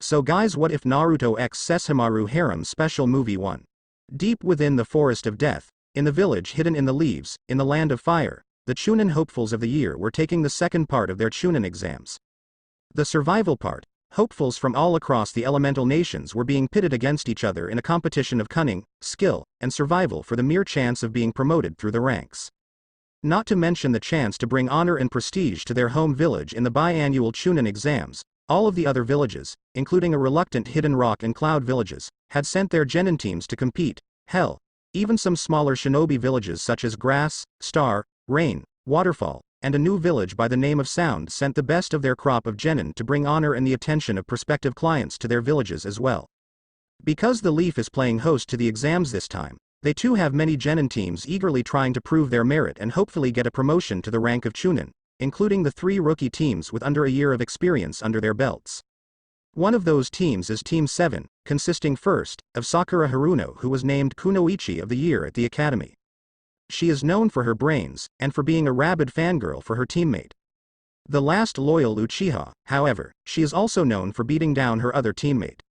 So guys, what if Naruto x Sesshomaru Harem Special Movie 1? Deep within the forest of death, in the village hidden in the leaves, in the land of fire, the Chunin hopefuls of the year were taking the second part of their Chunin exams. The survival part. Hopefuls from all across the elemental nations were being pitted against each other in a competition of cunning, skill, and survival for the mere chance of being promoted through the ranks. Not to mention the chance to bring honor and prestige to their home village in the biannual Chunin exams. All of the other villages, including a reluctant Hidden Rock and Cloud villages, had sent their genin teams to compete. Hell, even some smaller shinobi villages such as Grass, Star, Rain, Waterfall, and a new village by the name of Sound sent the best of their crop of genin to bring honor and the attention of prospective clients to their villages as well. Because the Leaf is playing host to the exams this time, they too have many genin teams eagerly trying to prove their merit and hopefully get a promotion to the rank of Chunin, including the 3 rookie teams with under a year of experience under their belts. One of those teams is Team 7, consisting first, of Sakura Haruno, who was named Kunoichi of the Year at the Academy. She is known for her brains, and for being a rabid fangirl for her teammate. The last loyal Uchiha, however, she is also known for beating down her other teammate.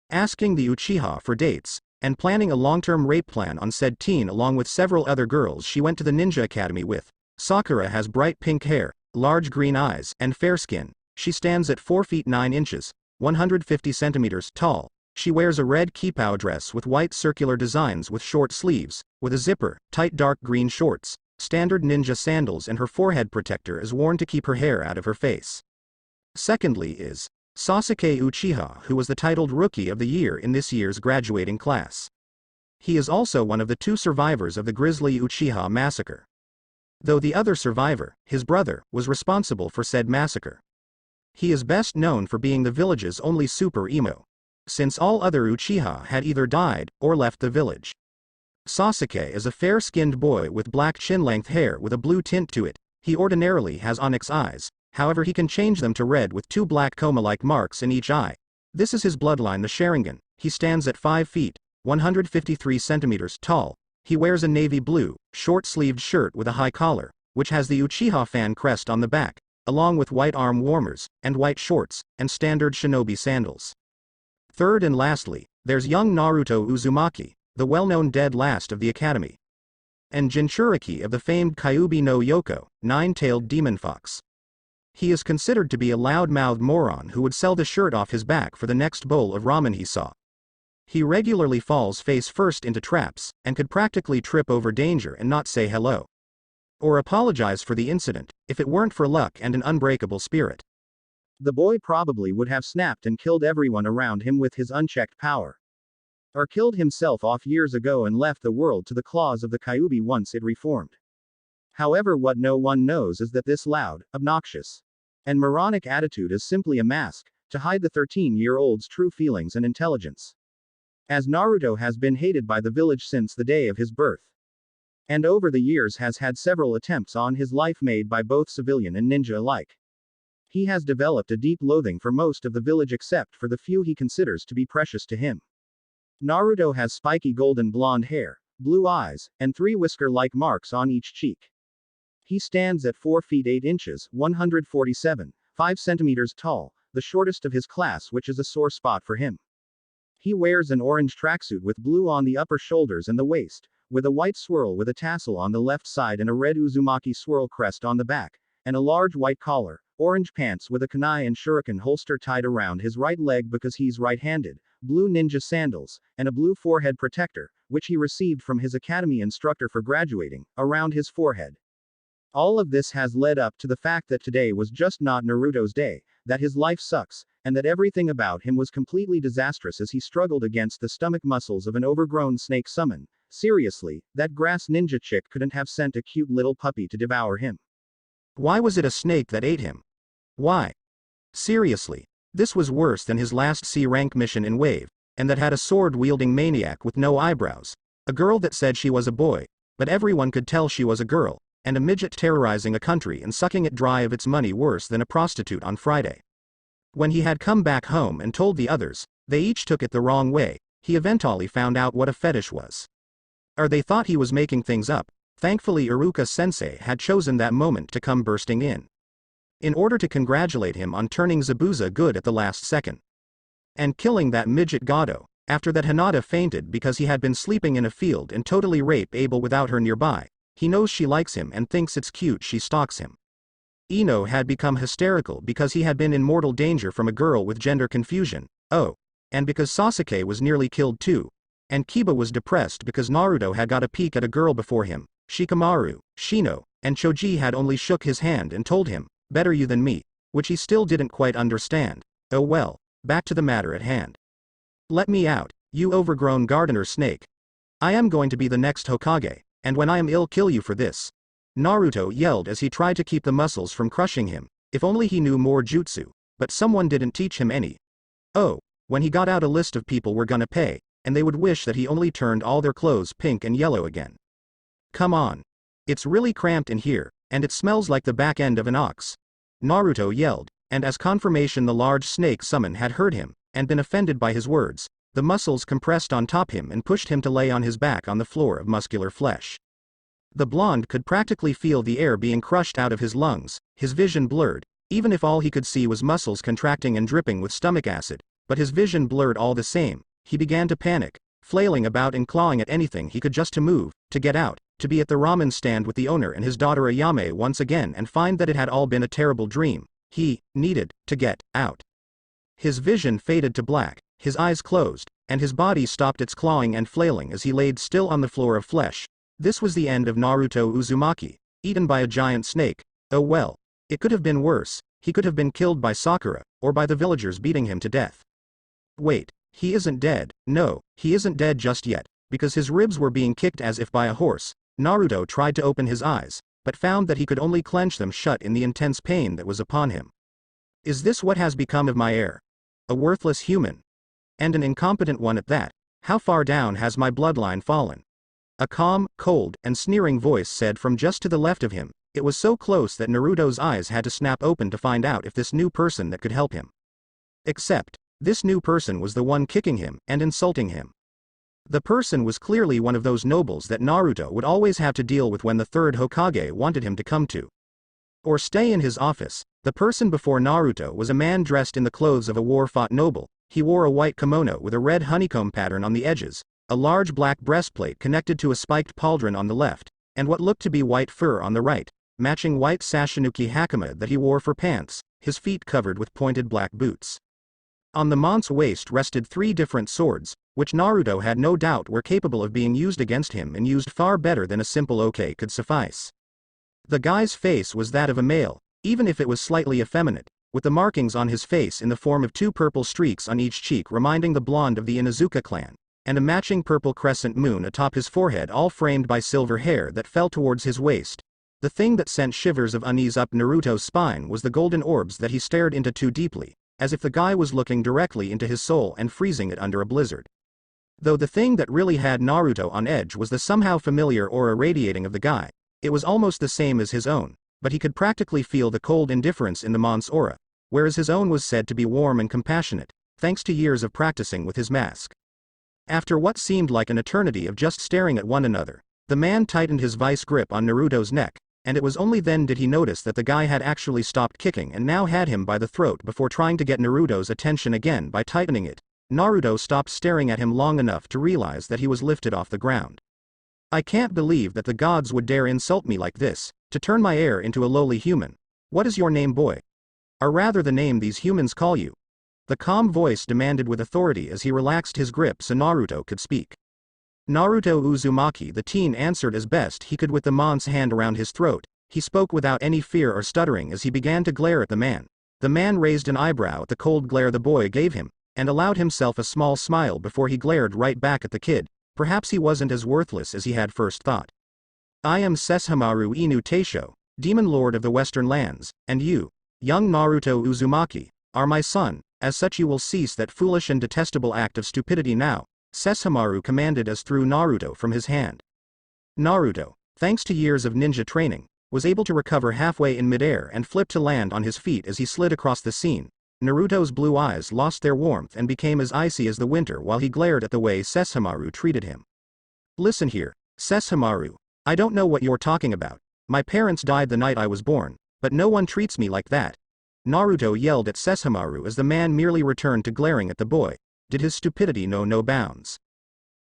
Asking the Uchiha for dates, and planning a long-term rape plan on said teen along with several other girls she went to the ninja academy with. Sakura has bright pink hair, large green eyes, and fair skin. She stands at 4 feet 9 inches, 150 centimeters tall. She wears a red kipao dress with white circular designs with short sleeves, with a zipper, tight dark green shorts, standard ninja sandals, and her forehead protector is worn to keep her hair out of her face. Secondly is Sasuke Uchiha, who was the titled Rookie of the Year in this year's graduating class. He is also one of the 2 survivors of the grisly Uchiha massacre. Though the other survivor, his brother, was responsible for said massacre. He is best known for being the village's only super emo, since all other Uchiha had either died or left the village. Sasuke is a fair-skinned boy with black chin-length hair with a blue tint to it. He ordinarily has onyx eyes, however he can change them to red with 2 black coma-like marks in each eye. This is his bloodline, the Sharingan. He stands at 5 feet, 153 centimeters tall. He wears a navy blue, short-sleeved shirt with a high collar, which has the Uchiha fan crest on the back, along with white arm warmers, and white shorts, and standard shinobi sandals. Third and lastly, there's young Naruto Uzumaki, the well-known dead last of the academy, and Jinchuriki of the famed Kyuubi no Yoko, 9-tailed demon fox. He is considered to be a loud-mouthed moron who would sell the shirt off his back for the next bowl of ramen he saw. He regularly falls face first into traps, and could practically trip over danger and not say hello, or apologize for the incident, if it weren't for luck and an unbreakable spirit. The boy probably would have snapped and killed everyone around him with his unchecked power. Or killed himself off years ago and left the world to the claws of the Kyuubi once it reformed. However, what no one knows is that this loud, obnoxious, and moronic attitude is simply a mask, to hide the 13-year-old's true feelings and intelligence. As Naruto has been hated by the village since the day of his birth, and over the years has had several attempts on his life made by both civilian and ninja alike. He has developed a deep loathing for most of the village except for the few he considers to be precious to him. Naruto has spiky golden blonde hair, blue eyes, and 3 whisker-like marks on each cheek. He stands at 4 feet 8 inches, 147.5 centimeters tall, the shortest of his class, which is a sore spot for him. He wears an orange tracksuit with blue on the upper shoulders and the waist, with a white swirl with a tassel on the left side and a red Uzumaki swirl crest on the back, and a large white collar, orange pants with a kunai and shuriken holster tied around his right leg because he's right-handed, blue ninja sandals, and a blue forehead protector, which he received from his academy instructor for graduating, around his forehead. All of this has led up to the fact that today was just not Naruto's day, that his life sucks, and that everything about him was completely disastrous as he struggled against the stomach muscles of an overgrown snake summon. Seriously, that grass ninja chick couldn't have sent a cute little puppy to devour him. Why was it a snake that ate him? Why? Seriously, this was worse than his last C-rank mission in Wave, and that had a sword-wielding maniac with no eyebrows, a girl that said she was a boy, but everyone could tell she was a girl, and a midget terrorizing a country and sucking it dry of its money worse than a prostitute on Friday. When he had come back home and told the others, they each took it the wrong way. He eventually found out what a fetish was. Or they thought he was making things up. Thankfully Iruka-sensei had chosen that moment to come bursting in order to congratulate him on turning Zabuza good at the last second. And killing that midget Gado, after that Hinata fainted because he had been sleeping in a field and totally rape Abel without her nearby. He knows she likes him and thinks it's cute she stalks him. Ino had become hysterical because he had been in mortal danger from a girl with gender confusion, oh. And because Sasuke was nearly killed too. And Kiba was depressed because Naruto had got a peek at a girl before him. Shikamaru, Shino, and Choji had only shook his hand and told him, better you than me, which he still didn't quite understand. Oh well, back to the matter at hand. Let me out, you overgrown gardener snake. I am going to be the next Hokage, and when I am ill kill you for this. Naruto yelled as he tried to keep the muscles from crushing him. If only he knew more jutsu, but someone didn't teach him any. Oh, when he got out a list of people were gonna pay, and they would wish that he only turned all their clothes pink and yellow again. Come on. It's really cramped in here, and it smells like the back end of an ox. Naruto yelled, and as confirmation the large snake summon had heard him, and been offended by his words, the muscles compressed on top him and pushed him to lay on his back on the floor of muscular flesh. The blonde could practically feel the air being crushed out of his lungs, his vision blurred, even if all he could see was muscles contracting and dripping with stomach acid, but his vision blurred all the same. He began to panic, flailing about and clawing at anything he could just to move, to get out, to be at the ramen stand with the owner and his daughter Ayame once again and find that it had all been a terrible dream. He needed to get out. His vision faded to black, his eyes closed, and his body stopped its clawing and flailing as he laid still on the floor of flesh. This was the end of Naruto Uzumaki, eaten by a giant snake. Oh well, it could have been worse. He could have been killed by Sakura, or by the villagers beating him to death. Wait, he isn't dead. No, he isn't dead just yet, because his ribs were being kicked as if by a horse. Naruto tried to open his eyes, but found that he could only clench them shut in the intense pain that was upon him. Is this what has become of my heir? A worthless human? And an incompetent one at that. How far down has my bloodline fallen? A calm, cold, and sneering voice said from just to the left of him. It was so close that Naruto's eyes had to snap open to find out if this new person that could help him. Except, this new person was the one kicking him and insulting him. The person was clearly one of those nobles that Naruto would always have to deal with when the third Hokage wanted him to come to or stay in his office. The person before Naruto was a man dressed in the clothes of a war-fought noble. He wore a white kimono with a red honeycomb pattern on the edges, a large black breastplate connected to a spiked pauldron on the left, and what looked to be white fur on the right, matching white Sashinuki hakama that he wore for pants, his feet covered with pointed black boots. On the man's waist rested 3 different swords, which Naruto had no doubt were capable of being used against him and used far better than a simple "okay" could suffice. The guy's face was that of a male, even if it was slightly effeminate, with the markings on his face in the form of 2 purple streaks on each cheek reminding the blonde of the Inuzuka clan, and a matching purple crescent moon atop his forehead all framed by silver hair that fell towards his waist. The thing that sent shivers of unease up Naruto's spine was the golden orbs that he stared into too deeply, as if the guy was looking directly into his soul and freezing it under a blizzard. Though the thing that really had Naruto on edge was the somehow familiar aura radiating of the guy. It was almost the same as his own, but he could practically feel the cold indifference in the man's aura, whereas his own was said to be warm and compassionate, thanks to years of practicing with his mask. After what seemed like an eternity of just staring at one another, the man tightened his vice grip on Naruto's neck, and it was only then did he notice that the guy had actually stopped kicking and now had him by the throat before trying to get Naruto's attention again by tightening it. Naruto stopped staring at him long enough to realize that he was lifted off the ground. I can't believe that the gods would dare insult me like this, to turn my heir into a lowly human. What is your name, boy? Or rather the name these humans call you? The calm voice demanded with authority as he relaxed his grip so Naruto could speak. Naruto Uzumaki the teen answered as best he could with the man's hand around his throat. He spoke without any fear or stuttering as he began to glare at the man. The man raised an eyebrow at the cold glare the boy gave him, and allowed himself a small smile before he glared right back at the kid. Perhaps he wasn't as worthless as he had first thought. I am Sesshomaru Inu Teisho, Demon Lord of the Western Lands, and you, young Naruto Uzumaki, are my son. As such you will cease that foolish and detestable act of stupidity now, Sesshomaru commanded as threw Naruto from his hand. Naruto, thanks to years of ninja training, was able to recover halfway in midair and flip to land on his feet as he slid across the scene. Naruto's blue eyes lost their warmth and became as icy as the winter while he glared at the way Sesshomaru treated him. Listen here, Sesshomaru, I don't know what you're talking about. My parents died the night I was born, but no one treats me like that. Naruto yelled at Sesshomaru as the man merely returned to glaring at the boy. Did his stupidity know no bounds?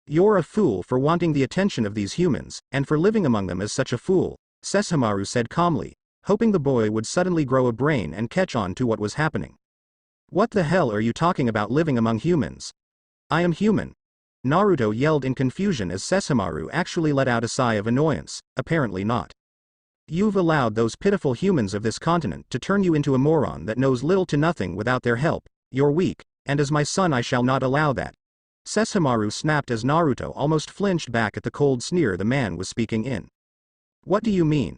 You're a fool for wanting the attention of these humans, and for living among them as such a fool, Sesshomaru said calmly, hoping the boy would suddenly grow a brain and catch on to what was happening. What the hell are you talking about living among humans? I am human. Naruto yelled in confusion as Sesshomaru actually let out a sigh of annoyance. Apparently not. You've allowed those pitiful humans of this continent to turn you into a moron that knows little to nothing without their help. You're weak, and as my son I shall not allow that. Sesshomaru snapped as Naruto almost flinched back at the cold sneer the man was speaking in. What do you mean?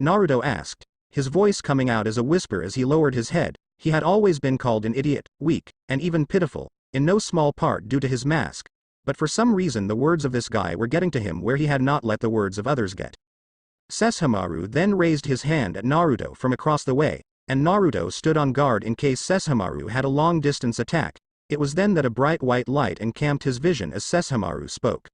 Naruto asked, his voice coming out as a whisper as he lowered his head. He had always been called an idiot, weak, and even pitiful, in no small part due to his mask. But for some reason the words of this guy were getting to him where he had not let the words of others get. Sesshomaru then raised his hand at Naruto from across the way, and Naruto stood on guard in case Sesshomaru had a long-distance attack. It was then that a bright white light encamped his vision as Sesshomaru spoke.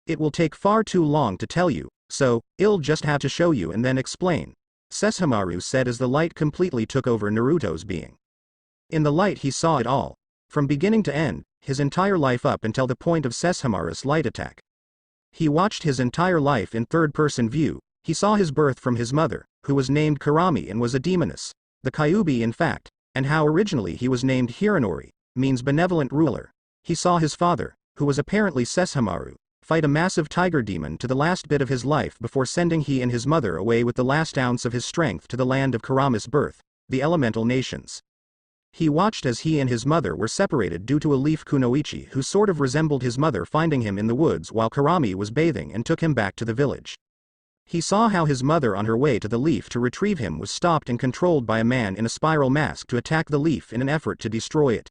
It will take far too long to tell you, so, I'll just have to show you and then explain, Sesshomaru said as the light completely took over Naruto's being. In the light he saw it all. From beginning to end, his entire life up until the point of Sesshomaru's light attack. He watched his entire life in third-person view. He saw his birth from his mother, who was named Kurami and was a demoness, the Kyuubi in fact, and how originally he was named Hiranori, means benevolent ruler. He saw his father, who was apparently Sesshomaru, fight a massive tiger demon to the last bit of his life before sending he and his mother away with the last ounce of his strength to the land of Kurami's birth, the elemental nations. He watched as he and his mother were separated due to a leaf kunoichi who sort of resembled his mother finding him in the woods while Kurami was bathing and took him back to the village. He saw how his mother on her way to the leaf to retrieve him was stopped and controlled by a man in a spiral mask to attack the leaf in an effort to destroy it.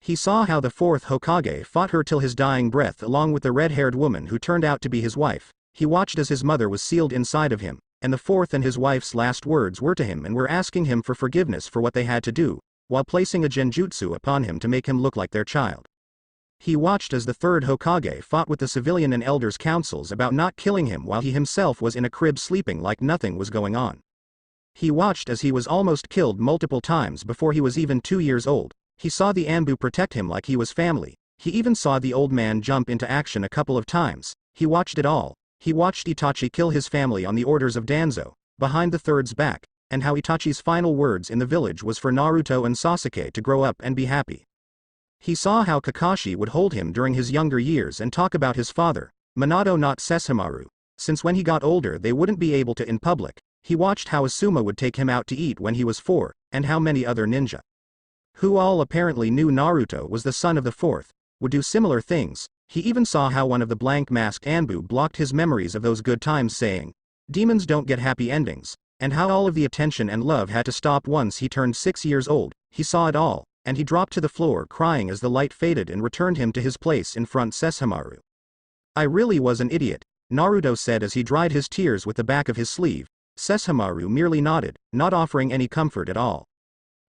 He saw how the fourth Hokage fought her till his dying breath along with the red-haired woman who turned out to be his wife. He watched as his mother was sealed inside of him, and the fourth and his wife's last words were to him and were asking him for forgiveness for what they had to do, while placing a genjutsu upon him to make him look like their child. He watched as the third Hokage fought with the civilian and elders' councils about not killing him while he himself was in a crib sleeping like nothing was going on. He watched as he was almost killed multiple times before he was even 2 years old. He saw the Anbu protect him like he was family. He even saw the old man jump into action a couple of times. He watched it all. He watched Itachi kill his family on the orders of Danzo, behind the third's back, and how Itachi's final words in the village was for Naruto and Sasuke to grow up and be happy. He saw how Kakashi would hold him during his younger years and talk about his father, Minato not Sesshomaru, since when he got older they wouldn't be able to in public. He watched how Asuma would take him out to eat when he was 4, and how many other ninja, who all apparently knew Naruto was the son of the fourth, would do similar things. He even saw how one of the blank-masked Anbu blocked his memories of those good times saying, "Demons don't get happy endings," and how all of the attention and love had to stop once he turned 6 years old. He saw it all, and he dropped to the floor crying as the light faded and returned him to his place in front Sesshomaru. I really was an idiot, Naruto said as he dried his tears with the back of his sleeve. Sesshomaru merely nodded, not offering any comfort at all.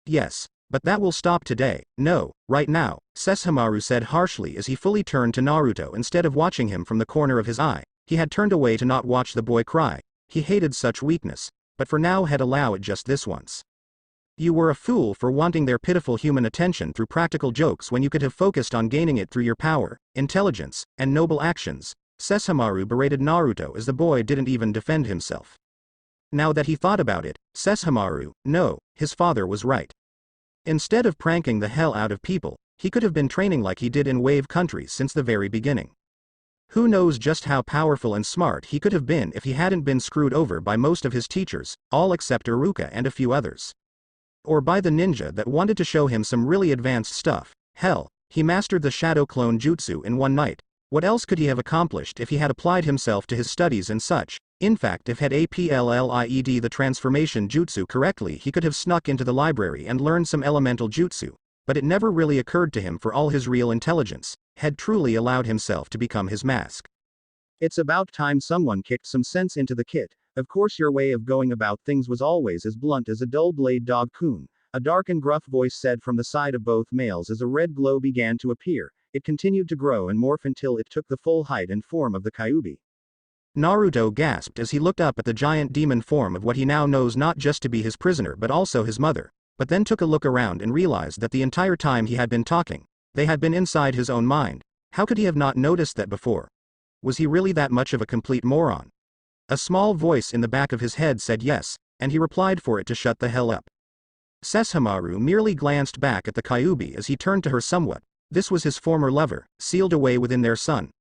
Yes, but that will stop today. No, right now, Sesshomaru said harshly as he fully turned to Naruto instead of watching him from the corner of his eye. He had turned away to not watch the boy cry. He hated such weakness, but for now had allowed it just this once. You were a fool for wanting their pitiful human attention through practical jokes when you could have focused on gaining it through your power, intelligence, and noble actions. Sesshomaru berated Naruto as the boy didn't even defend himself. Now that he thought about it, Sesshomaru, no, his father was right. Instead of pranking the hell out of people, he could have been training like he did in wave countries since the very beginning. Who knows just how powerful and smart he could have been if he hadn't been screwed over by most of his teachers, all except Iruka and a few others. Or by the ninja that wanted to show him some really advanced stuff. Hell, he mastered the shadow clone jutsu in one night. What else could he have accomplished if he had applied himself to his studies and such? In fact, if had applied the transformation jutsu correctly, he could have snuck into the library and learned some elemental jutsu, but it never really occurred to him for all his real intelligence, had truly allowed himself to become his mask. It's about time someone kicked some sense into the kid. Of course your way of going about things was always as blunt as a dull blade dog-kun, a dark and gruff voice said from the side of both males as a red glow began to appear. It continued to grow and morph until it took the full height and form of the Kyuubi. Naruto gasped as he looked up at the giant demon form of what he now knows not just to be his prisoner but also his mother. but then took a look around and realized that the entire time he had been talking, they had been inside his own mind. How could he have not noticed that before? Was he really that much of a complete moron? A small voice in the back of his head said yes, and he replied for it to shut the hell up. Sesshomaru merely glanced back at the Kyuubi as he turned to her somewhat. This was his former lover, sealed away within their son.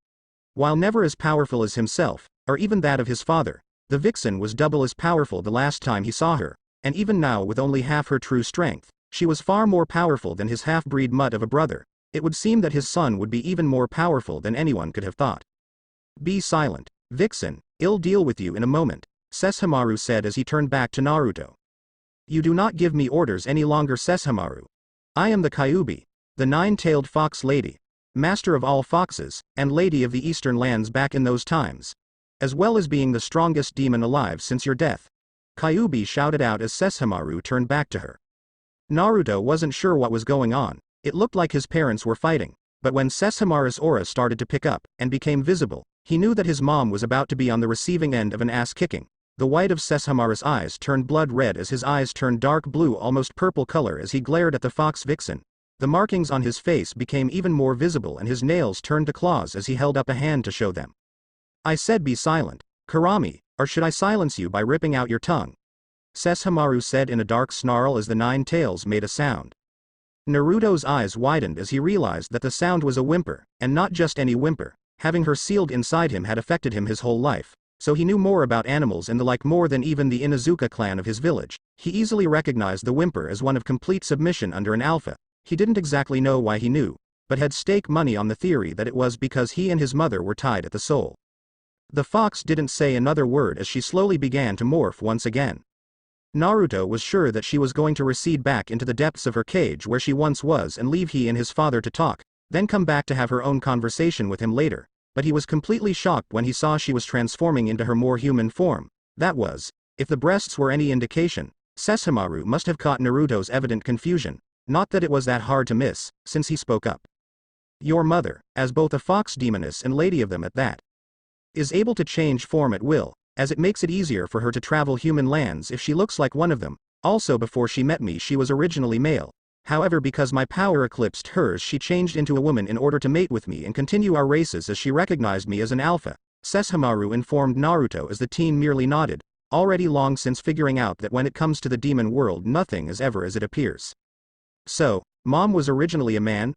While never as powerful as himself, or even that of his father, the vixen was double as powerful the last time he saw her, and even now with only half her true strength, she was far more powerful than his half-breed mutt of a brother. It would seem that his son would be even more powerful than anyone could have thought. Be silent, vixen, I'll deal with you in a moment, Sesshomaru said as he turned back to Naruto. You do not give me orders any longer, Sesshomaru. I am the Kyuubi, the nine-tailed fox lady, master of all foxes, and lady of the eastern lands back in those times, as well as being the strongest demon alive since your death, Kyuubi shouted out as Sesshomaru turned back to her. Naruto wasn't sure what was going on. It looked like his parents were fighting, but when Sesshomaru's aura started to pick up and became visible, he knew that his mom was about to be on the receiving end of an ass-kicking. The white of Sesshomaru's eyes turned blood red as his eyes turned dark blue, almost purple color as he glared at the fox vixen. The markings on his face became even more visible and his nails turned to claws as he held up a hand to show them. I said be silent, Karami, or should I silence you by ripping out your tongue? Sesshomaru said in a dark snarl as the nine tails made a sound. Naruto's eyes widened as he realized that the sound was a whimper, and not just any whimper. Having her sealed inside him had affected him his whole life, so he knew more about animals and the like more than even the Inuzuka clan of his village. He easily recognized the whimper as one of complete submission under an alpha. He didn't exactly know why he knew, but had stake money on the theory that it was because he and his mother were tied at the soul. The fox didn't say another word as she slowly began to morph once again. Naruto was sure that she was going to recede back into the depths of her cage where she once was and leave he and his father to talk, then come back to have her own conversation with him later, but he was completely shocked when he saw she was transforming into her more human form. That was, if the breasts were any indication, Sesshomaru must have caught Naruto's evident confusion, not that it was that hard to miss, since he spoke up. Your mother, as both a fox demoness and lady of them at that, is able to change form at will, as it makes it easier for her to travel human lands if she looks like one of them. Also before she met me she was originally male. However, because my power eclipsed hers, she changed into a woman in order to mate with me and continue our races as she recognized me as an alpha, Sesshomaru informed Naruto as the teen merely nodded, already long since figuring out that when it comes to the demon world nothing is ever as it appears. So, mom was originally a man?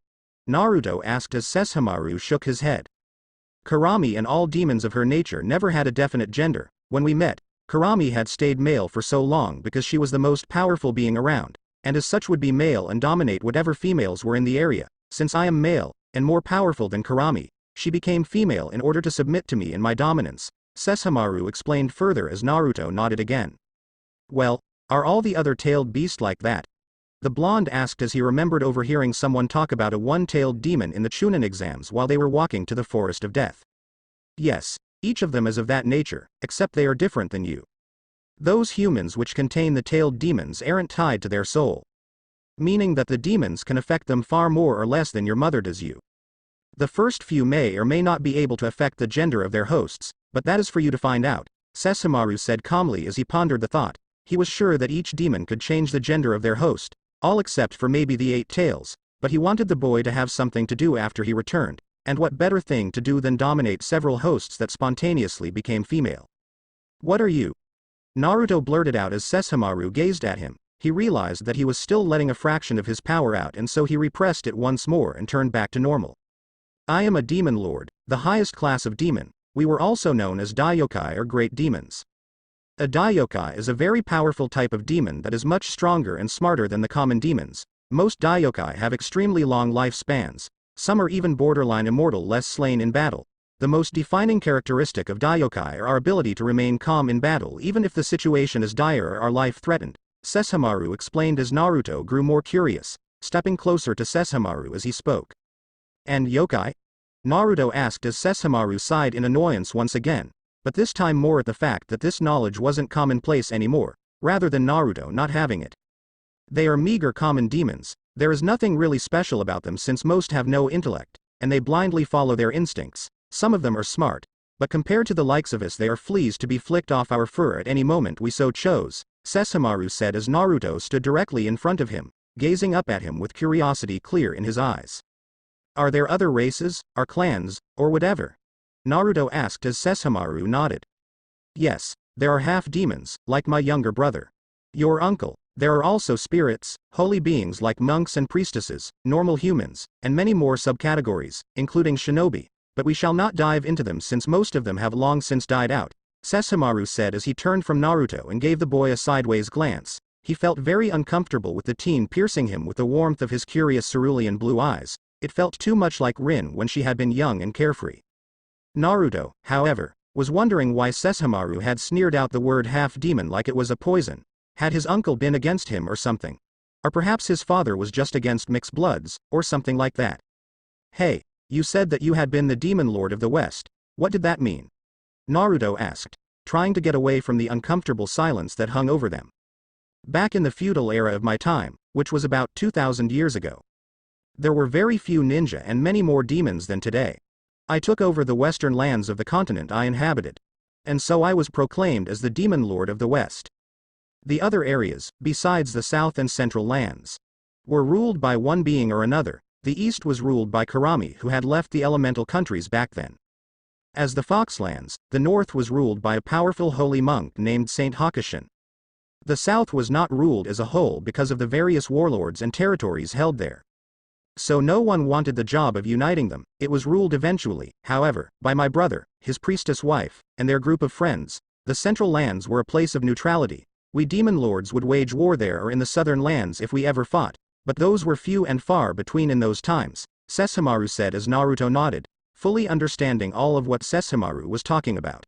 Naruto asked as Sesshomaru shook his head. Karami and all demons of her nature never had a definite gender. When we met, Karami had stayed male for so long because she was the most powerful being around, and as such would be male and dominate whatever females were in the area. Since I am male, and more powerful than Karami, she became female in order to submit to me and my dominance, Sesshomaru explained further as Naruto nodded again. Well, are all the other tailed beasts like that? The blonde asked as he remembered overhearing someone talk about a one-tailed demon in the Chunin exams while they were walking to the Forest of Death. Yes, each of them is of that nature, except they are different than you. Those humans which contain the tailed demons aren't tied to their soul, meaning that the demons can affect them far more or less than your mother does you. The first few may or may not be able to affect the gender of their hosts, but that is for you to find out, Sesshomaru said calmly as he pondered the thought. He was sure that each demon could change the gender of their host, all except for maybe the 8 tails, but he wanted the boy to have something to do after he returned, and what better thing to do than dominate several hosts that spontaneously became female. What are you? Naruto blurted out as Sesshomaru gazed at him. He realized that he was still letting a fraction of his power out, and so he repressed it once more and turned back to normal. I am a demon lord, the highest class of demon. We were also known as Daiokai or great demons. A Daiokai is a very powerful type of demon that is much stronger and smarter than the common demons. Most Daiokai have extremely long lifespans. Some are even borderline immortal, less slain in battle. The most defining characteristic of Daiokai are our ability to remain calm in battle even if the situation is dire or our life threatened, Sesshomaru explained as Naruto grew more curious, stepping closer to Sesshomaru as he spoke. And yokai? Naruto asked as Sesshomaru sighed in annoyance once again, but this time more at the fact that this knowledge wasn't commonplace anymore, rather than Naruto not having it. They are meager common demons. There is nothing really special about them since most have no intellect, and they blindly follow their instincts. Some of them are smart, but compared to the likes of us they are fleas to be flicked off our fur at any moment we so chose, Sesshomaru said as Naruto stood directly in front of him, gazing up at him with curiosity clear in his eyes. Are there other races, or clans, or whatever? Naruto asked as Sesshomaru nodded. Yes, there are half-demons, like my younger brother. Your uncle. There are also spirits, holy beings like monks and priestesses, normal humans, and many more subcategories, including shinobi, but we shall not dive into them since most of them have long since died out, Sesshomaru said as he turned from Naruto and gave the boy a sideways glance. He felt very uncomfortable with the teen piercing him with the warmth of his curious cerulean blue eyes. It felt too much like Rin when she had been young and carefree. Naruto, however, was wondering why Sesshomaru had sneered out the word half-demon like it was a poison. Had his uncle been against him or something? Or perhaps his father was just against mixed bloods, or something like that. Hey, you said that you had been the demon lord of the West. What did that mean? Naruto asked, trying to get away from the uncomfortable silence that hung over them. Back in the feudal era of my time, which was about 2,000 years ago, there were very few ninja and many more demons than today. I took over the western lands of the continent I inhabited. And so I was proclaimed as the demon lord of the West. The other areas, besides the south and central lands, were ruled by one being or another. The east was ruled by Karami, who had left the elemental countries back then. As the Foxlands, the north was ruled by a powerful holy monk named Saint Hakushin. The south was not ruled as a whole because of the various warlords and territories held there. So no one wanted the job of uniting them. It was ruled eventually, however, by my brother, his priestess wife, and their group of friends. The central lands were a place of neutrality. We demon lords would wage war there or in the southern lands if we ever fought, but those were few and far between in those times, Sesshomaru said as Naruto nodded, fully understanding all of what Sesshomaru was talking about.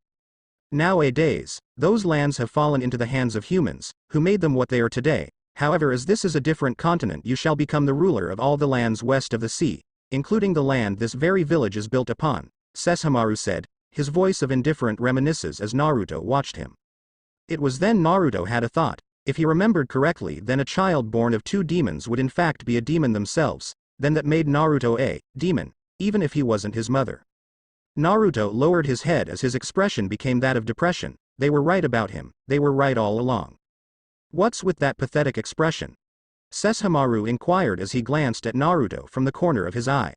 Nowadays, those lands have fallen into the hands of humans, who made them what they are today. However, as this is a different continent, you shall become the ruler of all the lands west of the sea, including the land this very village is built upon, Sesshomaru said, his voice of indifferent reminiscence as Naruto watched him. It was then Naruto had a thought. If he remembered correctly, then a child born of two demons would in fact be a demon themselves, then that made Naruto a demon, even if he wasn't his mother. Naruto lowered his head as his expression became that of depression. They were right about him, they were right all along. What's with that pathetic expression? Sesshomaru inquired as he glanced at Naruto from the corner of his eye.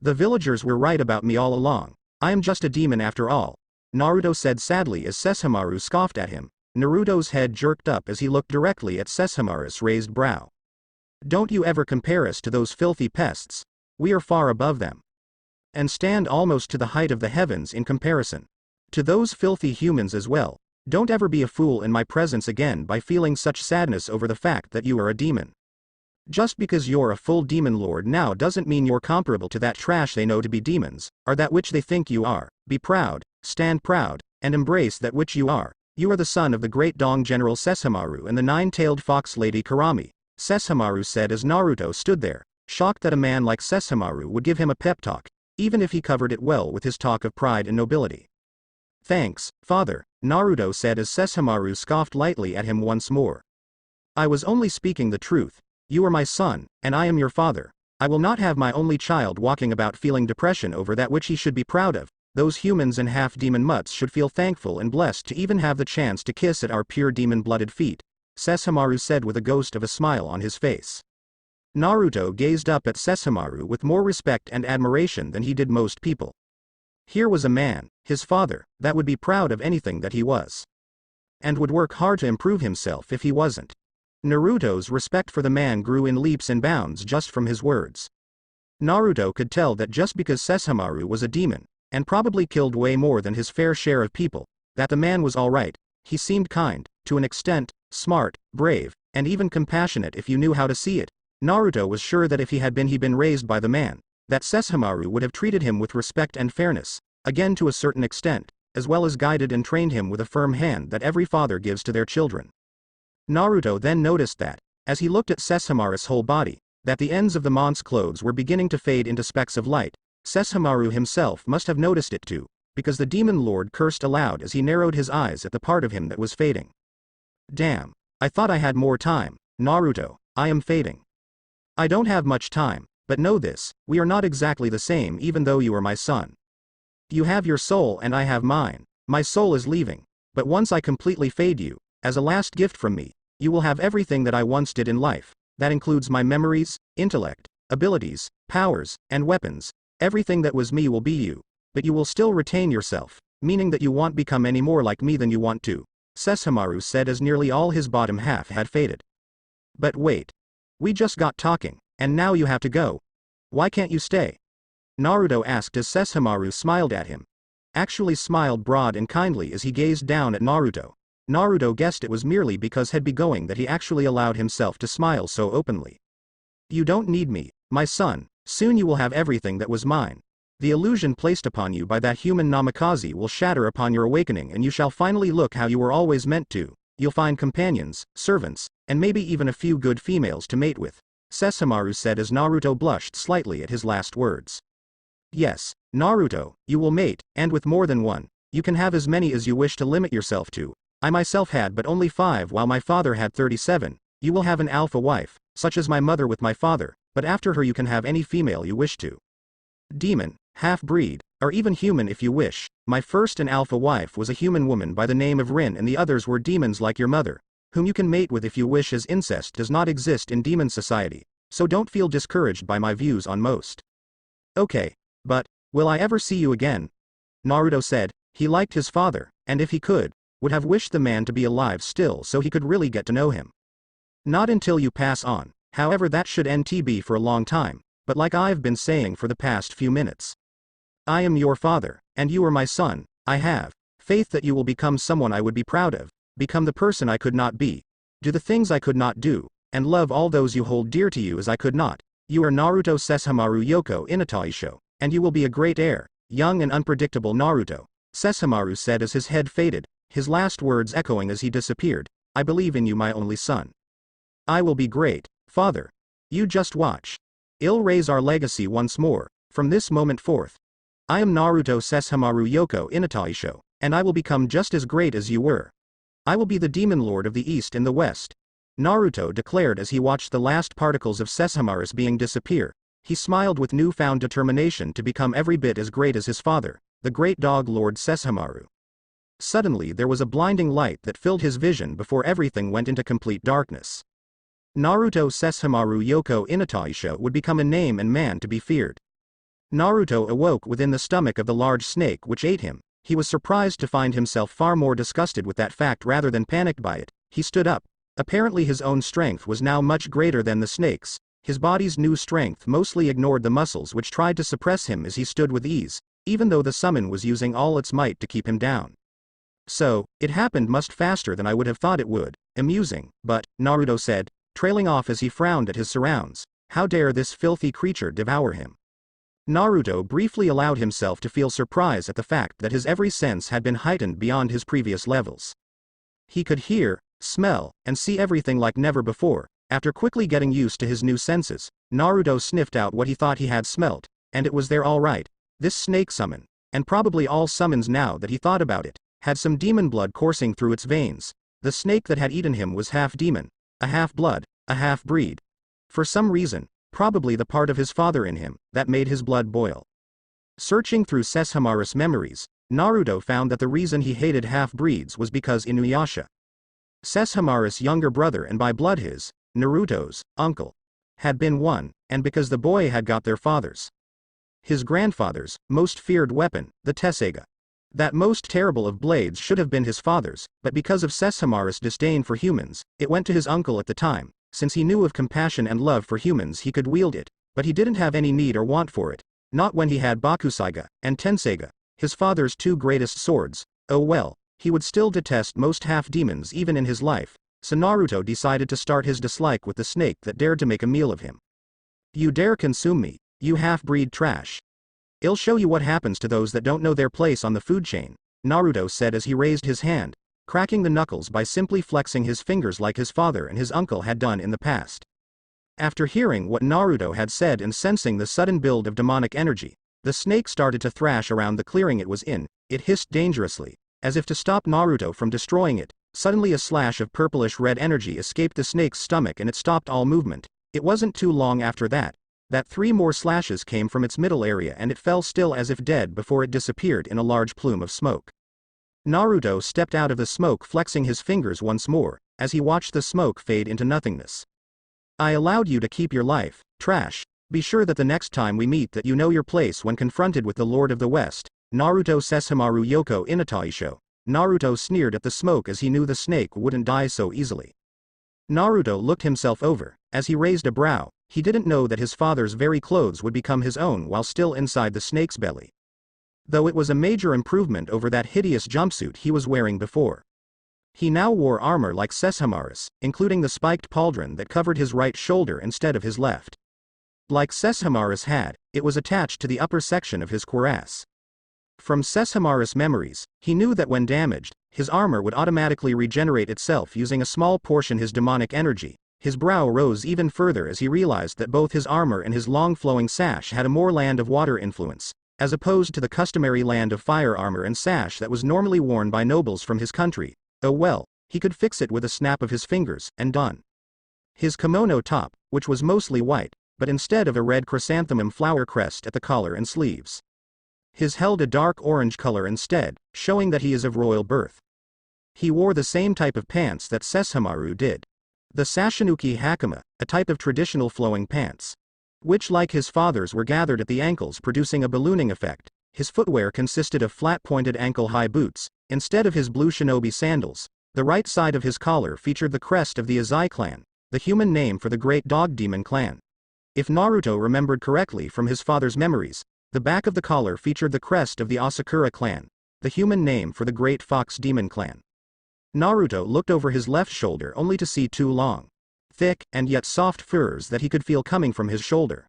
The villagers were right about me all along. I am just a demon after all, Naruto said sadly as Sesshomaru scoffed at him. Naruto's head jerked up as he looked directly at Sesshomaru's raised brow. Don't you ever compare us to those filthy pests. We are far above them. And stand almost to the height of the heavens in comparison. To those filthy humans as well. Don't ever be a fool in my presence again by feeling such sadness over the fact that you are a demon. Just because you're a full demon lord now doesn't mean you're comparable to that trash they know to be demons, or that which they think you are. Be proud, stand proud, and embrace that which you are. You are the son of the great Dong General Sesshomaru and the nine-tailed fox lady Karami, Sesshomaru said as Naruto stood there, shocked that a man like Sesshomaru would give him a pep talk, even if he covered it well with his talk of pride and nobility. Thanks, father, Naruto said as Sesshomaru scoffed lightly at him once more. I was only speaking the truth. You are my son, and I am your father. I will not have my only child walking about feeling depression over that which he should be proud of. Those humans and half-demon mutts should feel thankful and blessed to even have the chance to kiss at our pure demon-blooded feet, Sesshomaru said with a ghost of a smile on his face. Naruto gazed up at Sesshomaru with more respect and admiration than he did most people. Here was a man, his father, that would be proud of anything that he was. And would work hard to improve himself if he wasn't. Naruto's respect for the man grew in leaps and bounds just from his words. Naruto could tell that just because Sesshomaru was a demon, and probably killed way more than his fair share of people, that the man was alright. He seemed kind, to an extent, smart, brave, and even compassionate if you knew how to see it. Naruto was sure that if he had been raised by the man, that Sesshomaru would have treated him with respect and fairness, again to a certain extent, as well as guided and trained him with a firm hand that every father gives to their children. Naruto then noticed that, as he looked at Sesshomaru's whole body, that the ends of the monk's clothes were beginning to fade into specks of light. Sesshomaru himself must have noticed it too, because the demon lord cursed aloud as he narrowed his eyes at the part of him that was fading. Damn, I thought I had more time, Naruto, I am fading. I don't have much time, but know this, we are not exactly the same even though you are my son. You have your soul and I have mine. My soul is leaving, but once I completely fade you, As a last gift from me, you will have everything that I once did in life. That includes my memories, intellect, abilities, powers, and weapons. Everything that was me will be you. But you will still retain yourself, meaning that you won't become any more like me than you want to, Sesshomaru said as nearly all his bottom half had faded. But wait. We just got talking, and now you have to go. Why can't you stay? Naruto asked as Sesshomaru smiled at him. Actually smiled broad and kindly as he gazed down at Naruto. Naruto guessed it was merely because he'd be going that he actually allowed himself to smile so openly. You don't need me, my son, soon you will have everything that was mine. The illusion placed upon you by that human Namikaze will shatter upon your awakening and you shall finally look how you were always meant to. You'll find companions, servants, and maybe even a few good females to mate with, Sesshomaru said as Naruto blushed slightly at his last words. Yes, Naruto, you will mate, and with more than one. You can have as many as you wish to limit yourself to. I myself had but only 5 while my father had 37. You will have an alpha wife, such as my mother with my father, but after her you can have any female you wish to. Demon, half-breed, or even human if you wish. My first and alpha wife was a human woman by the name of Rin and the others were demons like your mother, whom you can mate with if you wish as incest does not exist in demon society, so don't feel discouraged by my views on most. Okay, but, will I ever see you again? Naruto said. He liked his father, and if he could, would have wished the man to be alive still so he could really get to know him. Not until you pass on, however that should be for a long time, but like I've been saying for the past few minutes. I am your father, and you are my son. I have faith that you will become someone I would be proud of, become the person I could not be, do the things I could not do, and love all those you hold dear to you as I could not. You are Naruto Sesshomaru Yoko Inataisho, and you will be a great heir, young and unpredictable Naruto, Sesshomaru said as his head faded, his last words echoing as he disappeared. I believe in you, my only son. I will be great, father. You just watch. I'll raise our legacy once more, from this moment forth. I am Naruto Sesshomaru Yoko Inataisho, and I will become just as great as you were. I will be the demon lord of the east and the west, Naruto declared as he watched the last particles of Sesshomaru's being disappear. He smiled with newfound determination to become every bit as great as his father, the great dog lord Sesshomaru. Suddenly there was a blinding light that filled his vision before everything went into complete darkness. Naruto Sesshomaru Yoko Inataisho would become a name and man to be feared. Naruto awoke within the stomach of the large snake which ate him. He was surprised to find himself far more disgusted with that fact rather than panicked by it. He stood up. Apparently his own strength was now much greater than the snake's. His body's new strength mostly ignored the muscles which tried to suppress him as he stood with ease, even though the summon was using all its might to keep him down. So, it happened much faster than I would have thought it would. Amusing, but, Naruto said, trailing off as he frowned at his surrounds. How dare this filthy creature devour him? Naruto briefly allowed himself to feel surprise at the fact that his every sense had been heightened beyond his previous levels. He could hear, smell, and see everything like never before. After quickly getting used to his new senses, Naruto sniffed out what he thought he had smelt, and it was there all right. This snake summon, and probably all summons now that he thought about it, had some demon blood coursing through its veins. The snake that had eaten him was half demon, a half blood, a half breed. For some reason, probably the part of his father in him, that made his blood boil. Searching through Sesshomaru's memories, Naruto found that the reason he hated half-breeds was because Inuyasha, Sesshomaru's younger brother and by blood his, Naruto's, uncle, had been one, and because the boy had got their father's, his grandfather's, most feared weapon, the Tesseiga. That most terrible of blades should have been his father's, but because of Sesshomaru's disdain for humans, it went to his uncle at the time. Since he knew of compassion and love for humans he could wield it, but he didn't have any need or want for it. Not when he had Bakusaiga and Tenseiga, his father's 2 greatest swords. Oh well, he would still detest most half-demons even in his life, so Naruto decided to start his dislike with the snake that dared to make a meal of him. You dare consume me, you half-breed trash. I'll show you what happens to those that don't know their place on the food chain, Naruto said as he raised his hand, cracking the knuckles by simply flexing his fingers like his father and his uncle had done in the past. After hearing what Naruto had said and sensing the sudden build of demonic energy, the snake started to thrash around the clearing it was in. It hissed dangerously, as if to stop Naruto from destroying it. Suddenly a slash of purplish-red energy escaped the snake's stomach and it stopped all movement. It wasn't too long after that 3 more slashes came from its middle area and it fell still as if dead before it disappeared in a large plume of smoke. Naruto stepped out of the smoke, flexing his fingers once more, as he watched the smoke fade into nothingness. I allowed you to keep your life, trash. Be sure that the next time we meet that you know your place when confronted with the Lord of the West, Naruto Sesshomaru Yoko Inataisho. Naruto sneered at the smoke as he knew the snake wouldn't die so easily. Naruto looked himself over. As he raised a brow, he didn't know that his father's very clothes would become his own while still inside the snake's belly. Though it was a major improvement over that hideous jumpsuit he was wearing before. He now wore armor like Sesshomaru's, including the spiked pauldron that covered his right shoulder instead of his left. Like Sesshomaru's had, it was attached to the upper section of his cuirass. From Sesshomaru's memories, he knew that when damaged, his armor would automatically regenerate itself using a small portion his demonic energy. His brow rose even further as he realized that both his armor and his long flowing sash had a more land of water influence, as opposed to the customary land of fire armor and sash that was normally worn by nobles from his country. Oh well, he could fix it with a snap of his fingers, and done. His kimono top, which was mostly white, but instead of a red chrysanthemum flower crest at the collar and sleeves. His held a dark orange color instead, showing that he is of royal birth. He wore the same type of pants that Sesshomaru did. The Sashinuki Hakama, a type of traditional flowing pants. Which like his father's were gathered at the ankles producing a ballooning effect. His footwear consisted of flat-pointed ankle-high boots, instead of his blue shinobi sandals. The right side of his collar featured the crest of the Azai clan, the human name for the great dog demon clan. If Naruto remembered correctly from his father's memories, the back of the collar featured the crest of the Asakura clan, the human name for the great fox demon clan. Naruto looked over his left shoulder only to see two long, thick, and yet soft furs that he could feel coming from his shoulder.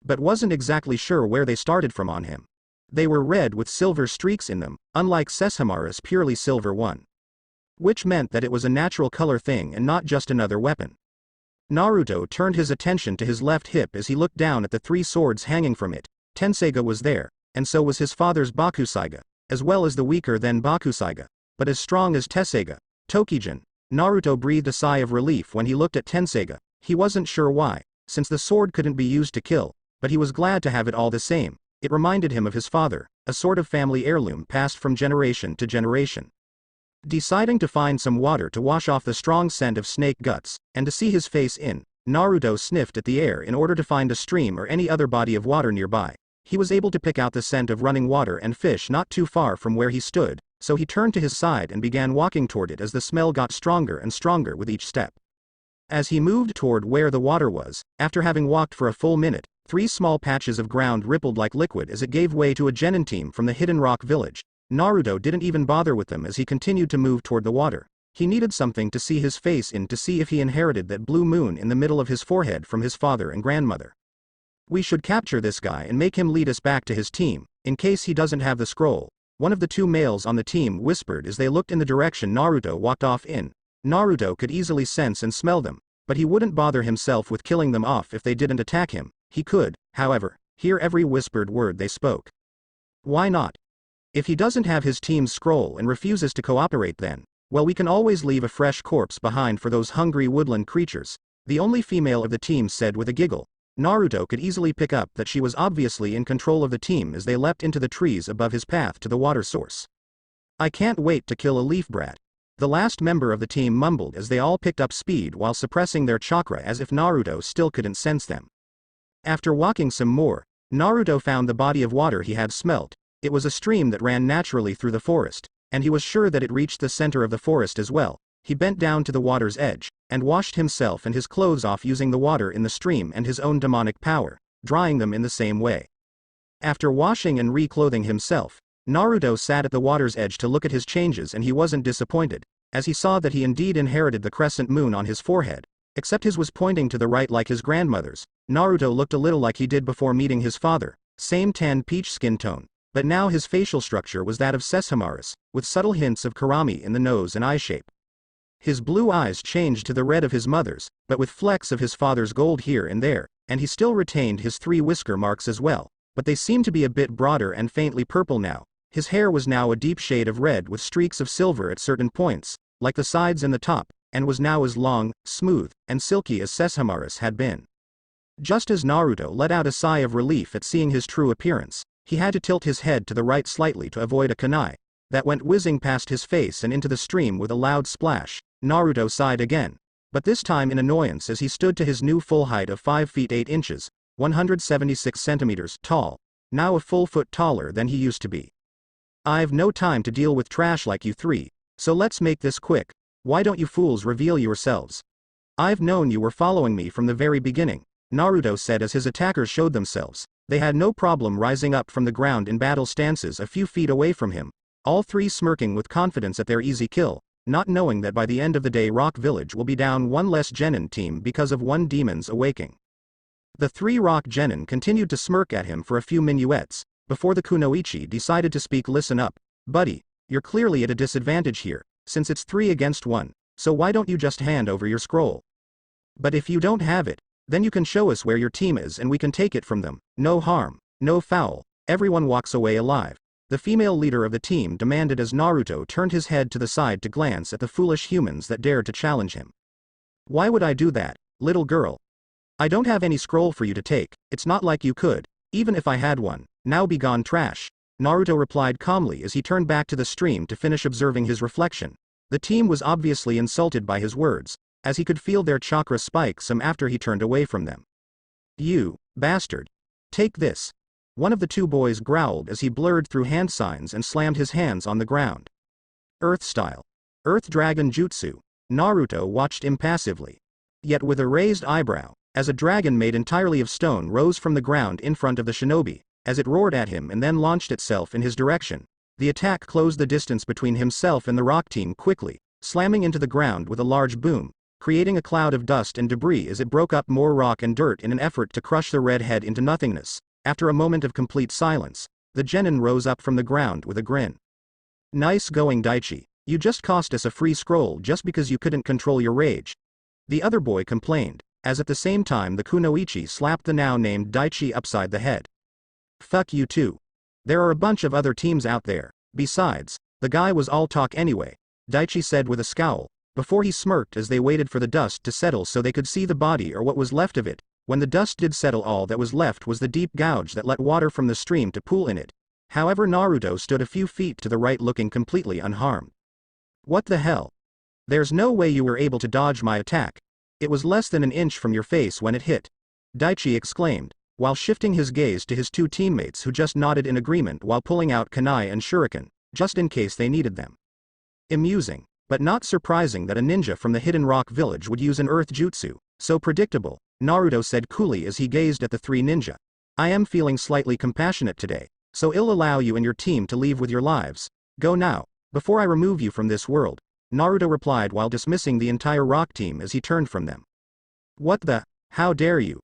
But wasn't exactly sure where they started from on him. They were red with silver streaks in them, unlike Sesshomaru's purely silver one. Which meant that it was a natural color thing and not just another weapon. Naruto turned his attention to his left hip as he looked down at the three swords hanging from it. Tenseiga was there, and so was his father's Bakusaiga, as well as the weaker than Bakusaiga, but as strong as Tenseiga, Tokijin. Naruto breathed a sigh of relief when he looked at Tenseiga. He wasn't sure why, since the sword couldn't be used to kill, but he was glad to have it all the same. It reminded him of his father, a sort of family heirloom passed from generation to generation. Deciding to find some water to wash off the strong scent of snake guts, and to see his face in, Naruto sniffed at the air in order to find a stream or any other body of water nearby. He was able to pick out the scent of running water and fish not too far from where he stood, so he turned to his side and began walking toward it as the smell got stronger and stronger with each step. As he moved toward where the water was, after having walked for a full minute, 3 small patches of ground rippled like liquid as it gave way to a genin team from the Hidden Rock village. Naruto didn't even bother with them as he continued to move toward the water. He needed something to see his face in to see if he inherited that blue moon in the middle of his forehead from his father and grandmother. We should capture this guy and make him lead us back to his team, in case he doesn't have the scroll. One of the 2 males on the team whispered as they looked in the direction Naruto walked off in. Naruto could easily sense and smell them, but he wouldn't bother himself with killing them off if they didn't attack him. He could, however, hear every whispered word they spoke. Why not? If he doesn't have his team's scroll and refuses to cooperate then, well, we can always leave a fresh corpse behind for those hungry woodland creatures, the only female of the team said with a giggle. Naruto could easily pick up that she was obviously in control of the team as they leapt into the trees above his path to the water source. I can't wait to kill a leaf brat. The last member of the team mumbled as they all picked up speed while suppressing their chakra as if Naruto still couldn't sense them. After walking some more, Naruto found the body of water he had smelt. It was a stream that ran naturally through the forest, and he was sure that it reached the center of the forest as well. He bent down to the water's edge, and washed himself and his clothes off using the water in the stream and his own demonic power, drying them in the same way. After washing and re-clothing himself, Naruto sat at the water's edge to look at his changes, and he wasn't disappointed, as he saw that he indeed inherited the crescent moon on his forehead, except his was pointing to the right like his grandmother's. Naruto looked a little like he did before meeting his father, same tan peach skin tone, but now his facial structure was that of Sesshomaru's, with subtle hints of Karami in the nose and eye shape. His blue eyes changed to the red of his mother's, but with flecks of his father's gold here and there, and he still retained his 3 whisker marks as well, but they seemed to be a bit broader and faintly purple now. His hair was now a deep shade of red with streaks of silver at certain points, like the sides and the top, and was now as long, smooth, and silky as Sesshomaru's had been. Just as Naruto let out a sigh of relief at seeing his true appearance, he had to tilt his head to the right slightly to avoid a kunai, that went whizzing past his face and into the stream with a loud splash. Naruto sighed again, but this time in annoyance as he stood to his new full height of 5 feet 8 inches, 176 centimeters tall, now a full foot taller than he used to be. I've no time to deal with trash like you three, so let's make this quick. Why don't you fools reveal yourselves? I've known you were following me from the very beginning, Naruto said as his attackers showed themselves. They had no problem rising up from the ground in battle stances a few feet away from him, all three smirking with confidence at their easy kill, not knowing that by the end of the day Rock Village will be down one less genin team because of one demon's awakening. The three Rock genin continued to smirk at him for a few minuets, before the kunoichi decided to speak. Listen up, buddy, you're clearly at a disadvantage here, since it's 3 against 1, so why don't you just hand over your scroll? But if you don't have it, then you can show us where your team is and we can take it from them. No harm, no foul, everyone walks away alive, the female leader of the team demanded as Naruto turned his head to the side to glance at the foolish humans that dared to challenge him. Why would I do that, little girl? I don't have any scroll for you to take, it's not like you could, even if I had one. Now be gone, trash, Naruto replied calmly as he turned back to the stream to finish observing his reflection. The team was obviously insulted by his words, as he could feel their chakra spike some after he turned away from them. You bastard. Take this. One of the two boys growled as he blurred through hand signs and slammed his hands on the ground. Earth style. Earth Dragon Jutsu. Naruto watched impassively, yet with a raised eyebrow, as a dragon made entirely of stone rose from the ground in front of the shinobi, as it roared at him and then launched itself in his direction. The attack closed the distance between himself and the rock team quickly, slamming into the ground with a large boom, creating a cloud of dust and debris as it broke up more rock and dirt in an effort to crush the red head into nothingness. After a moment of complete silence, the genin rose up from the ground with a grin. Nice going, Daichi. You just cost us a free scroll just because you couldn't control your rage, the other boy complained, as at the same time the kunoichi slapped the now named Daichi upside the head. Fuck you too. There are a bunch of other teams out there. Besides, the guy was all talk anyway, Daichi said with a scowl, before he smirked as they waited for the dust to settle so they could see the body or what was left of it. When the dust did settle, all that was left was the deep gouge that let water from the stream to pool in it. However, Naruto stood a few feet to the right looking completely unharmed. What the hell? There's no way you were able to dodge my attack. It was less than an inch from your face when it hit, Daichi exclaimed, while shifting his gaze to his two teammates who just nodded in agreement while pulling out kunai and shuriken, just in case they needed them. Amusing, but not surprising that a ninja from the hidden rock village would use an earth jutsu, so predictable, Naruto said coolly as he gazed at the three ninja. I am feeling slightly compassionate today, so I'll allow you and your team to leave with your lives. Go now, before I remove you from this world, Naruto replied while dismissing the entire rock team as he turned from them. What the? How dare you?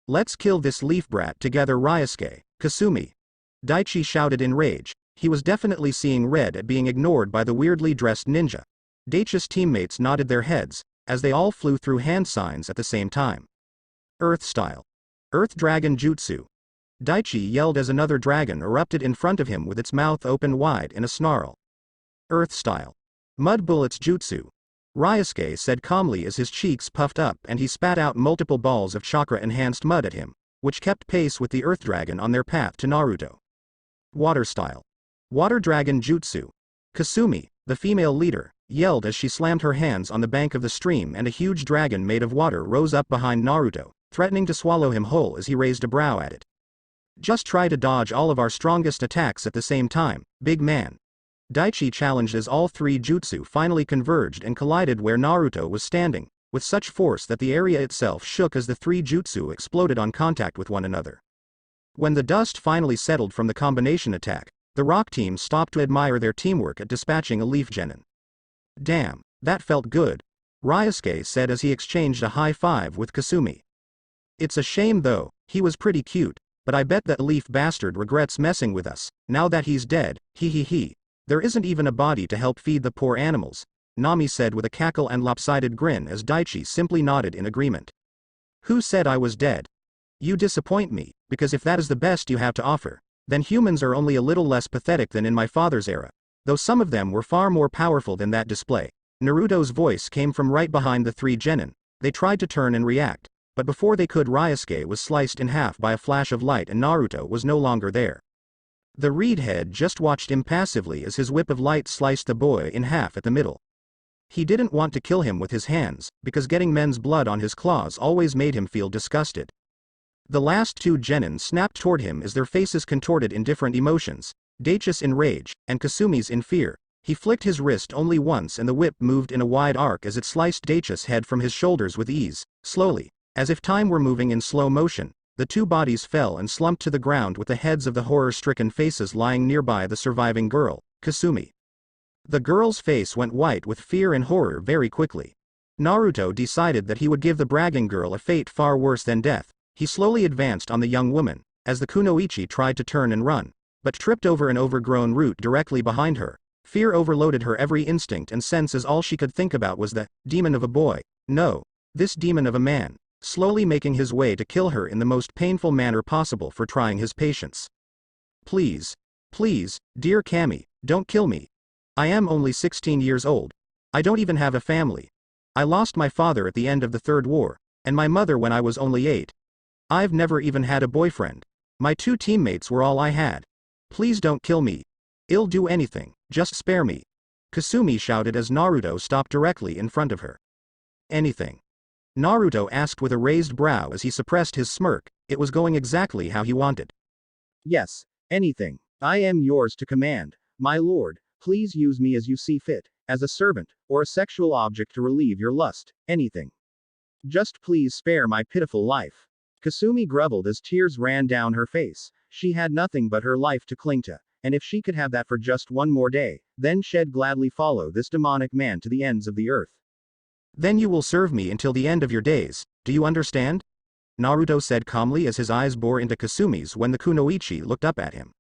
Let's kill this leaf brat together, Ryusuke, Kasumi. Daichi shouted in rage. He was definitely seeing red at being ignored by the weirdly dressed ninja. Daichi's teammates nodded their heads, as they all flew through hand signs at the same time. Earth style. Earth Dragon Jutsu. Daichi yelled as another dragon erupted in front of him with its mouth open wide in a snarl. Earth style. Mud Bullets Jutsu. Ryusuke said calmly as his cheeks puffed up and he spat out multiple balls of chakra-enhanced mud at him, which kept pace with the Earth Dragon on their path to Naruto. Water style. Water Dragon Jutsu. Kasumi, the female leader, yelled as she slammed her hands on the bank of the stream and a huge dragon made of water rose up behind Naruto, threatening to swallow him whole as he raised a brow at it. Just try to dodge all of our strongest attacks at the same time, big man. Daichi challenged as all three jutsu finally converged and collided where Naruto was standing, with such force that the area itself shook as the three jutsu exploded on contact with one another. When the dust finally settled from the combination attack, the rock team stopped to admire their teamwork at dispatching a leaf genin. Damn, that felt good, Ryusuke said as he exchanged a high five with Kasumi. It's a shame though, he was pretty cute, but I bet that leaf bastard regrets messing with us, now that he's dead, he. There isn't even a body to help feed the poor animals, Nami said with a cackle and lopsided grin as Daichi simply nodded in agreement. Who said I was dead? You disappoint me, because if that is the best you have to offer, then humans are only a little less pathetic than in my father's era, though some of them were far more powerful than that display. Naruto's voice came from right behind the three genin. They tried to turn and react, but before they could, Ryusuke was sliced in half by a flash of light and Naruto was no longer there. The reed head just watched impassively as his whip of light sliced the boy in half at the middle. He didn't want to kill him with his hands, because getting men's blood on his claws always made him feel disgusted. The last two genin snapped toward him as their faces contorted in different emotions, Daichis in rage, and Kasumi's in fear. He flicked his wrist only once and the whip moved in a wide arc as it sliced Daichis' head from his shoulders with ease, slowly, as if time were moving in slow motion. The two bodies fell and slumped to the ground with the heads of the horror-stricken faces lying nearby the surviving girl, Kasumi. The girl's face went white with fear and horror very quickly. Naruto decided that he would give the bragging girl a fate far worse than death. He slowly advanced on the young woman, as the kunoichi tried to turn and run, but tripped over an overgrown root directly behind her. Fear overloaded her every instinct and sense as all she could think about was the demon of a boy. No, this demon of a man, slowly making his way to kill her in the most painful manner possible for trying his patience. Please, please, dear Kami, don't kill me. I am only 16 years old. I don't even have a family. I lost my father at the end of the Third War, and my mother when I was only 8. I've never even had a boyfriend. My 2 teammates were all I had. Please don't kill me. I'll do anything, just spare me. Kasumi shouted as Naruto stopped directly in front of her. Anything? Naruto asked with a raised brow as he suppressed his smirk. It was going exactly how he wanted. Yes, anything. I am yours to command, my lord. Please use me as you see fit, as a servant, or a sexual object to relieve your lust, anything. Just please spare my pitiful life. Kasumi groveled as tears ran down her face. She had nothing but her life to cling to, and if she could have that for just one more day, then she'd gladly follow this demonic man to the ends of the earth. Then you will serve me until the end of your days, do you understand? Naruto said calmly as his eyes bore into Kasumi's when the kunoichi looked up at him.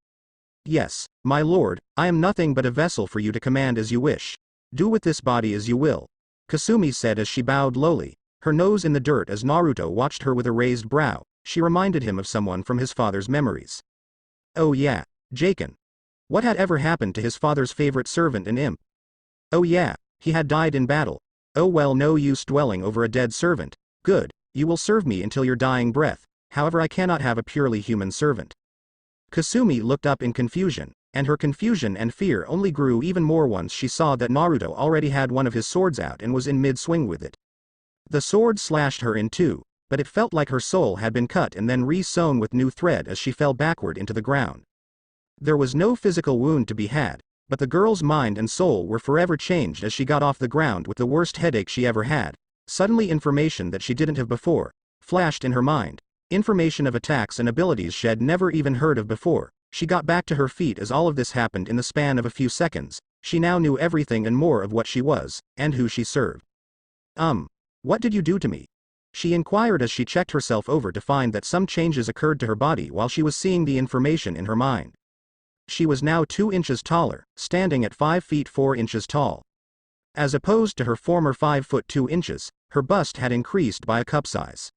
Yes, my lord, I am nothing but a vessel for you to command as you wish. Do with this body as you will. Kasumi said as she bowed lowly, her nose in the dirt as Naruto watched her with a raised brow. She reminded him of someone from his father's memories. Oh yeah, Jaken. What had ever happened to his father's favorite servant and imp? Oh yeah, he had died in battle. Oh well, no use dwelling over a dead servant. Good, you will serve me until your dying breath, however I cannot have a purely human servant. Kasumi looked up in confusion, and her confusion and fear only grew even more once she saw that Naruto already had one of his swords out and was in mid-swing with it. The sword slashed her in two, but it felt like her soul had been cut and then re-sewn with new thread as she fell backward into the ground. There was no physical wound to be had, but the girl's mind and soul were forever changed as she got off the ground with the worst headache she ever had. Suddenly information that she didn't have before flashed in her mind. Information of attacks and abilities she'd never even heard of before. She got back to her feet as all of this happened in the span of a few seconds. She now knew everything and more of what she was, and who she served. What did you do to me? She inquired as she checked herself over to find that some changes occurred to her body while she was seeing the information in her mind. She was now 2 inches taller, standing at 5 feet 4 inches tall. As opposed to her former 5 foot 2 inches, her bust had increased by a cup size.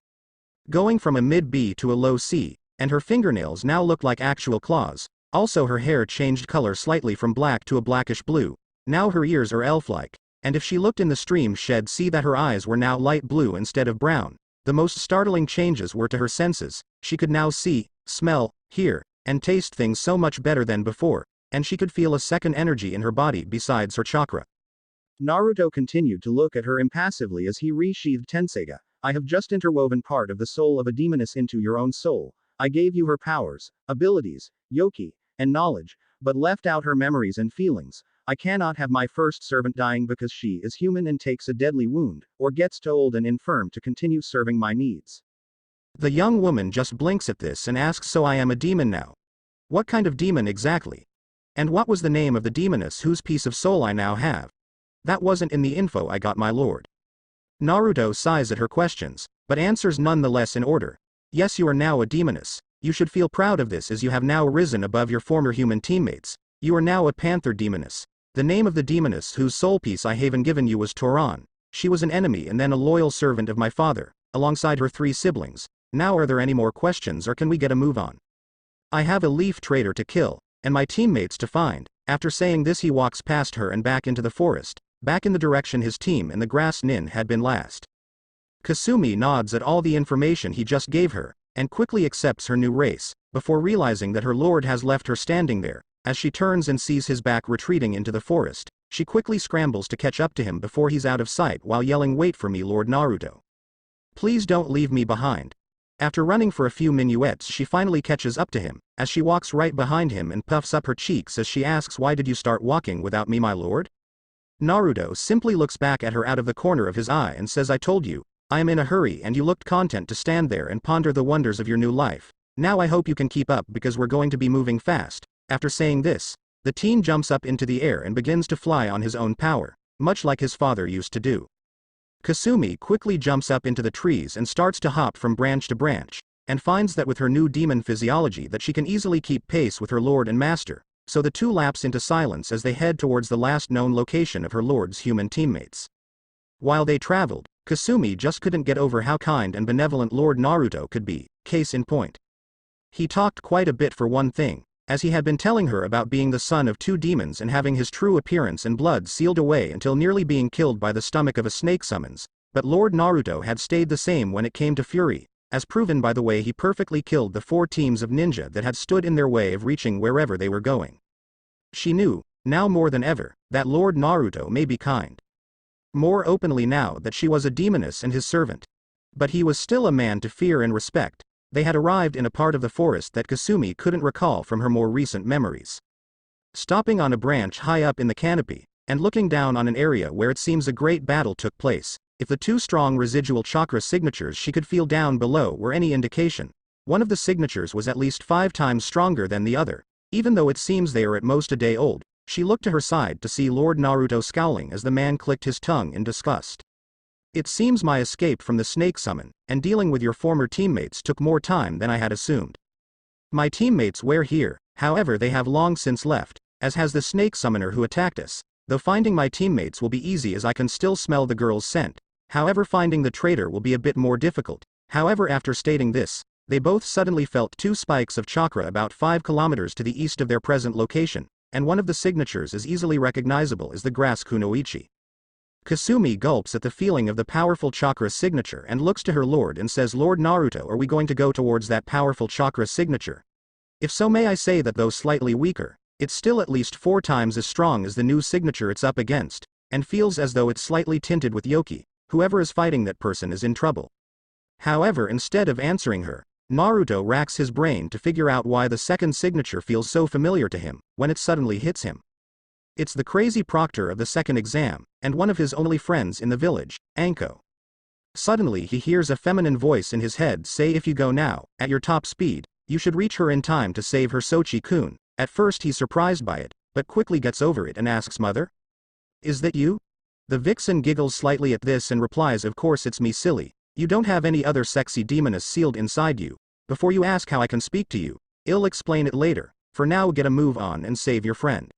Going from a mid-B to a low C, and her fingernails now looked like actual claws. Also her hair changed color slightly from black to a blackish blue. Now her ears are elf-like, and if she looked in the stream she'd see that her eyes were now light blue instead of brown. The most startling changes were to her senses. She could now see, smell, hear, and taste things so much better than before, and she could feel a second energy in her body besides her chakra. Naruto continued to look at her impassively as he resheathed Tenseiga. I have just interwoven part of the soul of a demoness into your own soul. I gave you her powers, abilities, yoki, and knowledge, but left out her memories and feelings. I cannot have my first servant dying because she is human and takes a deadly wound, or gets too old and infirm to continue serving my needs. The young woman just blinks at this and asks, so I am a demon now? What kind of demon exactly? And what was the name of the demoness whose piece of soul I now have? That wasn't in the info I got, my lord. Naruto sighs at her questions, but answers nonetheless in order. Yes, you are now a demoness. You should feel proud of this as you have now risen above your former human teammates. You are now a panther demoness. The name of the demoness whose soul piece I haven't given you was Toran. She was an enemy and then a loyal servant of my father, alongside her 3 siblings. Now are there any more questions or can we get a move on? I have a leaf trader to kill, and my teammates to find. After saying this he walks past her and back into the forest, back in the direction his team and the grass nin had been last. Kasumi nods at all the information he just gave her, and quickly accepts her new race, before realizing that her lord has left her standing there. As she turns and sees his back retreating into the forest, she quickly scrambles to catch up to him before he's out of sight while yelling, "Wait for me, Lord Naruto. Please don't leave me behind." After running for a few minuets, she finally catches up to him, as she walks right behind him and puffs up her cheeks as she asks, "Why did you start walking without me, my lord?" Naruto simply looks back at her out of the corner of his eye and says, "I told you, I am in a hurry and you looked content to stand there and ponder the wonders of your new life. Now I hope you can keep up because we're going to be moving fast." After saying this, the teen jumps up into the air and begins to fly on his own power, much like his father used to do. Kasumi quickly jumps up into the trees and starts to hop from branch to branch, and finds that with her new demon physiology that she can easily keep pace with her lord and master, so the two lapse into silence as they head towards the last known location of her lord's human teammates. While they traveled, Kasumi just couldn't get over how kind and benevolent Lord Naruto could be, case in point. He talked quite a bit for one thing, as he had been telling her about being the son of two demons and having his true appearance and blood sealed away until nearly being killed by the stomach of a snake summons, but Lord Naruto had stayed the same when it came to fury, as proven by the way he perfectly killed the 4 teams of ninja that had stood in their way of reaching wherever they were going. She knew, now more than ever, that Lord Naruto may be kind. More openly now that she was a demoness and his servant. But he was still a man to fear and respect. They had arrived in a part of the forest that Kasumi couldn't recall from her more recent memories. Stopping on a branch high up in the canopy, and looking down on an area where it seems a great battle took place, if the 2 strong residual chakra signatures she could feel down below were any indication, one of the signatures was at least 5 times stronger than the other, even though it seems they are at most a day old. She looked to her side to see Lord Naruto scowling as the man clicked his tongue in disgust. "It seems my escape from the snake summon, and dealing with your former teammates took more time than I had assumed. My teammates were here, however they have long since left, as has the snake summoner who attacked us, though finding my teammates will be easy as I can still smell the girl's scent, however finding the traitor will be a bit more difficult." However, after stating this, they both suddenly felt 2 spikes of chakra about 5 kilometers to the east of their present location, and one of the signatures is easily recognizable as the grass kunoichi. Kasumi gulps at the feeling of the powerful chakra signature and looks to her lord and says, "Lord Naruto, are we going to go towards that powerful chakra signature? If so, may I say that though slightly weaker, it's still at least 4 times as strong as the new signature it's up against, and feels as though it's slightly tinted with yoki. Whoever is fighting that person is in trouble." However, instead of answering her, Naruto racks his brain to figure out why the second signature feels so familiar to him, when it suddenly hits him. It's the crazy proctor of the second exam, and one of his only friends in the village, Anko. Suddenly he hears a feminine voice in his head say, "If you go now, at your top speed, you should reach her in time to save her, Sochi-kun." At first he's surprised by it, but quickly gets over it and asks, "Mother? Is that you?" The vixen giggles slightly at this and replies, "Of course it's me, silly. You don't have any other sexy demoness sealed inside you. Before you ask how I can speak to you, I'll explain it later. For now, get a move on and save your friend."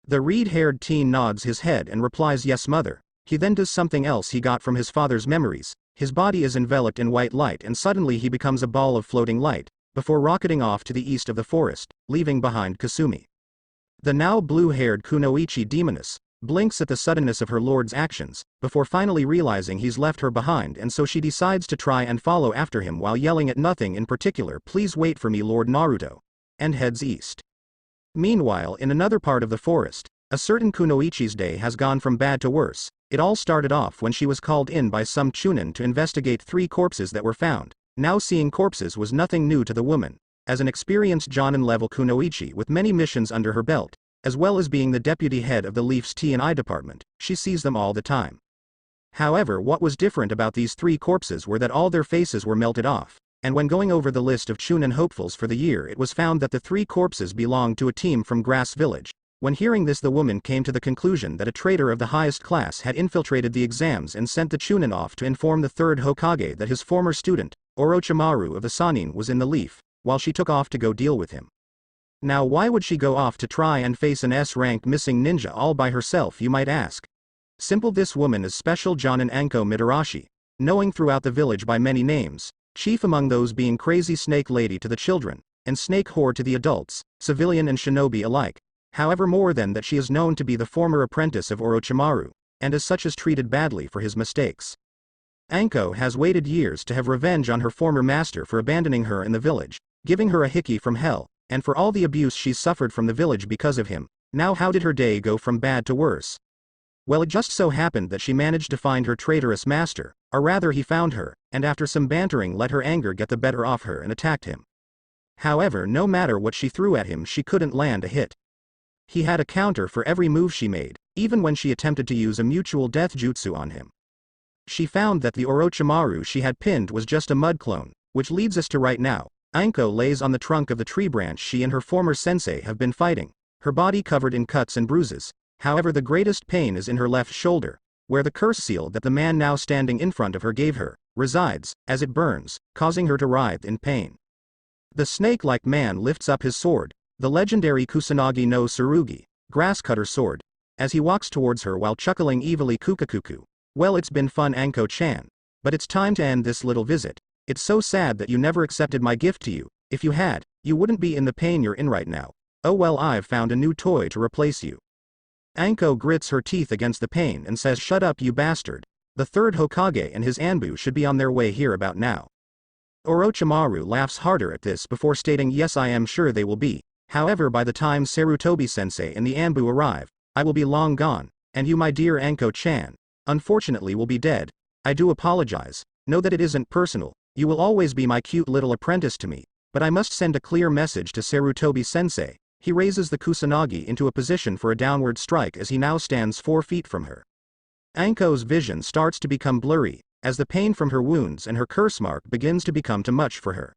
The reed-haired teen nods his head and replies, "Yes, mother." He then does something else he got from his father's memories. His body is enveloped in white light and suddenly he becomes a ball of floating light, before rocketing off to the east of the forest, leaving behind Kasumi. The now blue-haired kunoichi demoness blinks at the suddenness of her lord's actions, before finally realizing he's left her behind, and so she decides to try and follow after him while yelling at nothing in particular, "Please wait for me, Lord Naruto," and heads east. Meanwhile, in another part of the forest, a certain kunoichi's day has gone from bad to worse. It all started off when she was called in by some chunin to investigate 3 corpses that were found. Now seeing corpses was nothing new to the woman. As an experienced Jonin-level kunoichi with many missions under her belt, as well as being the deputy head of the Leaf's T&I department, she sees them all the time. However, what was different about these 3 corpses were that all their faces were melted off, and when going over the list of chunin hopefuls for the year, it was found that the 3 corpses belonged to a team from Grass Village. When hearing this, the woman came to the conclusion that a traitor of the highest class had infiltrated the exams and sent the chunin off to inform the 3rd Hokage that his former student, Orochimaru of the Sannin, was in the Leaf, while she took off to go deal with him. Now why would she go off to try and face an S-rank missing ninja all by herself, you might ask? Simple, this woman is Special Jonin Anko Midarashi, knowing throughout the village by many names, chief among those being Crazy Snake Lady to the children, and Snake Whore to the adults, civilian and shinobi alike. However, more than that, she is known to be the former apprentice of Orochimaru, and as such is treated badly for his mistakes. Anko has waited years to have revenge on her former master for abandoning her in the village, giving her a hickey from hell, and for all the abuse she's suffered from the village because of him. Now how did her day go from bad to worse? Well, it just so happened that she managed to find her traitorous master, or rather he found her, and after some bantering let her anger get the better of her and attacked him. However, no matter what she threw at him she couldn't land a hit. He had a counter for every move she made, even when she attempted to use a mutual death jutsu on him. She found that the Orochimaru she had pinned was just a mud clone, which leads us to right now. Anko lays on the trunk of the tree branch she and her former sensei have been fighting, her body covered in cuts and bruises. However, the greatest pain is in her left shoulder, where the curse seal that the man now standing in front of her gave her, resides, as it burns, causing her to writhe in pain. The snake-like man lifts up his sword, the legendary Kusanagi no Tsurugi, grass-cutter sword, as he walks towards her while chuckling evilly kukakuku. Well, it's been fun, Anko-chan. But it's time to end this little visit. It's so sad that you never accepted my gift to you. If you had, you wouldn't be in the pain you're in right now. Oh well, I've found a new toy to replace you. Anko grits her teeth against the pain and says, "Shut up, you bastard. The third Hokage and his Anbu should be on their way here about now." Orochimaru laughs harder at this before stating, "Yes, I am sure they will be. However, by the time Sarutobi-sensei and the Anbu arrive, I will be long gone, and you, my dear Anko-chan, unfortunately will be dead. I do apologize. Know that it isn't personal. You will always be my cute little apprentice to me, but I must send a clear message to Sarutobi-sensei." He raises the Kusanagi into a position for a downward strike as he now stands 4 feet from her. Anko's vision starts to become blurry, as the pain from her wounds and her curse mark begins to become too much for her.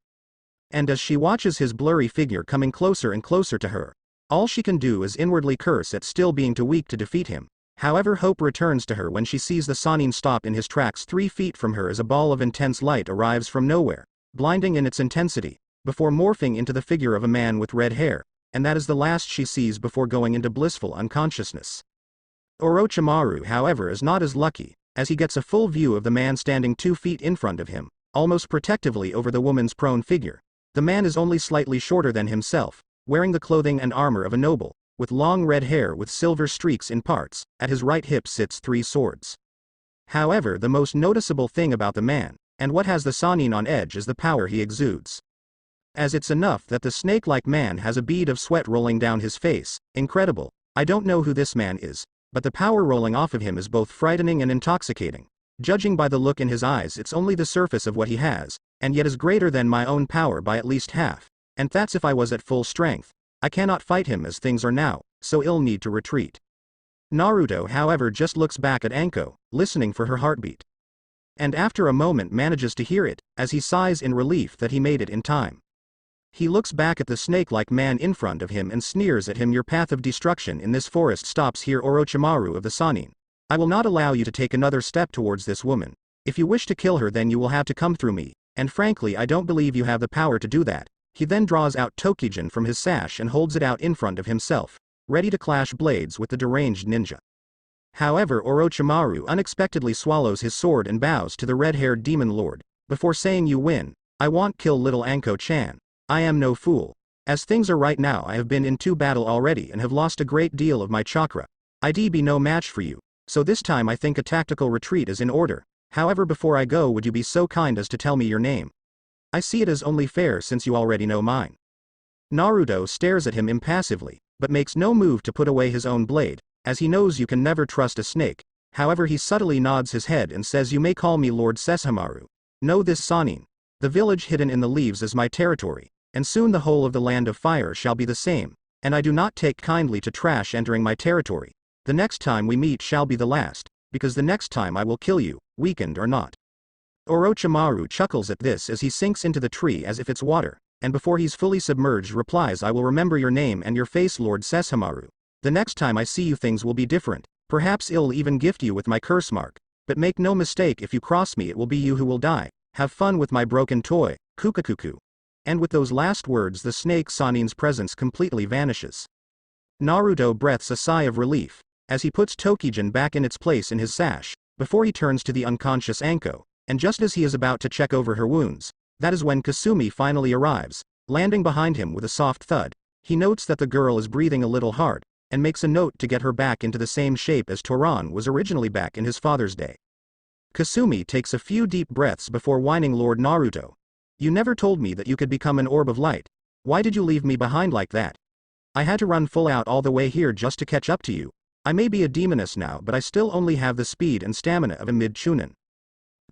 And as she watches his blurry figure coming closer and closer to her, all she can do is inwardly curse at still being too weak to defeat him. However, hope returns to her when she sees the Sannin stop in his tracks 3 feet from her as a ball of intense light arrives from nowhere, blinding in its intensity, before morphing into the figure of a man with red hair, and that is the last she sees before going into blissful unconsciousness. Orochimaru, however, is not as lucky, as he gets a full view of the man standing 2 feet in front of him, almost protectively over the woman's prone figure. The man is only slightly shorter than himself, wearing the clothing and armor of a noble, with long red hair with silver streaks in parts. At his right hip sits 3 swords. However, the most noticeable thing about the man, and what has the Sannin on edge, is the power he exudes. As it's enough that the snake-like man has a bead of sweat rolling down his face. Incredible. I don't know who this man is, but the power rolling off of him is both frightening and intoxicating. Judging by the look in his eyes, it's only the surface of what he has, and yet is greater than my own power by at least half, and that's if I was at full strength. I cannot fight him as things are now, so I'll need to retreat. Naruto, however, just looks back at Anko, listening for her heartbeat. And after a moment manages to hear it, as he sighs in relief that he made it in time. He looks back at the snake-like man in front of him and sneers at him. "Your path of destruction in this forest stops here, Orochimaru of the Sannin. I will not allow you to take another step towards this woman. If you wish to kill her, then you will have to come through me, and frankly I don't believe you have the power to do that." He then draws out Tokijin from his sash and holds it out in front of himself, ready to clash blades with the deranged ninja. However, Orochimaru unexpectedly swallows his sword and bows to the red-haired demon lord, before saying, "You win. I won't kill little Anko-chan. I am no fool. As things are right now, I have been in 2 battles already and have lost a great deal of my chakra. I'd be no match for you, so this time I think a tactical retreat is in order. However, before I go, would you be so kind as to tell me your name? I see it as only fair since you already know mine." Naruto stares at him impassively, but makes no move to put away his own blade, as he knows you can never trust a snake. However, he subtly nods his head and says, "You may call me Lord Sesshomaru. Know this, Sannin. The village hidden in the leaves is my territory, and soon the whole of the land of fire shall be the same, and I do not take kindly to trash entering my territory. The next time we meet shall be the last, because the next time I will kill you, weakened or not." Orochimaru chuckles at this as he sinks into the tree as if it's water, and before he's fully submerged replies, "I will remember your name and your face, Lord Sesshomaru. The next time I see you things will be different. Perhaps I'll even gift you with my curse mark. But make no mistake, if you cross me it will be you who will die. Have fun with my broken toy, kukakuku." And with those last words the snake Sannin's presence completely vanishes. Naruto breathes a sigh of relief, as he puts Tokijin back in its place in his sash, before he turns to the unconscious Anko, and just as he is about to check over her wounds, that is when Kasumi finally arrives, landing behind him with a soft thud. He notes that the girl is breathing a little hard, and makes a note to get her back into the same shape as Toran was originally back in his father's day. Kasumi takes a few deep breaths before whining Lord Naruto. You never told me that you could become an orb of light. Why did you leave me behind like that? I had to run full out all the way here just to catch up to you. I may be a demoness now, but I still only have the speed and stamina of a mid-chunin.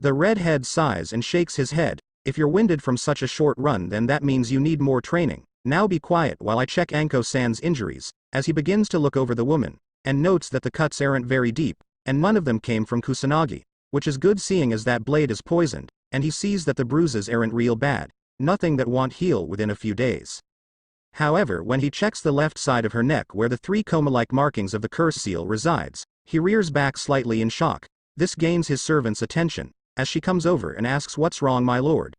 The redhead sighs and shakes his head. If you're winded from such a short run, then that means you need more training. Now be quiet while I check Anko-san's injuries, as he begins to look over the woman, and notes that the cuts aren't very deep, and none of them came from Kusanagi, which is good seeing as that blade is poisoned, and he sees that the bruises aren't real bad, nothing that won't heal within a few days. However, when he checks the left side of her neck where the 3 coma-like markings of the curse seal resides, he rears back slightly in shock. This gains his servant's attention, as she comes over and asks, "What's wrong, my lord?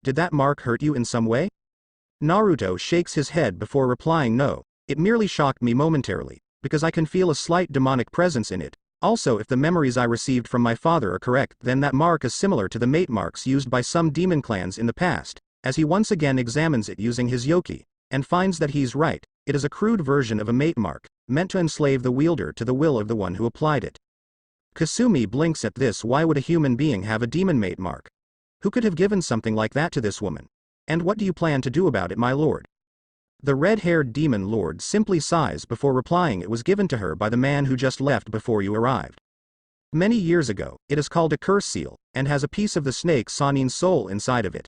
Did that mark hurt you in some way?" Naruto shakes his head before replying, "No, it merely shocked me momentarily, because I can feel a slight demonic presence in it. Also, if the memories I received from my father are correct, then that mark is similar to the mate marks used by some demon clans in the past." As he once again examines it using his yoki, and finds that he's right, it is a crude version of a mate mark, meant to enslave the wielder to the will of the one who applied it. Kasumi blinks at this. Why would a human being have a demon mate mark? Who could have given something like that to this woman? And what do you plan to do about it, my lord? The red-haired demon lord simply sighs before replying, "It was given to her by the man who just left before you arrived. Many years ago. It is called a curse seal, and has a piece of the snake Sanin's soul inside of it.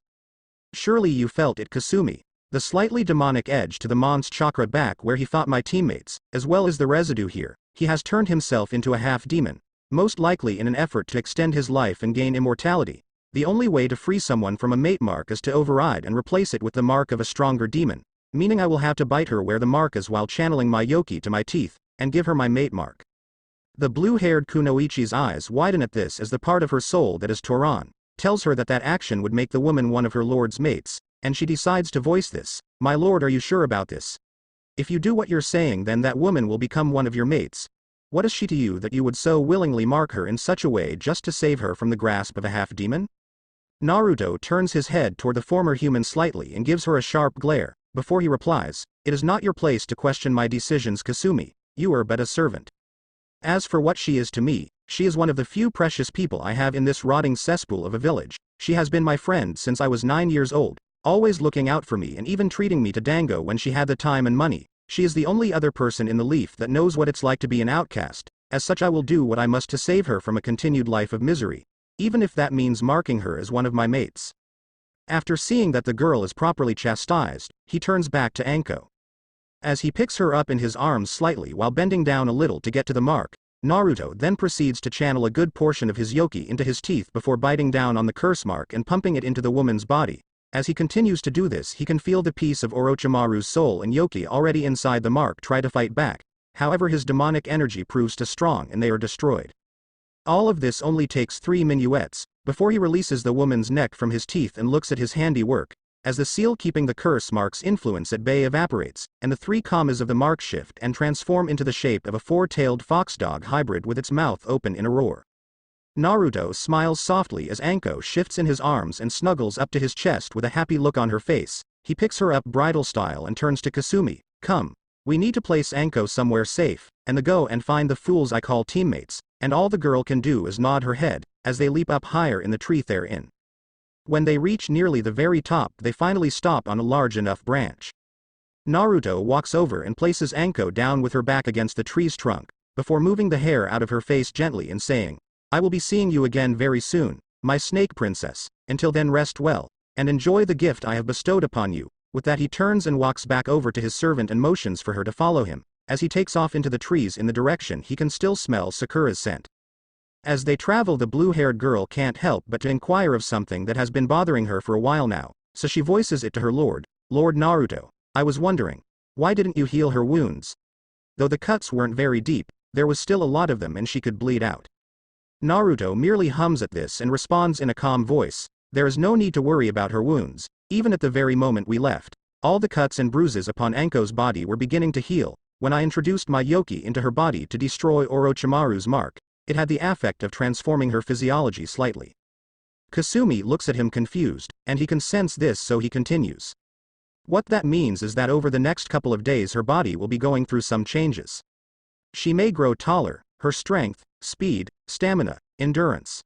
Surely you felt it, Kasumi. The slightly demonic edge to the Mons chakra back where he fought my teammates, as well as the residue here. He has turned himself into a half-demon, most likely in an effort to extend his life and gain immortality. The only way to free someone from a mate mark is to override and replace it with the mark of a stronger demon, meaning I will have to bite her where the mark is while channeling my yoki to my teeth, and give her my mate mark." The blue-haired Kunoichi's eyes widen at this, as the part of her soul that is Toran tells her that that action would make the woman one of her lord's mates, and she decides to voice this. "My lord, are you sure about this? If you do what you're saying, then that woman will become one of your mates. What is she to you that you would so willingly mark her in such a way just to save her from the grasp of a half-demon?" Naruto turns his head toward the former human slightly and gives her a sharp glare, before he replies, "It is not your place to question my decisions, Kasumi. You are but a servant. As for what she is to me, she is one of the few precious people I have in this rotting cesspool of a village. She has been my friend since I was 9 years old, always looking out for me and even treating me to dango when she had the time and money. She is the only other person in the leaf that knows what it's like to be an outcast. As such, I will do what I must to save her from a continued life of misery, even if that means marking her as one of my mates." After seeing that the girl is properly chastised, he turns back to Anko. As he picks her up in his arms slightly while bending down a little to get to the mark, Naruto then proceeds to channel a good portion of his yoki into his teeth before biting down on the curse mark and pumping it into the woman's body. As he continues to do this, he can feel the piece of Orochimaru's soul and yoki already inside the mark try to fight back. However, his demonic energy proves too strong and they are destroyed. All of this only takes 3 minuets, before he releases the woman's neck from his teeth and looks at his handiwork, as the seal keeping the curse mark's influence at bay evaporates, and the 3 commas of the mark shift and transform into the shape of a 4-tailed foxdog hybrid with its mouth open in a roar. Naruto smiles softly as Anko shifts in his arms and snuggles up to his chest with a happy look on her face. He picks her up bridal style and turns to Kasumi. "Come. We need to place Anko somewhere safe, and go and find the fools I call teammates," and all the girl can do is nod her head, as they leap up higher in the tree they're in. When they reach nearly the very top, they finally stop on a large enough branch. Naruto walks over and places Anko down with her back against the tree's trunk, before moving the hair out of her face gently and saying, "I will be seeing you again very soon, my snake princess. Until then, rest well, and enjoy the gift I have bestowed upon you." With that, he turns and walks back over to his servant and motions for her to follow him, as he takes off into the trees in the direction he can still smell Sakura's scent. As they travel, the blue-haired girl can't help but to inquire of something that has been bothering her for a while now, so she voices it to her lord. "Lord Naruto, I was wondering, why didn't you heal her wounds? Though the cuts weren't very deep, there was still a lot of them and she could bleed out." Naruto merely hums at this and responds in a calm voice, "There is no need to worry about her wounds. Even at the very moment we left, all the cuts and bruises upon Anko's body were beginning to heal. When I introduced my yoki into her body to destroy Orochimaru's mark, it had the effect of transforming her physiology slightly." Kasumi looks at him confused, and he can sense this, so he continues. "What that means is that over the next couple of days her body will be going through some changes. She may grow taller, her strength, speed, stamina, endurance.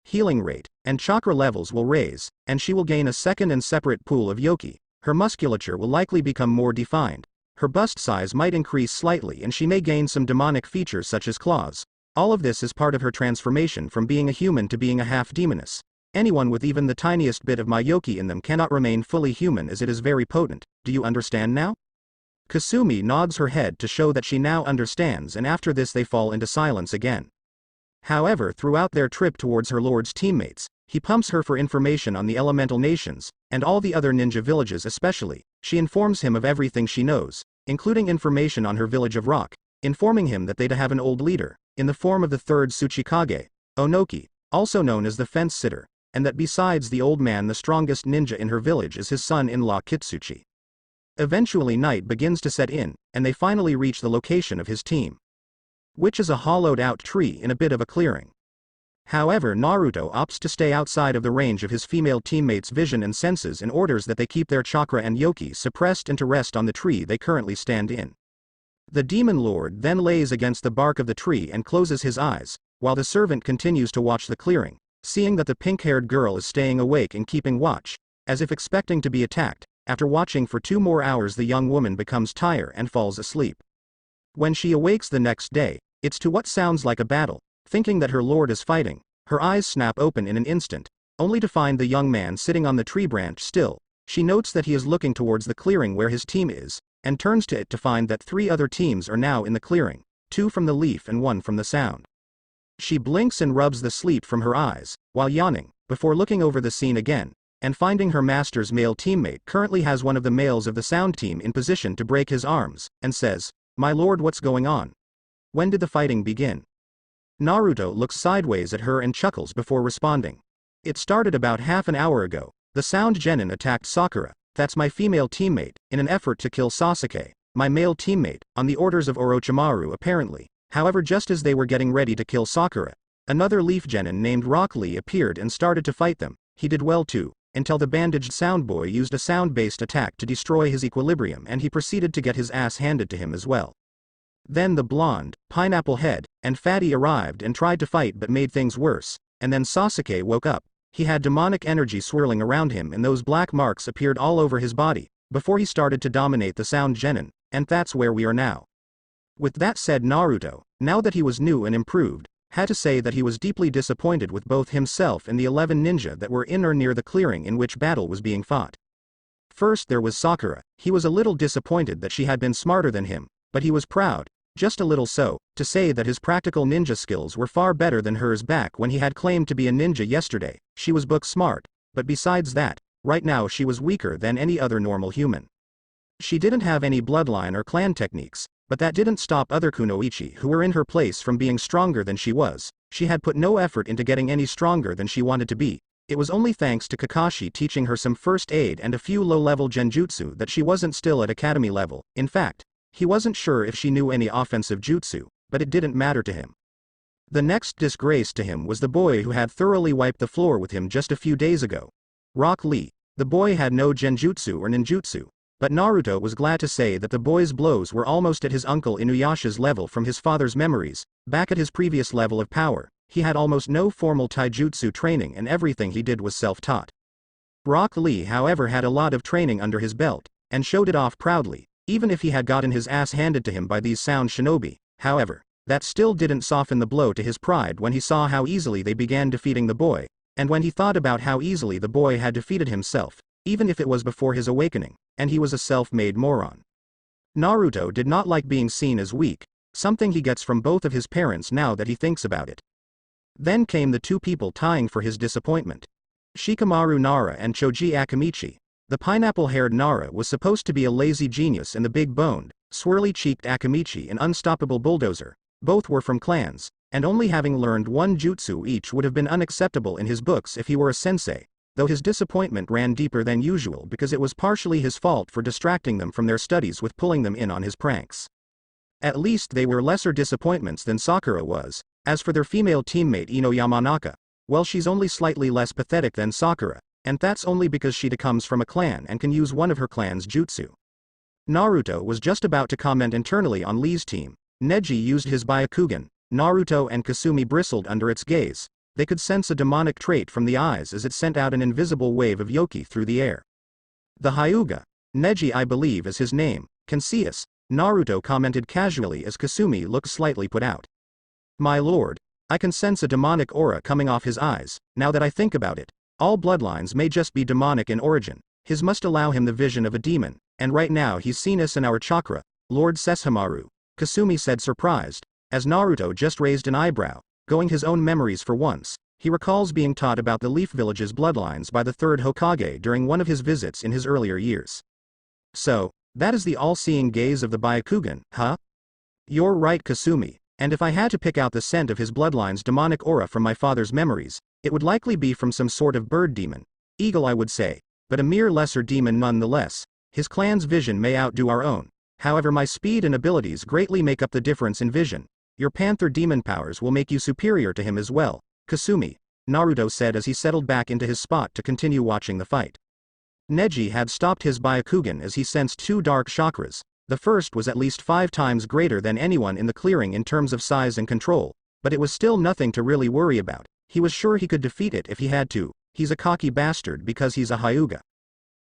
healing rate, and chakra levels will raise, and she will gain a second and separate pool of yoki. Her musculature will likely become more defined. Her bust size might increase slightly and she may gain some demonic features such as claws. All of this is part of her transformation from being a human to being a half-demoness. Anyone with even the tiniest bit of my yoki in them cannot remain fully human as it is very potent. Do you understand now? Kasumi nods her head to show that she now understands, and after this they fall into silence again. However, throughout their trip towards her lord's teammates, he pumps her for information on the elemental nations, and all the other ninja villages especially. She informs him of everything she knows, including information on her village of rock, informing him that they have an old leader, in the form of the third Tsuchikage, Onoki, also known as the fence sitter, and that besides the old man the strongest ninja in her village is his son-in-law Kitsuchi. Eventually night begins to set in, and they finally reach the location of his team, which is a hollowed-out tree in a bit of a clearing. However, Naruto opts to stay outside of the range of his female teammates' vision and senses and orders that they keep their chakra and yoki suppressed and to rest on the tree they currently stand in. The demon lord then lays against the bark of the tree and closes his eyes, while the servant continues to watch the clearing, seeing that the pink-haired girl is staying awake and keeping watch, as if expecting to be attacked. After watching for 2 more hours, the young woman becomes tired and falls asleep. When she awakes the next day, it's to what sounds like a battle. Thinking that her lord is fighting, her eyes snap open in an instant, only to find the young man sitting on the tree branch still. She notes that he is looking towards the clearing where his team is, and turns to it to find that 3 other teams are now in the clearing, 2 from the leaf and 1 from the sound. She blinks and rubs the sleep from her eyes, while yawning, before looking over the scene again, and finding her master's male teammate currently has one of the males of the sound team in position to break his arms, and says, "My lord, what's going on? When did the fighting begin?" Naruto looks sideways at her and chuckles before responding. "It started about half an hour ago. The sound genin attacked Sakura, that's my female teammate, in an effort to kill Sasuke, my male teammate, on the orders of Orochimaru apparently. However, just as they were getting ready to kill Sakura, another leaf genin named Rock Lee appeared and started to fight them. He did well too, until the bandaged sound boy used a sound-based attack to destroy his equilibrium and he proceeded to get his ass handed to him as well. Then the blonde, pineapple head, and fatty arrived and tried to fight but made things worse, and then Sasuke woke up. He had demonic energy swirling around him and those black marks appeared all over his body, before he started to dominate the sound genin, and that's where we are now." With that said, Naruto, now that he was new and improved, had to say that he was deeply disappointed with both himself and the 11 ninja that were in or near the clearing in which battle was being fought. First there was Sakura. He was a little disappointed that she had been smarter than him, but he was proud, just a little so, to say that his practical ninja skills were far better than hers back when he had claimed to be a ninja yesterday. She was book smart, but besides that, right now she was weaker than any other normal human. She didn't have any bloodline or clan techniques, but that didn't stop other kunoichi who were in her place from being stronger than she was. She had put no effort into getting any stronger than she wanted to be. It was only thanks to Kakashi teaching her some first aid and a few low-level genjutsu that she wasn't still at academy level. In fact, he wasn't sure if she knew any offensive jutsu, but it didn't matter to him. The next disgrace to him was the boy who had thoroughly wiped the floor with him just a few days ago. Rock Lee. The boy had no genjutsu or ninjutsu, but Naruto was glad to say that the boy's blows were almost at his uncle Inuyasha's level from his father's memories. Back at his previous level of power, he had almost no formal taijutsu training and everything he did was self-taught. Rock Lee, however, had a lot of training under his belt, and showed it off proudly, even if he had gotten his ass handed to him by these sound shinobi. However, that still didn't soften the blow to his pride when he saw how easily they began defeating the boy, and when he thought about how easily the boy had defeated himself, even if it was before his awakening, and he was a self-made moron. Naruto did not like being seen as weak, something he gets from both of his parents now that he thinks about it. Then came the 2 people tying for his disappointment. Shikamaru Nara and Choji Akamichi. The pineapple-haired Nara was supposed to be a lazy genius and the big-boned, swirly-cheeked Akamichi an unstoppable bulldozer. Both were from clans, and only having learned 1 jutsu each would have been unacceptable in his books if he were a sensei, though his disappointment ran deeper than usual because it was partially his fault for distracting them from their studies with pulling them in on his pranks. At least they were lesser disappointments than Sakura was. As for their female teammate Ino Yamanaka, well, she's only slightly less pathetic than Sakura, and that's only because she comes from a clan and can use one of her clan's jutsu. Naruto was just about to comment internally on Lee's team. Neji used his Byakugan. Naruto and Kasumi bristled under its gaze. they could sense a demonic trait from the eyes as it sent out an invisible wave of yoki through the air. The Hyuga, Neji I believe is his name, can see us, Naruto commented casually as Kasumi looked slightly put out. My lord, I can sense a demonic aura coming off his eyes, now that I think about it. All bloodlines may just be demonic in origin, his must allow him the vision of a demon, and right now he's seen us in our chakra, Lord Sesshomaru, Kasumi said surprised, as Naruto just raised an eyebrow, going his own memories for once. He recalls being taught about the Leaf Village's bloodlines by the third Hokage during one of his visits in his earlier years. So, that is the all-seeing gaze of the Byakugan, huh? You're right Kasumi, and if I had to pick out the scent of his bloodline's demonic aura from my father's memories, it would likely be from some sort of bird demon, eagle I would say, but a mere lesser demon nonetheless. His clan's vision may outdo our own, however my speed and abilities greatly make up the difference in vision. Your panther demon powers will make you superior to him as well, Kasumi, Naruto said as he settled back into his spot to continue watching the fight. Neji had stopped his Byakugan as he sensed two dark chakras. The first was at least 5 times greater than anyone in the clearing in terms of size and control, but it was still nothing to really worry about. He was sure he could defeat it if he had to. He's a cocky bastard because he's a Hyuga.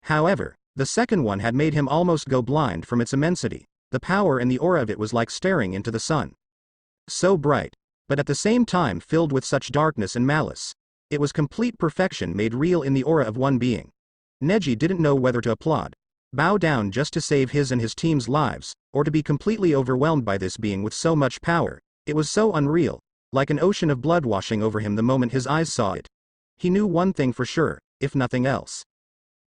However, the second one had made him almost go blind from its immensity. The power and the aura of it was like staring into the sun. So bright, but at the same time filled with such darkness and malice. It was complete perfection made real in the aura of one being. Neji didn't know whether to applaud, bow down just to save his and his team's lives, or to be completely overwhelmed by this being with so much power. It was so unreal, like an ocean of blood washing over him the moment his eyes saw it. He knew one thing for sure, if nothing else.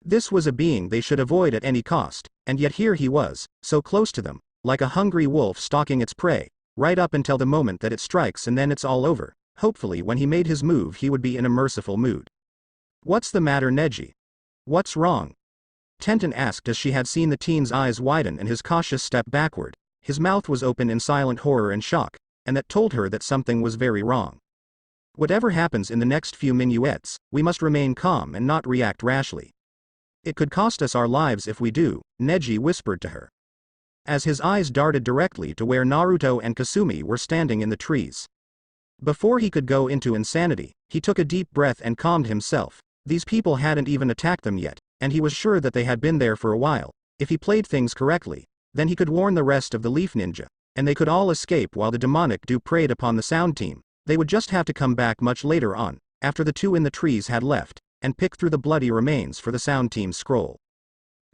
This was a being they should avoid at any cost, and yet here he was, so close to them, like a hungry wolf stalking its prey, right up until the moment that it strikes and then it's all over. Hopefully when he made his move he would be in a merciful mood. What's the matter Neji? What's wrong? Tenten asked as she had seen the teen's eyes widen and his cautious step backward. His mouth was open in silent horror and shock, and that told her that something was very wrong. Whatever happens in the next few minuets, we must remain calm and not react rashly. It could cost us our lives if we do, Neji whispered to her, as his eyes darted directly to where Naruto and Kasumi were standing in the trees. Before he could go into insanity, he took a deep breath and calmed himself. These people hadn't even attacked them yet, and he was sure that they had been there for a while. If he played things correctly, then he could warn the rest of the Leaf Ninja, and they could all escape while the demonic dew preyed upon the Sound Team. They would just have to come back much later on, after the two in the trees had left, and pick through the bloody remains for the Sound Team's scroll.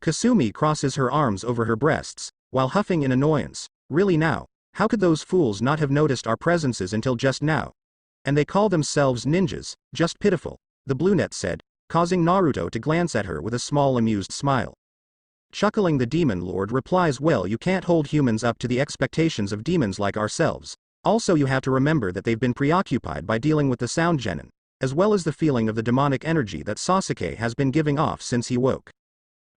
Kasumi crosses her arms over her breasts, while huffing in annoyance. Really now? How could those fools not have noticed our presences until just now? And they call themselves ninjas, just pitiful, the brunette said, causing Naruto to glance at her with a small amused smile. Chuckling the demon lord replies, well, you can't hold humans up to the expectations of demons like ourselves. Also you have to remember that they've been preoccupied by dealing with the sound genin, as well as the feeling of the demonic energy that Sasuke has been giving off since he woke.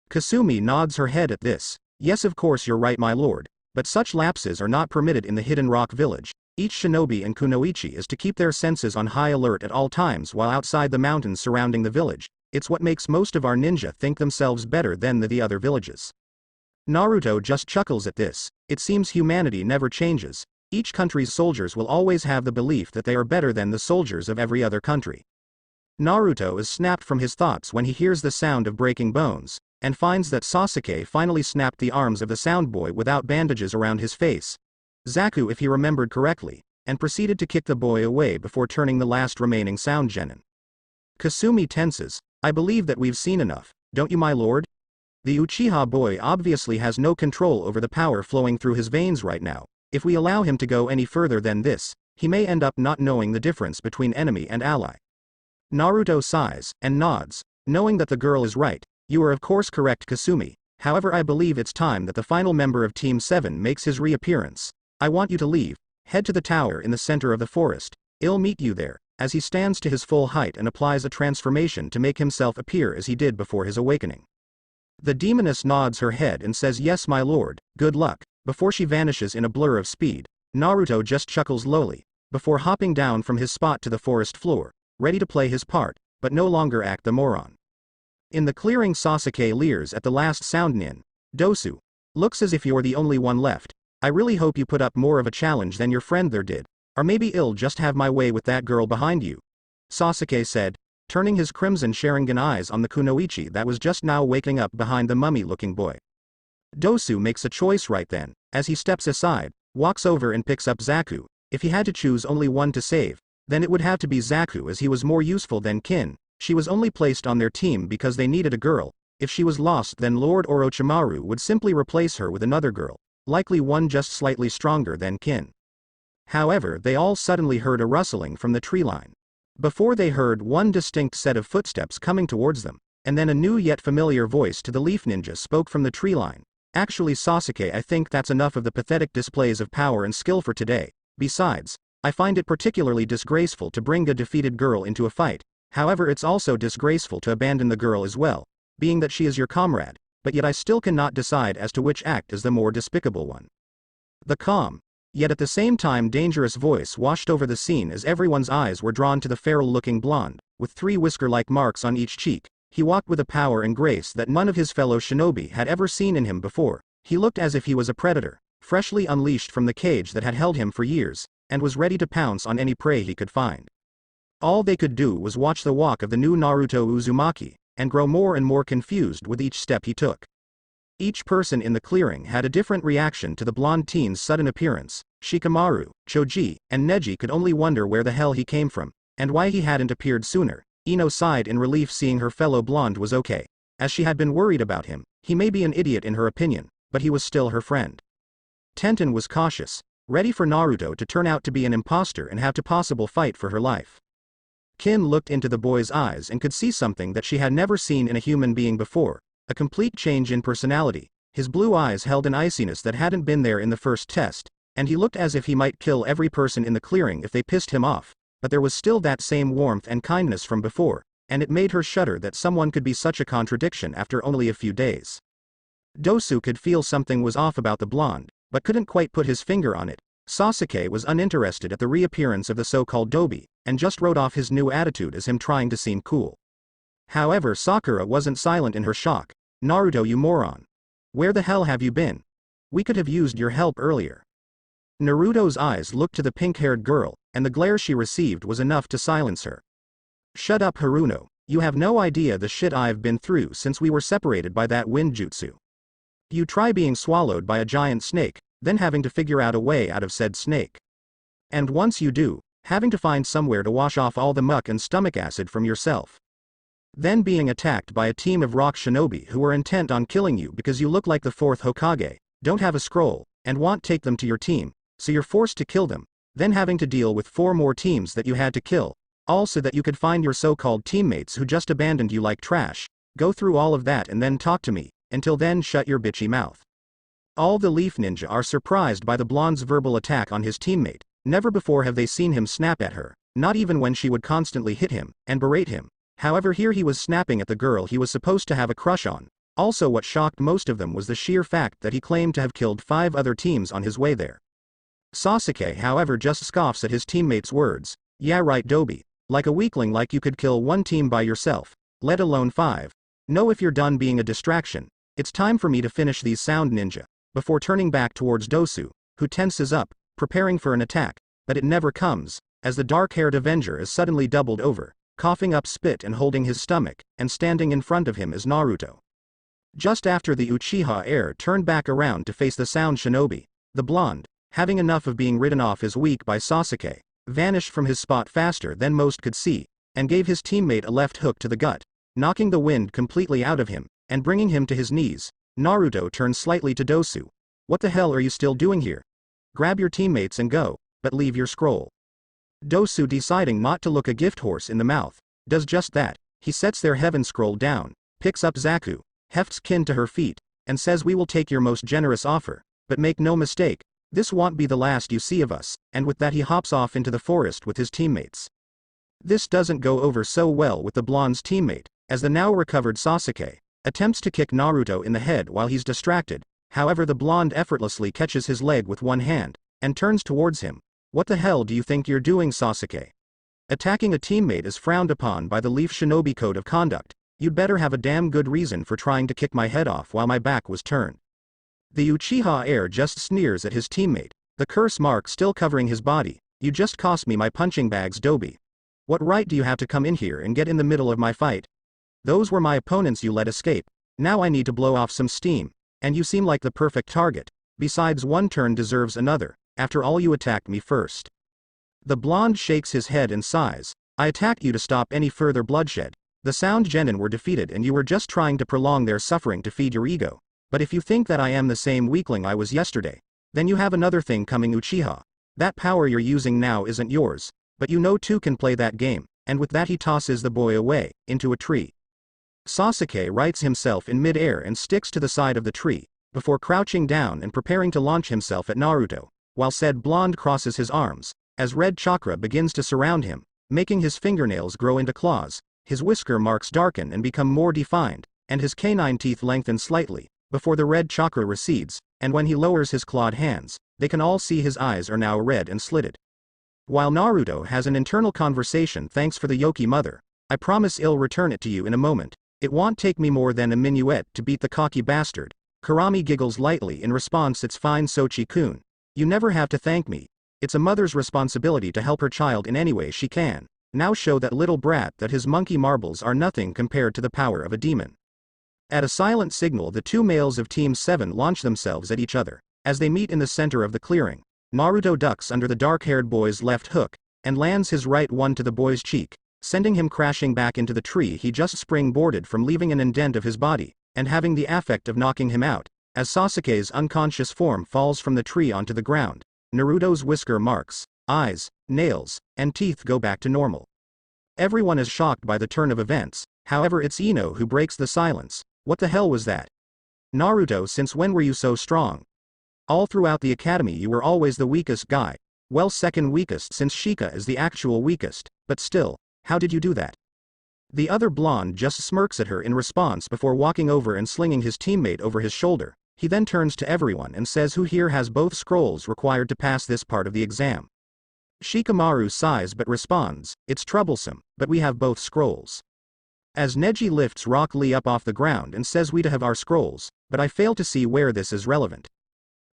Kasumi nods her head at this. Yes, of course you're right my lord, but such lapses are not permitted in the Hidden Rock Village. Each shinobi and kunoichi is to keep their senses on high alert at all times while outside the mountains surrounding the village. It's what makes most of our ninja think themselves better than the other villages. Naruto just chuckles at this. It seems humanity never changes. Each country's soldiers will always have the belief that they are better than the soldiers of every other country. Naruto is snapped from his thoughts when he hears the sound of breaking bones, and finds that Sasuke finally snapped the arms of the sound boy without bandages around his face. Zaku, if he remembered correctly, and proceeded to kick the boy away before turning the last remaining sound genin. Kasumi tenses. I believe that we've seen enough, don't you my lord? The Uchiha boy obviously has no control over the power flowing through his veins right now. If we allow him to go any further than this, he may end up not knowing the difference between enemy and ally. Naruto sighs, and nods, knowing that the girl is right. You are of course correct Kasumi, however I believe it's time that the final member of Team 7 makes his reappearance. I want you to leave, head to the tower in the center of the forest. I'll meet you there, as he stands to his full height and applies a transformation to make himself appear as he did before his awakening. The demoness nods her head and says yes my lord, good luck. Before she vanishes in a blur of speed, Naruto just chuckles lowly, before hopping down from his spot to the forest floor, ready to play his part, but no longer act the moron. In the clearing Sasuke leers at the last sound nin. Dosu. Looks as if you're the only one left. I really hope you put up more of a challenge than your friend there did, or maybe I'll just have my way with that girl behind you. Sasuke said, turning his crimson Sharingan eyes on the kunoichi that was just now waking up behind the mummy-looking boy. Dosu makes a choice right then, as he steps aside, walks over and picks up Zaku. If he had to choose only one to save, then it would have to be Zaku, as he was more useful than Kin. She was only placed on their team because they needed a girl. If she was lost, then Lord Orochimaru would simply replace her with another girl, likely one just slightly stronger than Kin. However, they all suddenly heard a rustling from the tree line. Before they heard one distinct set of footsteps coming towards them, and then a new yet familiar voice to the Leaf Ninja spoke from the tree line. Actually, Sasuke, I think that's enough of the pathetic displays of power and skill for today. Besides, I find it particularly disgraceful to bring a defeated girl into a fight. However, it's also disgraceful to abandon the girl as well, being that she is your comrade, but yet I still cannot decide as to which act is the more despicable one. The calm, yet at the same time dangerous voice washed over the scene as everyone's eyes were drawn to the feral-looking blonde, with 3 whisker-like marks on each cheek. He walked with a power and grace that none of his fellow shinobi had ever seen in him before. He looked as if he was a predator, freshly unleashed from the cage that had held him for years, and was ready to pounce on any prey he could find. All they could do was watch the walk of the new Naruto Uzumaki, and grow more and more confused with each step he took. Each person in the clearing had a different reaction to the blonde teen's sudden appearance. Shikamaru, Choji, and Neji could only wonder where the hell he came from, and why he hadn't appeared sooner. Ino sighed in relief seeing her fellow blonde was okay, as she had been worried about him. He may be an idiot in her opinion, but he was still her friend. Tenten was cautious, ready for Naruto to turn out to be an imposter and have to possible fight for her life. Kin looked into the boy's eyes and could see something that she had never seen in a human being before, a complete change in personality. His blue eyes held an iciness that hadn't been there in the first test, and he looked as if he might kill every person in the clearing if they pissed him off. But there was still that same warmth and kindness from before, and it made her shudder that someone could be such a contradiction after only a few days. Dosu could feel something was off about the blonde, but couldn't quite put his finger on it. Sasuke was uninterested at the reappearance of the so-called Dobi, and just wrote off his new attitude as him trying to seem cool. However, Sakura wasn't silent in her shock. Naruto, you moron. Where the hell have you been? We could have used your help earlier. Naruto's eyes looked to the pink-haired girl, and the glare she received was enough to silence her. Shut up, Haruno. You have no idea the shit I've been through since we were separated by that wind jutsu. You try being swallowed by a giant snake, then having to figure out a way out of said snake. And once you do, having to find somewhere to wash off all the muck and stomach acid from yourself. Then being attacked by a team of rock shinobi who were intent on killing you because you look like the 4th Hokage, don't have a scroll, and won't take them to your team, so you're forced to kill them, then having to deal with 4 more teams that you had to kill, all so that you could find your so-called teammates who just abandoned you like trash. Go through all of that and then talk to me. Until then, shut your bitchy mouth. All the Leaf Ninja are surprised by the blonde's verbal attack on his teammate. Never before have they seen him snap at her, not even when she would constantly hit him and berate him. However, here he was snapping at the girl he was supposed to have a crush on. Also, what shocked most of them was the sheer fact that he claimed to have killed 5 other teams on his way there. Sasuke, however, just scoffs at his teammate's words. Yeah right, Dobi. Like a weakling, like you could kill 1 team by yourself, let alone 5. No, if you're done being a distraction, it's time for me to finish these sound ninja. Before turning back towards Dosu, who tenses up, preparing for an attack, but it never comes, as the dark-haired Avenger is suddenly doubled over, coughing up spit and holding his stomach, and standing in front of him is Naruto. Just after the Uchiha heir turned back around to face the sound shinobi, the blonde, having enough of being ridden off as weak by Sasuke, vanished from his spot faster than most could see, and gave his teammate a left hook to the gut, knocking the wind completely out of him, and bringing him to his knees. Naruto turned slightly to Dosu. What the hell are you still doing here? Grab your teammates and go, but leave your scroll. Dosu, deciding not to look a gift horse in the mouth, does just that. He sets their heaven scroll down, picks up Zaku, hefts Kin to her feet, and says, we will take your most generous offer, but make no mistake, this won't be the last you see of us, and with that he hops off into the forest with his teammates. This doesn't go over so well with the blonde's teammate, as the now recovered Sasuke attempts to kick Naruto in the head while he's distracted. However, the blonde effortlessly catches his leg with one hand, and turns towards him. What the hell do you think you're doing, Sasuke? Attacking a teammate is frowned upon by the Leaf Shinobi Code of Conduct. You'd better have a damn good reason for trying to kick my head off while my back was turned. The Uchiha heir just sneers at his teammate, the curse mark still covering his body. You just cost me my punching bags, Dobi. What right do you have to come in here and get in the middle of my fight? Those were my opponents you let escape. Now I need to blow off some steam. And you seem like the perfect target. Besides, one turn deserves another. After all, you attacked me first. The blonde shakes his head and sighs. I attacked you to stop any further bloodshed. The Sound Genin were defeated and you were just trying to prolong their suffering to feed your ego. But if you think that I am the same weakling I was yesterday, then you have another thing coming, Uchiha. That power you're using now isn't yours, but you know two can play that game, and with that he tosses the boy away, into a tree. Sasuke rights himself in mid-air and sticks to the side of the tree, before crouching down and preparing to launch himself at Naruto, while said blonde crosses his arms, as red chakra begins to surround him, making his fingernails grow into claws, his whisker marks darken and become more defined, and his canine teeth lengthen slightly, before the red chakra recedes, and when he lowers his clawed hands, they can all see his eyes are now red and slitted. While Naruto has an internal conversation, thanks for the Yoki mother, I promise I'll return it to you in a moment. It won't take me more than a minuet to beat the cocky bastard. Kurami giggles lightly in response. It's fine, Sochi-kun. You never have to thank me. It's a mother's responsibility to help her child in any way she can. Now show that little brat that his monkey marbles are nothing compared to the power of a demon. At a silent signal, the two males of Team 7 launch themselves at each other. As they meet in the center of the clearing, Naruto ducks under the dark-haired boy's left hook, and lands his right one to the boy's cheek, sending him crashing back into the tree he just springboarded from, leaving an indent of his body, and having the effect of knocking him out, as Sasuke's unconscious form falls from the tree onto the ground. Naruto's whisker marks, eyes, nails, and teeth go back to normal. Everyone is shocked by the turn of events, however it's Ino who breaks the silence. What the hell was that? Naruto, since when were you so strong? All throughout the academy you were always the weakest guy. Well, second weakest, since Shika is the actual weakest, but still, how did you do that? The other blonde just smirks at her in response before walking over and slinging his teammate over his shoulder. He then turns to everyone and says, who here has both scrolls required to pass this part of the exam? Shikamaru sighs but responds, it's troublesome, but we have both scrolls. As Neji lifts Rock Lee up off the ground and says, we do have our scrolls, but I fail to see where this is relevant.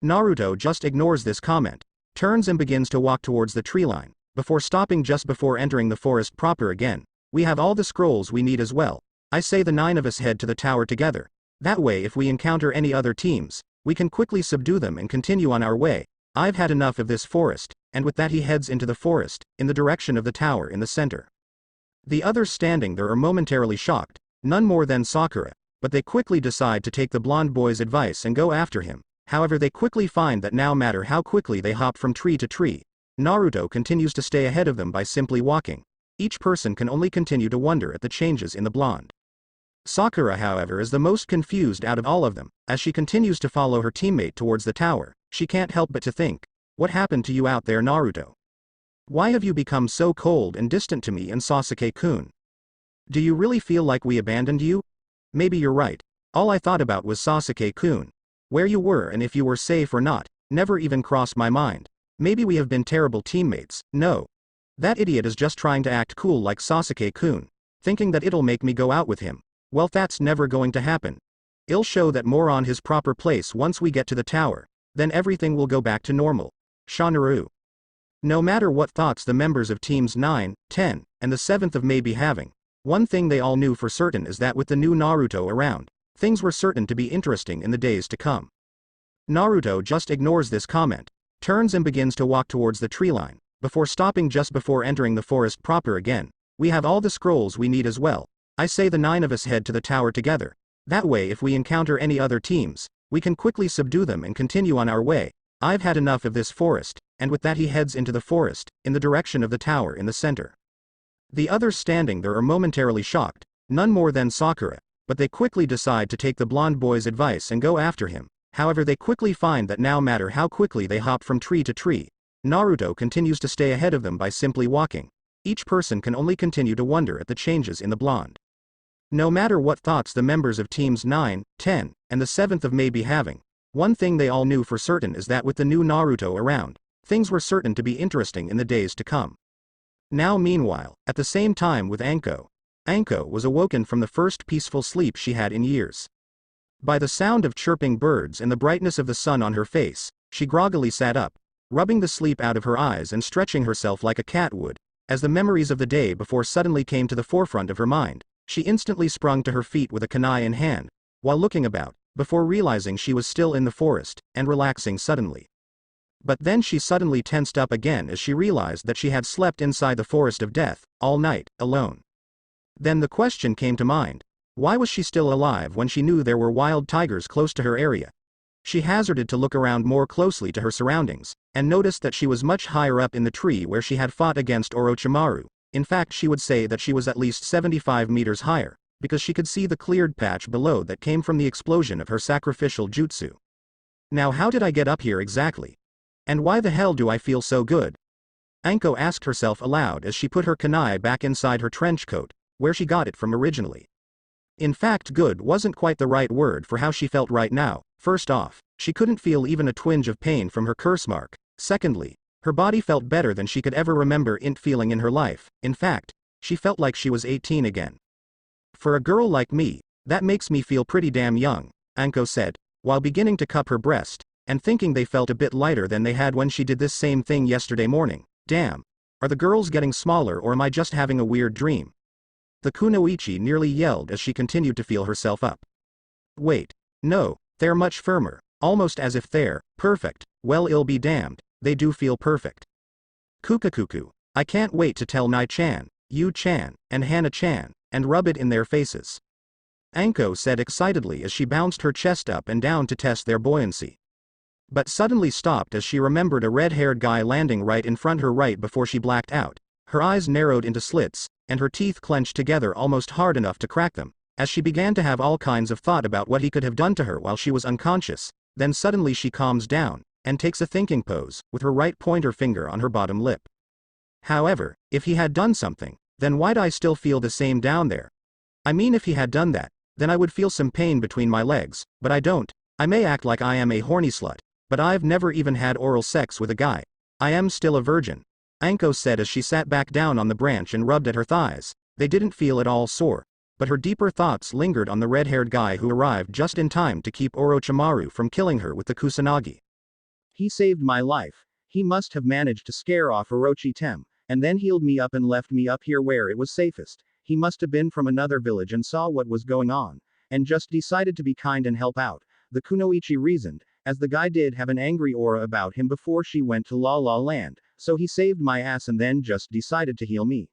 Naruto just ignores this comment, turns and begins to walk towards the tree line, before stopping just before entering the forest proper again. We have all the scrolls we need as well. I say the 9 of us head to the tower together. That way if we encounter any other teams, we can quickly subdue them and continue on our way. I've had enough of this forest, and with that he heads into the forest, in the direction of the tower in the center. The others standing there are momentarily shocked, none more than Sakura, but they quickly decide to take the blonde boy's advice and go after him. However, they quickly find that no matter how quickly they hop from tree to tree, Naruto continues to stay ahead of them by simply walking. Each person can only continue to wonder at the changes in the blonde. Sakura, however, is the most confused out of all of them. As she continues to follow her teammate towards the tower, she can't help but to think, what happened to you out there, Naruto? Why have you become so cold and distant to me and Sasuke-kun? Do you really feel like we abandoned you? Maybe you're right. All I thought about was Sasuke-kun. Where you were and if you were safe or not, never even crossed my mind. Maybe we have been terrible teammates. No. That idiot is just trying to act cool like Sasuke-kun, thinking that it'll make me go out with him. Well, that's never going to happen. I'll show that more on his proper place once we get to the tower, then everything will go back to normal. Shanaru. No matter what thoughts the members of teams 9, 10, and the 7th of may be having, one thing they all knew for certain is that with the new Naruto around, things were certain to be interesting in the days to come. Naruto just ignores this comment, turns and begins to walk towards the tree line, before stopping just before entering the forest proper again. We have all the scrolls we need as well. I say the 9 of us head to the tower together. That way if we encounter any other teams, we can quickly subdue them and continue on our way. I've had enough of this forest, and with that he heads into the forest, in the direction of the tower in the center. The others standing there are momentarily shocked, none more than Sakura, but they quickly decide to take the blonde boy's advice and go after him. However, they quickly find that no matter how quickly they hop from tree to tree, Naruto continues to stay ahead of them by simply walking. Each person can only continue to wonder at the changes in the blonde. No matter what thoughts the members of teams 9, 10, and the 7th of may be having, one thing they all knew for certain is that with the new Naruto around, things were certain to be interesting in the days to come. Now meanwhile, at the same time with Anko. Anko was awoken from the first peaceful sleep she had in years. By the sound of chirping birds and the brightness of the sun on her face, she groggily sat up, rubbing the sleep out of her eyes and stretching herself like a cat would. as the memories of the day before suddenly came to the forefront of her mind. She instantly sprung to her feet with a kunai in hand, while looking about, before realizing she was still in the forest, and relaxing suddenly. But then she suddenly tensed up again as she realized that she had slept inside the forest of death, all night, alone. Then the question came to mind. Why was she still alive when she knew there were wild tigers close to her area? She hazarded to look around more closely to her surroundings, and noticed that she was much higher up in the tree where she had fought against Orochimaru. In fact, she would say that she was at least 75 meters higher, because she could see the cleared patch below that came from the explosion of her sacrificial jutsu. Now how did I get up here exactly? And why the hell do I feel so good? Anko asked herself aloud as she put her kunai back inside her trench coat, where she got it from originally. In fact, good wasn't quite the right word for how she felt right now. First off, she couldn't feel even a twinge of pain from her curse mark. Secondly, her body felt better than she could ever remember it feeling in her life. In fact, she felt like she was 18 again. For a girl like me, that makes me feel pretty damn young, Anko said, while beginning to cup her breast, and thinking they felt a bit lighter than they had when she did this same thing yesterday morning. Damn. Are the girls getting smaller or am I just having a weird dream? The kunoichi nearly yelled as she continued to feel herself up. Wait. No, they're much firmer, almost as if they're perfect. Well, I'll be damned, they do feel perfect. Kukakuku. I can't wait to tell Nai-chan, Yu-chan, and Hana-chan, and rub it in their faces. Anko said excitedly as she bounced her chest up and down to test their buoyancy. But suddenly stopped as she remembered a red-haired guy landing right in front her right before she blacked out. Her eyes narrowed into slits, and her teeth clenched together almost hard enough to crack them, as she began to have all kinds of thought about what he could have done to her while she was unconscious. Then suddenly she calms down, and takes a thinking pose, with her right pointer finger on her bottom lip. However, if he had done something, then why'd I still feel the same down there? I mean, if he had done that, then I would feel some pain between my legs, but I don't. I may act like I am a horny slut, but I've never even had oral sex with a guy. I am still a virgin, Anko said as she sat back down on the branch and rubbed at her thighs. They didn't feel at all sore, but her deeper thoughts lingered on the red-haired guy who arrived just in time to keep Orochimaru from killing her with the kusanagi. He saved my life. He must have managed to scare off Orochi-tem, and then healed me up and left me up here where it was safest. He must have been from another village and saw what was going on, and just decided to be kind and help out, the kunoichi reasoned, as the guy did have an angry aura about him before she went to La La Land, so he saved my ass and then just decided to heal me.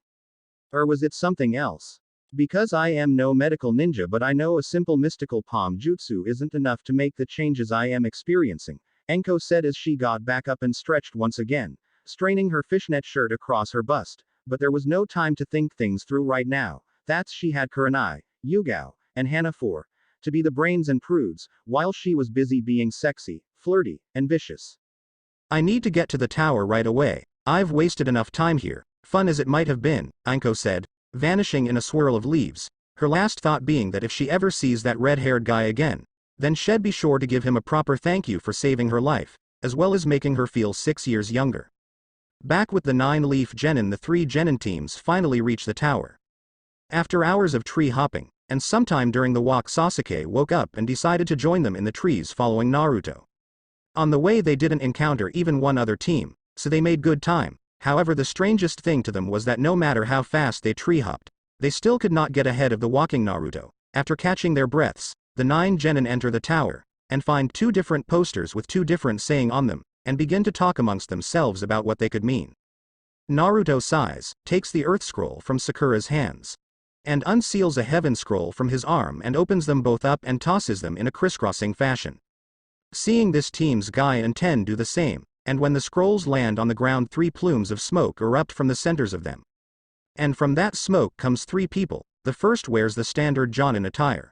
Or was it something else? Because I am no medical ninja, but I know a simple mystical palm jutsu isn't enough to make the changes I am experiencing, Anko said as she got back up and stretched once again, straining her fishnet shirt across her bust. But there was no time to think things through right now. That's she had Kurenai, Yugao, and Hana for to be the brains and prudes, while she was busy being sexy, flirty, and vicious. I need to get to the tower right away. I've wasted enough time here, fun as it might have been, Anko said, vanishing in a swirl of leaves, her last thought being that if she ever sees that red-haired guy again, then she'd be sure to give him a proper thank you for saving her life, as well as making her feel 6 years younger. Back with the 9-leaf genin, the 3 genin teams finally reached the tower. After hours of tree hopping, and sometime during the walk, Sasuke woke up and decided to join them in the trees following Naruto. On the way they didn't encounter even one other team, so they made good time. However, the strangest thing to them was that no matter how fast they tree hopped, they still could not get ahead of the walking Naruto. After catching their breaths, the 9 genin enter the tower, and find 2 different posters with 2 different saying on them, and begin to talk amongst themselves about what they could mean. Naruto sighs, takes the earth scroll from Sakura's hands, and unseals a heaven scroll from his arm and opens them both up and tosses them in a crisscrossing fashion. Seeing this, teams Guy and Ten do the same, and when the scrolls land on the ground, 3 plumes of smoke erupt from the centers of them. And from that smoke comes 3 people. The first wears the standard Jonin attire,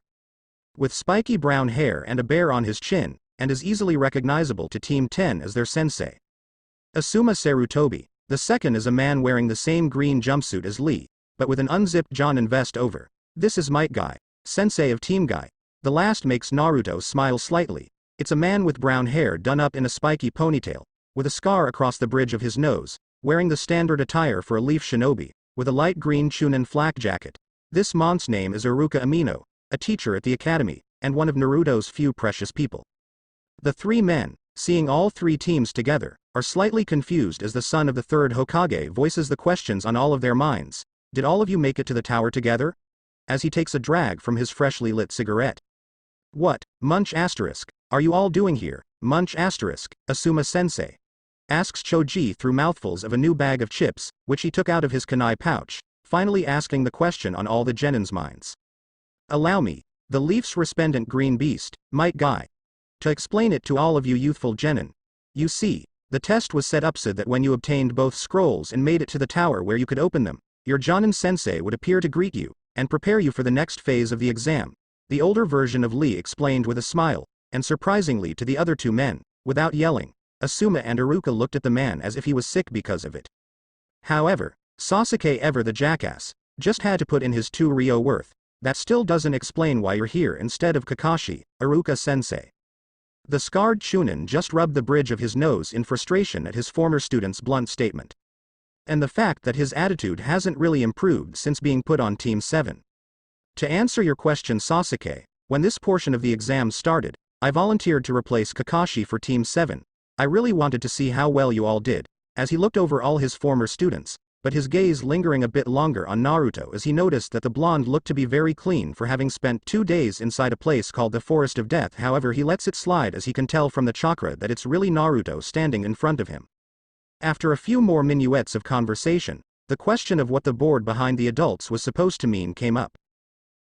with spiky brown hair and a bear on his chin, and is easily recognizable to Team 10 as their sensei, Asuma Sarutobi. The second is a man wearing the same green jumpsuit as Lee, but with an unzipped Jonin vest over. This is Might Guy, sensei of Team Guy. The last makes Naruto smile slightly. It's a man with brown hair done up in a spiky ponytail, with a scar across the bridge of his nose, wearing the standard attire for a leaf shinobi, with a light green Chunin flak jacket. This mon's name is Iruka Amino, a teacher at the academy, and one of Naruto's few precious people. The 3 men, seeing all 3 teams together, are slightly confused as the son of the third Hokage voices the questions on all of their minds. Did all of you make it to the tower together? As he takes a drag from his freshly lit cigarette. What, Munch asterisk, are you all doing here, Munch asterisk, Asuma-sensei? Asks Choji through mouthfuls of a new bag of chips, which he took out of his kunai pouch, finally asking the question on all the genins' minds. Allow me, the leaf's resplendent green beast, might guy, to explain it to all of you youthful genin. You see, the test was set up so that when you obtained both scrolls and made it to the tower where you could open them, your Jonin sensei would appear to greet you, and prepare you for the next phase of the exam. The older version of Lee explained with a smile, and surprisingly to the other two men, without yelling, Asuma and Iruka looked at the man as if he was sick because of it. However, Sasuke, ever the jackass, just had to put in his 2 Ryo worth. That still doesn't explain why you're here instead of Kakashi, Iruka-sensei. The scarred Chunin just rubbed the bridge of his nose in frustration at his former student's blunt statement. And the fact that his attitude hasn't really improved since being put on Team 7. To answer your question, Sasuke, when this portion of the exam started, I volunteered to replace Kakashi for Team 7. I really wanted to see how well you all did, as he looked over all his former students, but his gaze lingering a bit longer on Naruto as he noticed that the blonde looked to be very clean for having spent 2 days inside a place called the Forest of Death. However, he lets it slide as he can tell from the chakra that it's really Naruto standing in front of him. After a few more minuets of conversation, the question of what the board behind the adults was supposed to mean came up.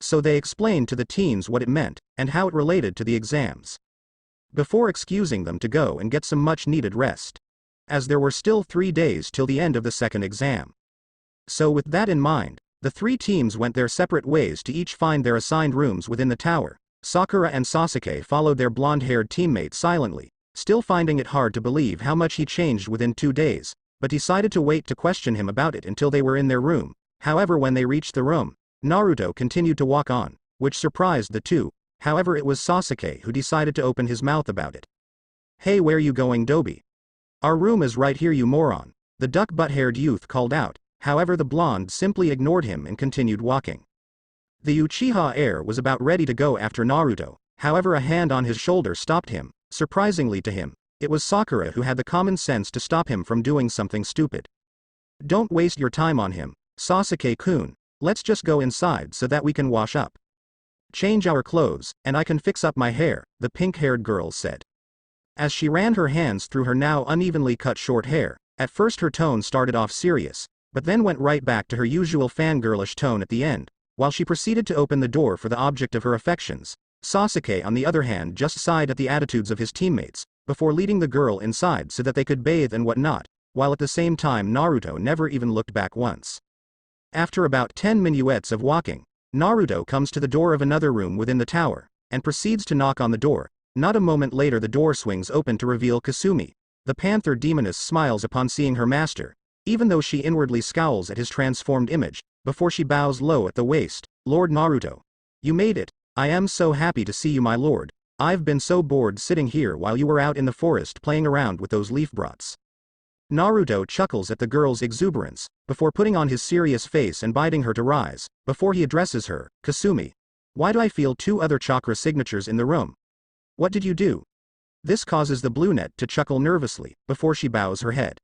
So they explained to the teens what it meant, and how it related to the exams. Before excusing them to go and get some much-needed rest, as there were still 3 days till the end of the second exam. So with that in mind, the 3 teams went their separate ways to each find their assigned rooms within the tower. Sakura and Sasuke followed their blonde-haired teammate silently, still finding it hard to believe how much he changed within 2 days, but decided to wait to question him about it until they were in their room. However, when they reached the room, Naruto continued to walk on, which surprised the two. However, it was Sasuke who decided to open his mouth about it. Hey, where you going, Dobi? Our room is right here, you moron, the duck-butt-haired youth called out. However, the blonde simply ignored him and continued walking. The Uchiha heir was about ready to go after Naruto, however a hand on his shoulder stopped him. Surprisingly to him, it was Sakura who had the common sense to stop him from doing something stupid. Don't waste your time on him, Sasuke-kun, let's just go inside so that we can wash up. Change our clothes, and I can fix up my hair, the pink-haired girl said. As she ran her hands through her now unevenly cut short hair, at first her tone started off serious, but then went right back to her usual fangirlish tone at the end, while she proceeded to open the door for the object of her affections. Sasuke, on the other hand, just sighed at the attitudes of his teammates, before leading the girl inside so that they could bathe and whatnot, while at the same time Naruto never even looked back once. After about 10 minuets of walking, Naruto comes to the door of another room within the tower, and proceeds to knock on the door. Not a moment later the door swings open to reveal Kasumi. The panther demoness smiles upon seeing her master, even though she inwardly scowls at his transformed image, before she bows low at the waist. Lord Naruto. You made it. I am so happy to see you, my lord. I've been so bored sitting here while you were out in the forest playing around with those leaf brats. Naruto chuckles at the girl's exuberance, before putting on his serious face and biting her to rise, before he addresses her. Kasumi. Why do I feel 2 other chakra signatures in the room? What did you do? This causes the brunette to chuckle nervously, before she bows her head.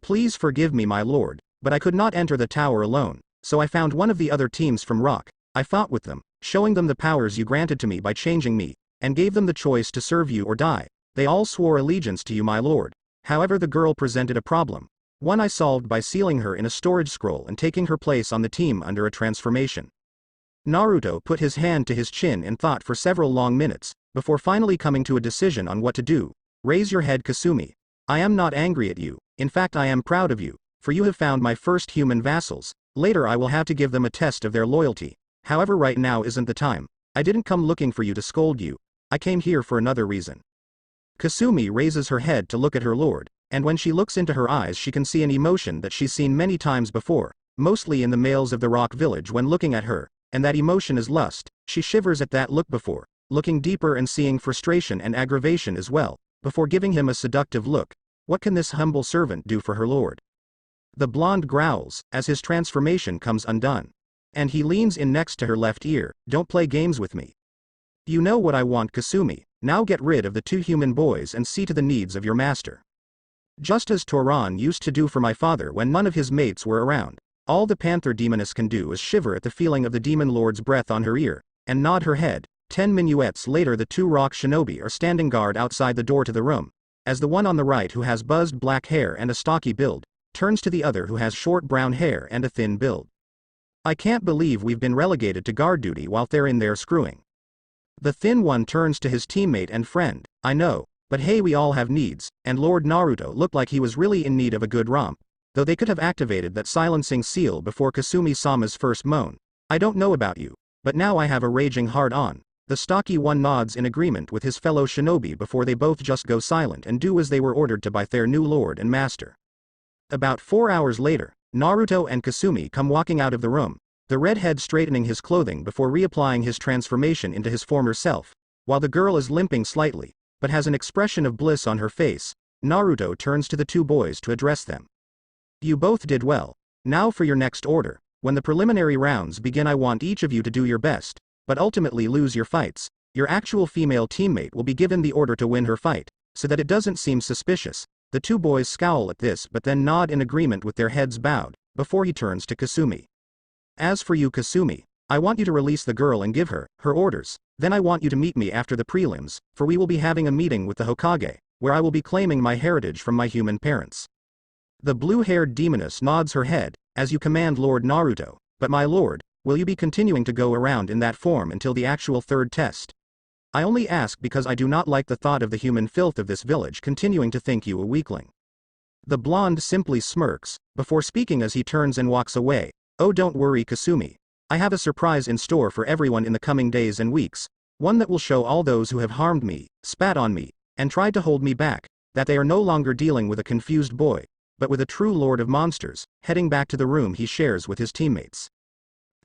Please forgive me, my lord, but I could not enter the tower alone, so I found one of the other teams from Rock. I fought with them, showing them the powers you granted to me by changing me, and gave them the choice to serve you or die. They all swore allegiance to you, my lord. However, the girl presented a problem. One I solved by sealing her in a storage scroll and taking her place on the team under a transformation. Naruto put his hand to his chin and thought for several long minutes, before finally coming to a decision on what to do. Raise your head, Kasumi. I am not angry at you, in fact I am proud of you, for you have found my first human vassals. Later I will have to give them a test of their loyalty. However, right now isn't the time. I didn't come looking for you to scold you. I came here for another reason. Kasumi raises her head to look at her lord, and when she looks into her eyes she can see an emotion that she's seen many times before, mostly in the males of the Rock Village when looking at her, and that emotion is lust. She shivers at that look before, looking deeper and seeing frustration and aggravation as well, before giving him a seductive look. What can this humble servant do for her lord? The blonde growls, as his transformation comes undone. And he leans in next to her left ear. Don't play games with me. You know what I want, Kasumi. Now get rid of the 2 human boys and see to the needs of your master. Just as Toran used to do for my father when none of his mates were around. All the panther demoness can do is shiver at the feeling of the demon lord's breath on her ear, and nod her head. 10 minuets later the two rock shinobi are standing guard outside the door to the room, as the one on the right who has buzzed black hair and a stocky build, turns to the other who has short brown hair and a thin build. I can't believe we've been relegated to guard duty while they're in there screwing. The thin one turns to his teammate and friend, I know, but hey, we all have needs, and Lord Naruto looked like he was really in need of a good romp, though they could have activated that silencing seal before Kasumi-sama's first moan. I don't know about you, but now I have a raging hard-on. The stocky one nods in agreement with his fellow shinobi before they both just go silent and do as they were ordered to by their new lord and master. About 4 hours later, Naruto and Kasumi come walking out of the room, the redhead straightening his clothing before reapplying his transformation into his former self, while the girl is limping slightly, but has an expression of bliss on her face. Naruto turns to the two boys to address them. You both did well. Now for your next order. When the preliminary rounds begin, I want each of you to do your best, but ultimately lose your fights. Your actual female teammate will be given the order to win her fight, so that it doesn't seem suspicious. The two boys scowl at this but then nod in agreement with their heads bowed, before he turns to Kasumi. As for you, Kasumi, I want you to release the girl and give her her orders. Then I want you to meet me after the prelims, for we will be having a meeting with the Hokage, where I will be claiming my heritage from my human parents. The blue-haired demoness nods her head, as you command Lord Naruto, but my lord, will you be continuing to go around in that form until the actual third test? I only ask because I do not like the thought of the human filth of this village continuing to think you a weakling. The blonde simply smirks, before speaking as he turns and walks away. Oh, don't worry, Kasumi. I have a surprise in store for everyone in the coming days and weeks, one that will show all those who have harmed me, spat on me, and tried to hold me back, that they are no longer dealing with a confused boy, but with a true lord of monsters. Heading back to the room he shares with his teammates.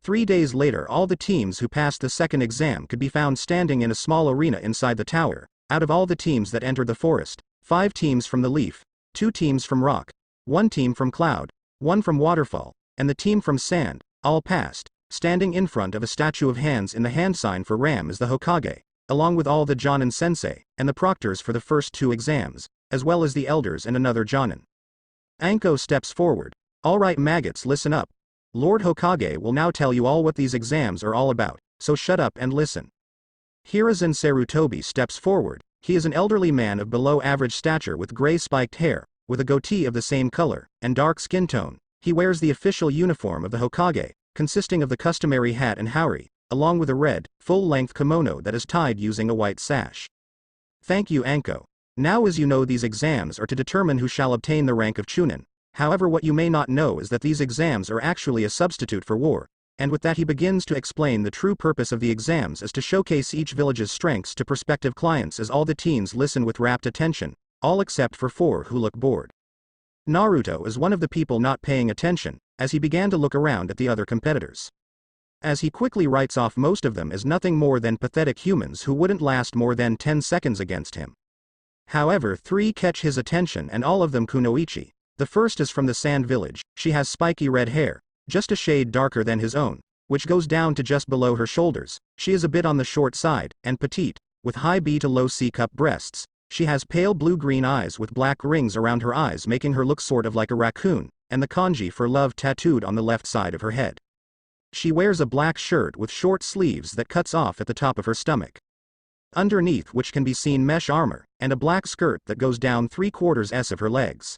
3 days later, all the teams who passed the second exam could be found standing in a small arena inside the tower. Out of all the teams that entered the forest, 5 teams from the Leaf, 2 teams from Rock, 1 team from Cloud, 1 from Waterfall, and the team from Sand, all passed. Standing in front of a statue of hands in the hand sign for Ram is the Hokage, along with all the Jonin sensei, and the proctors for the first 2 exams, as well as the elders and another Jonin. Anko steps forward. Alright maggots, listen up. Lord Hokage will now tell you all what these exams are all about, so shut up and listen. Hiruzen Sarutobi steps forward. He is an elderly man of below average stature with gray spiked hair, with a goatee of the same color, and dark skin tone. He wears the official uniform of the Hokage, consisting of the customary hat and haori, along with a red, full-length kimono that is tied using a white sash. Thank you, Anko. Now, as you know, these exams are to determine who shall obtain the rank of Chunin. However, what you may not know is that these exams are actually a substitute for war, and with that he begins to explain the true purpose of the exams is to showcase each village's strengths to prospective clients, as all the teens listen with rapt attention, all except for 4 who look bored. Naruto is one of the people not paying attention, as he began to look around at the other competitors. As he quickly writes off most of them as nothing more than pathetic humans who wouldn't last more than 10 seconds against him. However, 3 catch his attention, and all of them kunoichi. The first is from the Sand Village. She has spiky red hair, just a shade darker than his own, which goes down to just below her shoulders. She is a bit on the short side, and petite, with high B to low C cup breasts. She has pale blue-green eyes with black rings around her eyes, making her look sort of like a raccoon, and the kanji for love tattooed on the left side of her head. She wears a black shirt with short sleeves that cuts off at the top of her stomach, underneath which can be seen mesh armor, and a black skirt that goes down 3/4 S of her legs,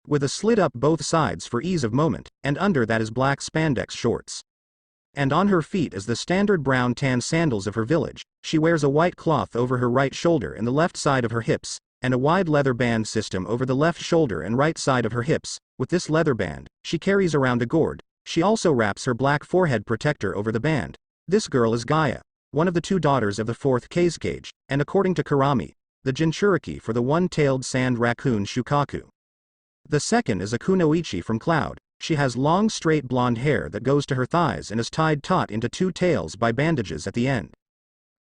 with a slit up both sides for ease of movement, and under that is black spandex shorts. And on her feet is the standard brown tan sandals of her village. She wears a white cloth over her right shoulder and the left side of her hips, and a wide leather band system over the left shoulder and right side of her hips. With this leather band, she carries around a gourd. She also wraps her black forehead protector over the band. This girl is Gaia, one of the 2 daughters of the 4th Kazekage, and according to Karami, the Jinchuriki for the one-tailed sand raccoon Shukaku. The second is a kunoichi from Cloud. She has long straight blonde hair that goes to her thighs and is tied taut into 2 tails by bandages at the end,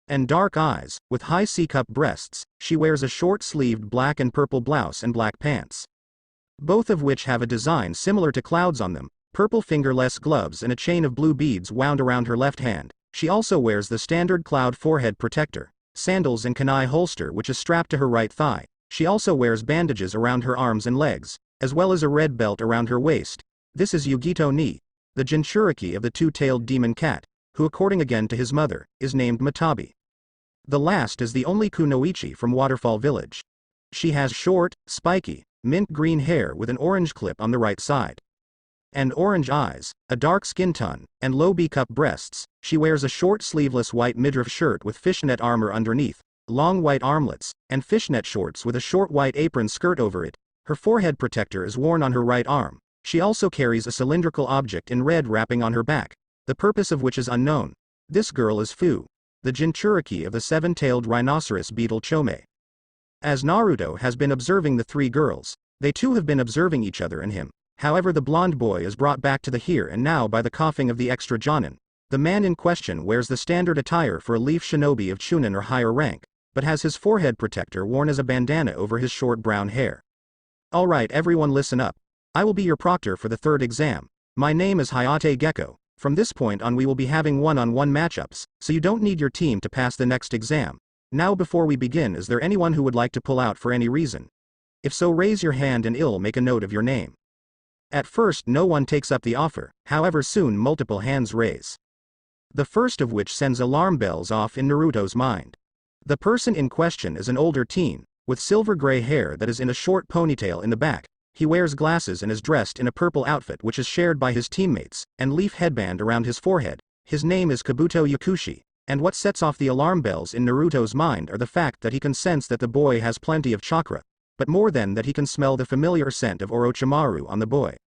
and dark eyes, with high C-cup breasts. She wears a short-sleeved black and purple blouse and black pants, both of which have a design similar to Cloud's on them, purple fingerless gloves and a chain of blue beads wound around her left hand. She also wears the standard Cloud forehead protector, sandals and kunai holster which is strapped to her right thigh. She also wears bandages around her arms and legs, as well as a red belt around her waist. This is Yugito Ni, the Jinchuriki of the two-tailed demon cat, who according again to his mother, is named Matabi. The last is the only kunoichi from Waterfall Village. She has short, spiky, mint green hair with an orange clip on the right side. And orange eyes, a dark skin tone, and low B-cup breasts. She wears a short sleeveless white midriff shirt with fishnet armor underneath, long white armlets, and fishnet shorts with a short white apron skirt over it. Her forehead protector is worn on her right arm. She also carries a cylindrical object in red wrapping on her back, the purpose of which is unknown. This girl is Fu, the Jinchuriki of the seven-tailed rhinoceros beetle Chome. As Naruto has been observing the three girls, they too have been observing each other and him. However, the blonde boy is brought back to the here and now by the coughing of the extra jonin. The man in question wears the standard attire for a leaf shinobi of Chunin or higher rank, but has his forehead protector worn as a bandana over his short brown hair. Alright, everyone, listen up. I will be your proctor for the third exam. My name is Hayate Gecko. From this point on we will be having one-on-one matchups, so you don't need your team to pass the next exam. Now before we begin, is there anyone who would like to pull out for any reason? If so, raise your hand and I'll make a note of your name. At first no one takes up the offer, however soon multiple hands raise. The first of which sends alarm bells off in Naruto's mind. The person in question is an older teen, with silver gray hair that is in a short ponytail in the back. He wears glasses and is dressed in a purple outfit which is shared by his teammates, and leaf headband around his forehead. His name is Kabuto Yakushi, and what sets off the alarm bells in Naruto's mind are the fact that he can sense that the boy has plenty of chakra, but more than that he can smell the familiar scent of Orochimaru on the boy.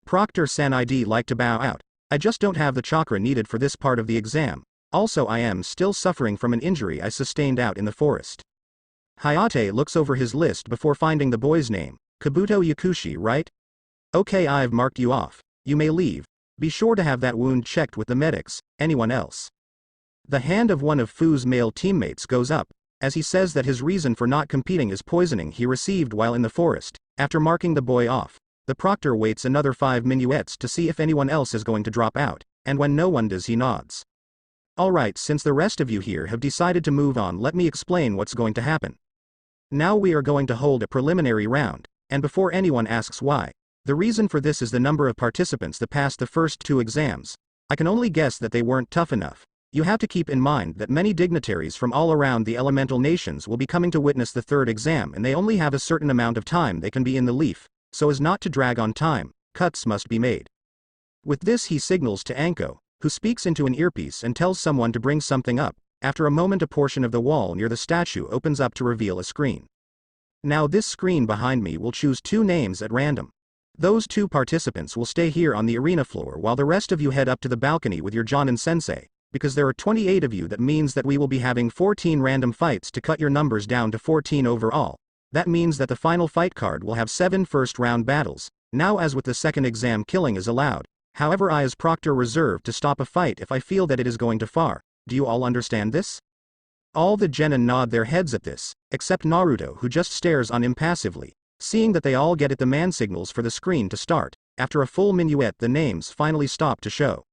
Proctor-san, I'd like to bow out. I just don't have the chakra needed for this part of the exam. Also, I am still suffering from an injury I sustained out in the forest. Hayate looks over his list before finding the boy's name. Kabuto Yakushi, right? Okay, I've marked you off. You may leave. Be sure to have that wound checked with the medics. Anyone else? The hand of one of Fu's male teammates goes up, as he says that his reason for not competing is poisoning he received while in the forest. After marking the boy off, the proctor waits another 5 minuets to see if anyone else is going to drop out, and when no one does he nods. Alright, since the rest of you here have decided to move on, let me explain what's going to happen. Now we are going to hold a preliminary round, and before anyone asks why, the reason for this is the number of participants that passed the first 2 exams. I can only guess that they weren't tough enough. You have to keep in mind that many dignitaries from all around the elemental nations will be coming to witness the third exam, and they only have a certain amount of time they can be in the leaf, so as not to drag on time, cuts must be made. With this he signals to Anko, who speaks into an earpiece and tells someone to bring something up. After a moment a portion of the wall near the statue opens up to reveal a screen. Now this screen behind me will choose 2 names at random. Those 2 participants will stay here on the arena floor while the rest of you head up to the balcony with your Jonin sensei. Because there are 28 of you, that means that we will be having 14 random fights to cut your numbers down to 14 overall. That means that the final fight card will have 7 first round battles. Now as with the second exam, killing is allowed. However, I as proctor reserve to stop a fight if I feel that it is going too far. Do you all understand this? All the genin nod their heads at this, except Naruto, who just stares on impassively. Seeing that they all get it, the man signals for the screen to start. After a full minuet the names finally stop to show.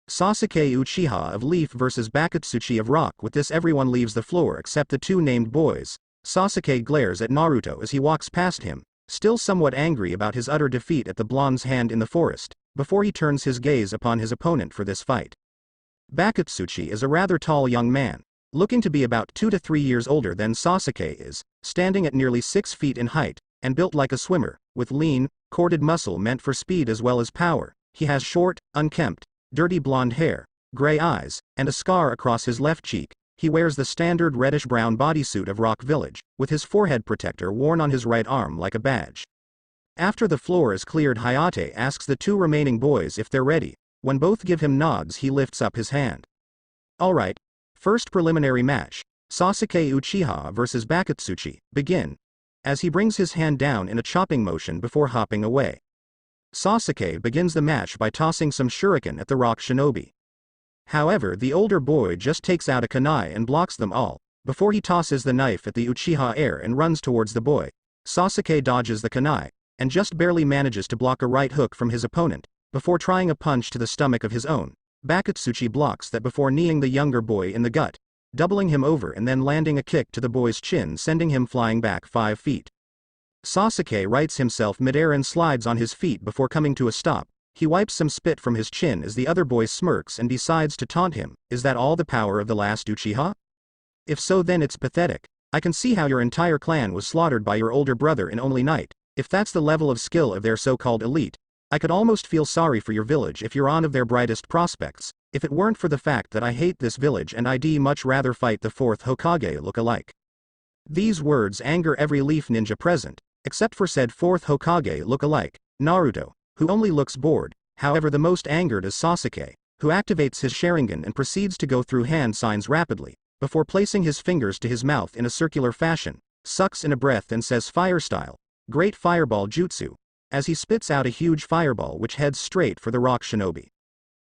Sasuke Uchiha of Leaf vs Bakatsuchi of Rock. With this everyone leaves the floor except the 2 named boys. Sasuke glares at Naruto as he walks past him, still somewhat angry about his utter defeat at the blonde's hand in the forest, before he turns his gaze upon his opponent for this fight. Bakatsuchi is a rather tall young man, looking to be about 2 to 3 years older than Sasuke is, standing at nearly 6 feet in height, and built like a swimmer, with lean, corded muscle meant for speed as well as power. He has short, unkempt, dirty blonde hair, gray eyes, and a scar across his left cheek. He wears the standard reddish-brown bodysuit of Rock Village, with his forehead protector worn on his right arm like a badge. After the floor is cleared, Hayate asks the 2 remaining boys if they're ready. When both give him nods, he lifts up his hand. Alright, first preliminary match, Sasuke Uchiha vs Bakatsuchi, begin. As he brings his hand down in a chopping motion before hopping away. Sasuke begins the match by tossing some shuriken at the rock shinobi. However, the older boy just takes out a kunai and blocks them all, before he tosses the knife at the Uchiha heir and runs towards the boy. Sasuke dodges the kunai, and just barely manages to block a right hook from his opponent, before trying a punch to the stomach of his own. Bakatsuchi blocks that before kneeing the younger boy in the gut. doubling him over and then landing a kick to the boy's chin, sending him flying back 5 feet. Sasuke rights himself midair and slides on his feet before coming to a stop. He wipes some spit from his chin as the other boy smirks and decides to taunt him. Is that all the power of the last Uchiha? If so, then it's pathetic. I can see how your entire clan was slaughtered by your older brother in only night. If that's the level of skill of their so-called elite, I could almost feel sorry for your village if you're one of their brightest prospects. If it weren't for the fact that I hate this village and I'd much rather fight the 4th Hokage look-alike. These words anger every leaf ninja present, except for said 4th Hokage look-alike, Naruto, who only looks bored. However, the most angered is Sasuke, who activates his Sharingan and proceeds to go through hand signs rapidly, before placing his fingers to his mouth in a circular fashion, sucks in a breath and says fire style, great fireball jutsu, as he spits out a huge fireball which heads straight for the rock shinobi.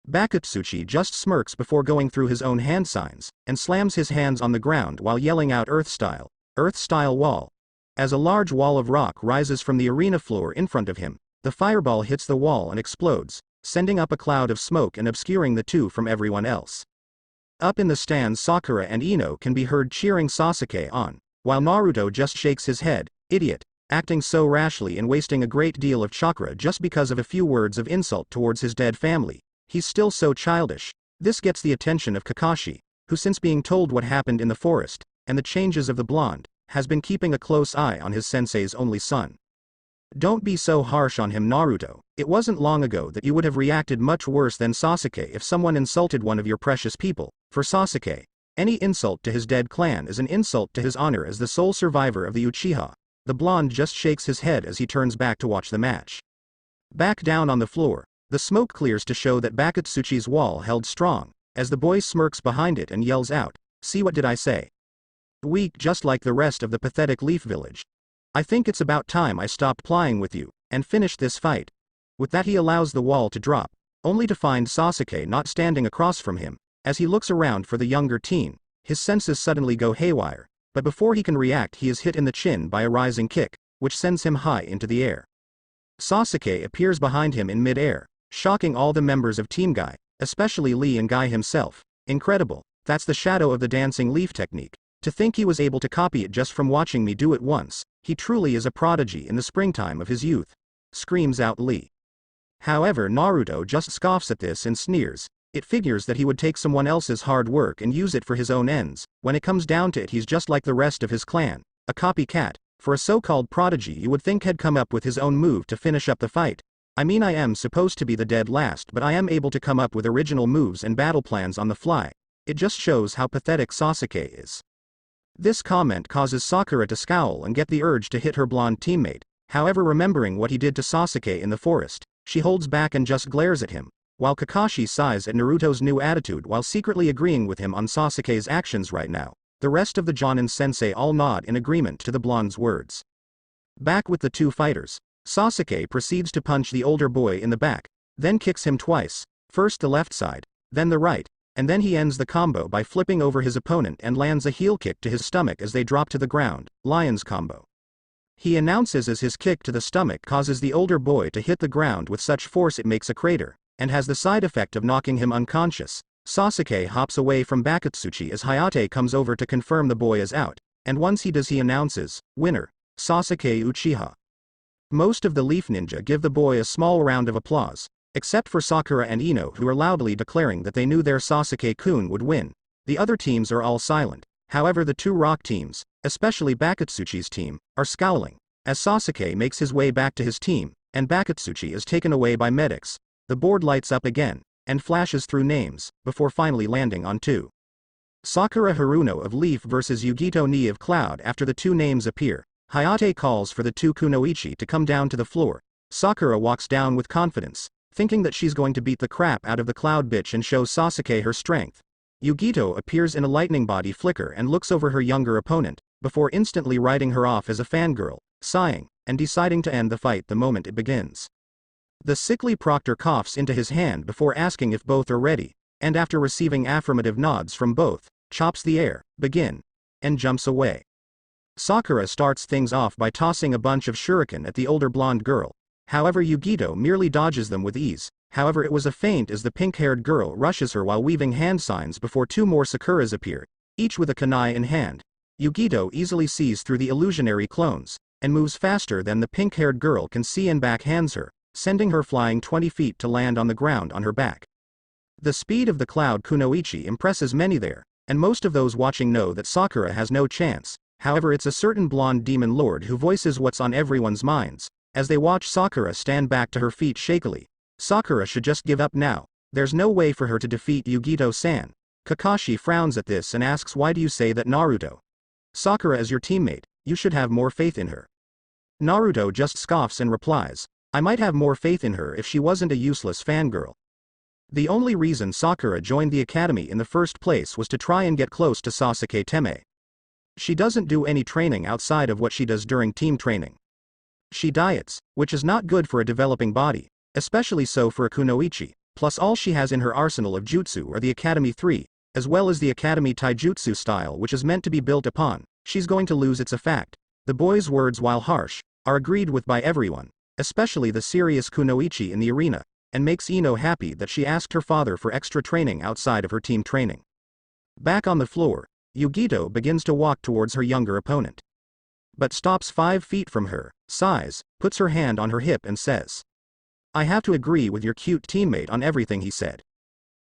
Bakutsuchi just smirks before going through his own hand signs, and slams his hands on the ground while yelling out earth style wall. As a large wall of rock rises from the arena floor in front of him, the fireball hits the wall and explodes, sending up a cloud of smoke and obscuring the two from everyone else. Up in the stands, Sakura and Ino can be heard cheering Sasuke on, while Naruto just shakes his head, idiot, acting so rashly and wasting a great deal of chakra just because of a few words of insult towards his dead family. He's still so childish. This gets the attention of Kakashi, who since being told what happened in the forest, and the changes of the blonde, has been keeping a close eye on his sensei's only son. Don't be so harsh on him, Naruto. It wasn't long ago that you would have reacted much worse than Sasuke if someone insulted one of your precious people. For Sasuke, any insult to his dead clan is an insult to his honor as the sole survivor of the Uchiha. The blonde just shakes his head as he turns back to watch the match. Back down on the floor, the smoke clears to show that Bakutsuchi's wall held strong, as the boy smirks behind it and yells out, "See, what did I say? Weak, just like the rest of the pathetic Leaf Village. I think it's about time I stopped playing with you, and finished this fight." With that, he allows the wall to drop, only to find Sasuke not standing across from him. As he looks around for the younger teen, his senses suddenly go haywire, but before he can react, he is hit in the chin by a rising kick, which sends him high into the air. Sasuke appears behind him in mid-air, shocking all the members of Team Guy, especially Lee and Guy himself. Incredible, that's the shadow of the dancing leaf technique. To think he was able to copy it just from watching me do it once. He truly is a prodigy in the springtime of his youth, screams out Lee. However, Naruto just scoffs at this and sneers. It figures that he would take someone else's hard work and use it for his own ends. When it comes down to it, he's just like the rest of his clan, a copycat. For a so-called prodigy, you would think had come up with his own move to finish up the fight. I mean, I am supposed to be the dead last, but I am able to come up with original moves and battle plans on the fly. It just shows how pathetic Sasuke is. This comment causes Sakura to scowl and get the urge to hit her blonde teammate. However, remembering what he did to Sasuke in the forest, she holds back and just glares at him, while Kakashi sighs at Naruto's new attitude while secretly agreeing with him on Sasuke's actions right now. The rest of the Jonin sensei all nod in agreement to the blonde's words. Back with the two fighters, Sasuke proceeds to punch the older boy in the back, then kicks him twice, first the left side, then the right, and then he ends the combo by flipping over his opponent and lands a heel kick to his stomach as they drop to the ground, Lion's combo. He announces as his kick to the stomach causes the older boy to hit the ground with such force it makes a crater, and has the side effect of knocking him unconscious. Sasuke hops away from Bakutsuchi as Hayate comes over to confirm the boy is out, and once he does, he announces, "Winner, Sasuke Uchiha." Most of the Leaf Ninja give the boy a small round of applause, except for Sakura and Ino, who are loudly declaring that they knew their Sasuke-kun would win. The other teams are all silent. However, the two rock teams, especially Bakutsuchi's team, are scowling, as Sasuke makes his way back to his team, and Bakutsuchi is taken away by medics. The board lights up again, and flashes through names, before finally landing on two. Sakura Haruno of Leaf vs Yugito Ni of Cloud. After the two names appear, Hayate calls for the two Kunoichi to come down to the floor. Sakura walks down with confidence, thinking that she's going to beat the crap out of the Cloud bitch and show Sasuke her strength. Yugito appears in a lightning body flicker and looks over her younger opponent, before instantly writing her off as a fangirl, sighing, and deciding to end the fight the moment it begins. The sickly proctor coughs into his hand before asking if both are ready, and after receiving affirmative nods from both, chops the air, begin, and jumps away. Sakura starts things off by tossing a bunch of shuriken at the older blonde girl. However, Yugito merely dodges them with ease. However, it was a feint as the pink-haired girl rushes her while weaving hand signs before two more Sakuras appear. each with a kunai in hand. Yugito easily sees through the illusionary clones, and moves faster than the pink-haired girl can see and backhands her, sending her flying 20 feet to land on the ground on her back. The speed of the cloud kunoichi impresses many there, and most of those watching know that Sakura has no chance. However, it's a certain blonde demon lord who voices what's on everyone's minds, as they watch Sakura stand back to her feet shakily. Sakura should just give up now. There's no way for her to defeat Yugito-san. Kakashi frowns at this and asks, why do you say that, Naruto? Sakura is your teammate, you should have more faith in her. Naruto just scoffs and replies, I might have more faith in her if she wasn't a useless fangirl. The only reason Sakura joined the academy in the first place was to try and get close to Sasuke Teme. She doesn't do any training outside of what she does during team training. She diets, which is not good for a developing body, especially so for a kunoichi, plus all she has in her arsenal of jutsu are the Academy 3, as well as the Academy Taijutsu style which is meant to be built upon. She's going to lose its effect. The boy's words, while harsh, are agreed with by everyone, especially the serious kunoichi in the arena, and makes Ino happy that she asked her father for extra training outside of her team training. Back on the floor, Yugito begins to walk towards her younger opponent, but stops 5 feet from her, sighs, puts her hand on her hip and says, I have to agree with your cute teammate on everything he said.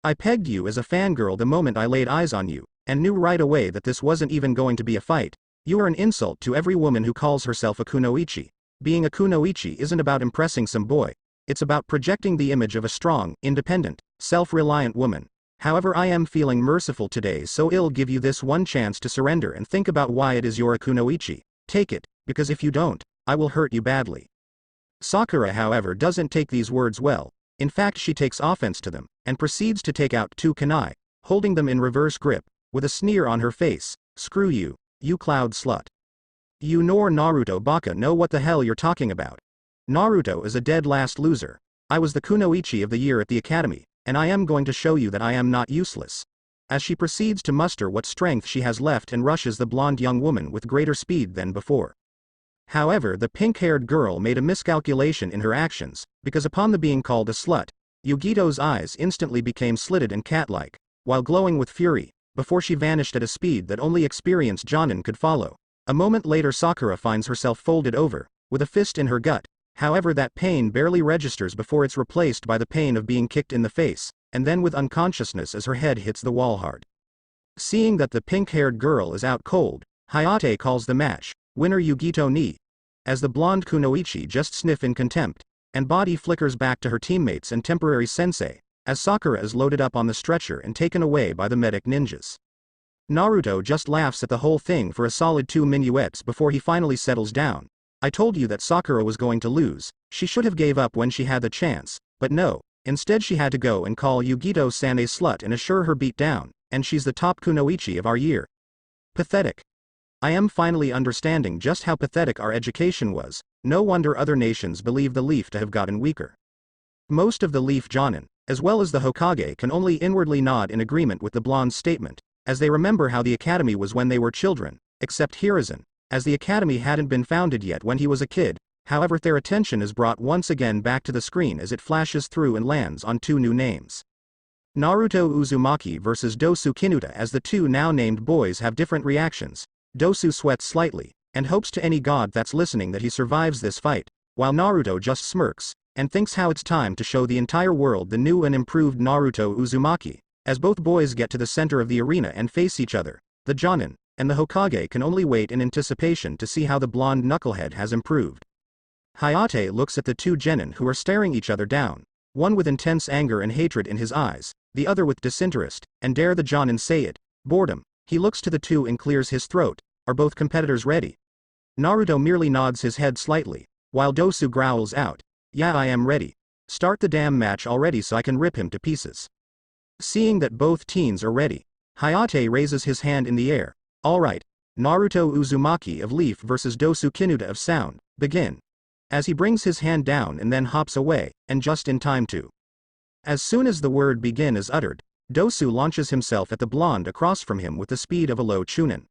I pegged you as a fangirl the moment I laid eyes on you, and knew right away that this wasn't even going to be a fight. You are an insult to every woman who calls herself a kunoichi. Being a kunoichi isn't about impressing some boy, it's about projecting the image of a strong, independent, self-reliant woman. However, I am feeling merciful today, so I'll give you this one chance to surrender and think about why it is you're a kunoichi. Take it, because if you don't, I will hurt you badly. Sakura, however, doesn't take these words well. In fact, she takes offense to them, and proceeds to take out 2 kunai, holding them in reverse grip, with a sneer on her face. Screw you, you cloud slut. You nor Naruto Baka know what the hell you're talking about. Naruto is a dead last loser. I was the kunoichi of the year at the academy, and I am going to show you that I am not useless. As she proceeds to muster what strength she has left and rushes the blonde young woman with greater speed than before. However, the pink-haired girl made a miscalculation in her actions, because upon the being called a slut, Yugito's eyes instantly became slitted and cat-like, while glowing with fury, before she vanished at a speed that only experienced Jonin could follow. A moment later, Sakura finds herself folded over, with a fist in her gut. However, that pain barely registers before it's replaced by the pain of being kicked in the face, and then with unconsciousness as her head hits the wall hard. Seeing that the pink-haired girl is out cold, Hayate calls the match, winner Yugito ni. As the blonde kunoichi just sniff in contempt, and body flickers back to her teammates and temporary sensei, as Sakura is loaded up on the stretcher and taken away by the medic ninjas. Naruto just laughs at the whole thing for a solid 2 minuets before he finally settles down. I told you that Sakura was going to lose. She should have gave up when she had the chance, but no, instead she had to go and call Yugito-san a slut and assure her beat down, and she's the top kunoichi of our year. Pathetic. I am finally understanding just how pathetic our education was. No wonder other nations believe the Leaf to have gotten weaker. Most of the Leaf Jonin, as well as the Hokage, can only inwardly nod in agreement with the blonde's statement, as they remember how the academy was when they were children, except Hiruzen, as the academy hadn't been founded yet when he was a kid. However, their attention is brought once again back to the screen as it flashes through and lands on 2 new names. Naruto Uzumaki versus Dosu Kinuta. As the 2 now named boys have different reactions, Dosu sweats slightly, and hopes to any god that's listening that he survives this fight, while Naruto just smirks, and thinks how it's time to show the entire world the new and improved Naruto Uzumaki. As both boys get to the center of the arena and face each other, the Jonin and the Hokage can only wait in anticipation to see how the blonde knucklehead has improved. Hayate looks at the 2 genin who are staring each other down, one with intense anger and hatred in his eyes, the other with disinterest, and dare the Jonin say it, boredom. He looks to the 2 and clears his throat. Are both competitors ready? Naruto merely nods his head slightly, while Dosu growls out, yeah, I am ready. Start the damn match already so I can rip him to pieces. Seeing that both teens are ready, Hayate raises his hand in the air. Alright, Naruto Uzumaki of Leaf versus Dosu Kinuta of Sound, begin. As he brings his hand down and then hops away, and just in time too. As soon as the word begin is uttered, Dosu launches himself at the blonde across from him with the speed of a low chunin.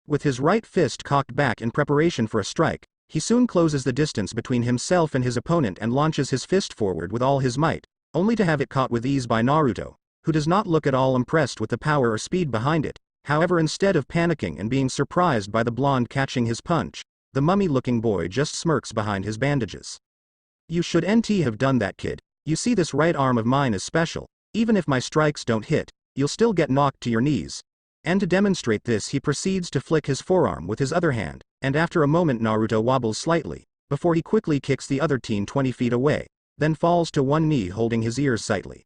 With his right fist cocked back in preparation for a strike, he soon closes the distance between himself and his opponent and launches his fist forward with all his might, only to have it caught with ease by Naruto, who does not look at all impressed with the power or speed behind it. However, instead of panicking and being surprised by the blonde catching his punch, the mummy-looking boy just smirks behind his bandages. You should have done that, kid. You see, this right arm of mine is special. Even if my strikes don't hit, you'll still get knocked to your knees. And to demonstrate this, he proceeds to flick his forearm with his other hand, and after a moment Naruto wobbles slightly, before he quickly kicks the other teen 20 feet away, then falls to one knee holding his ears tightly.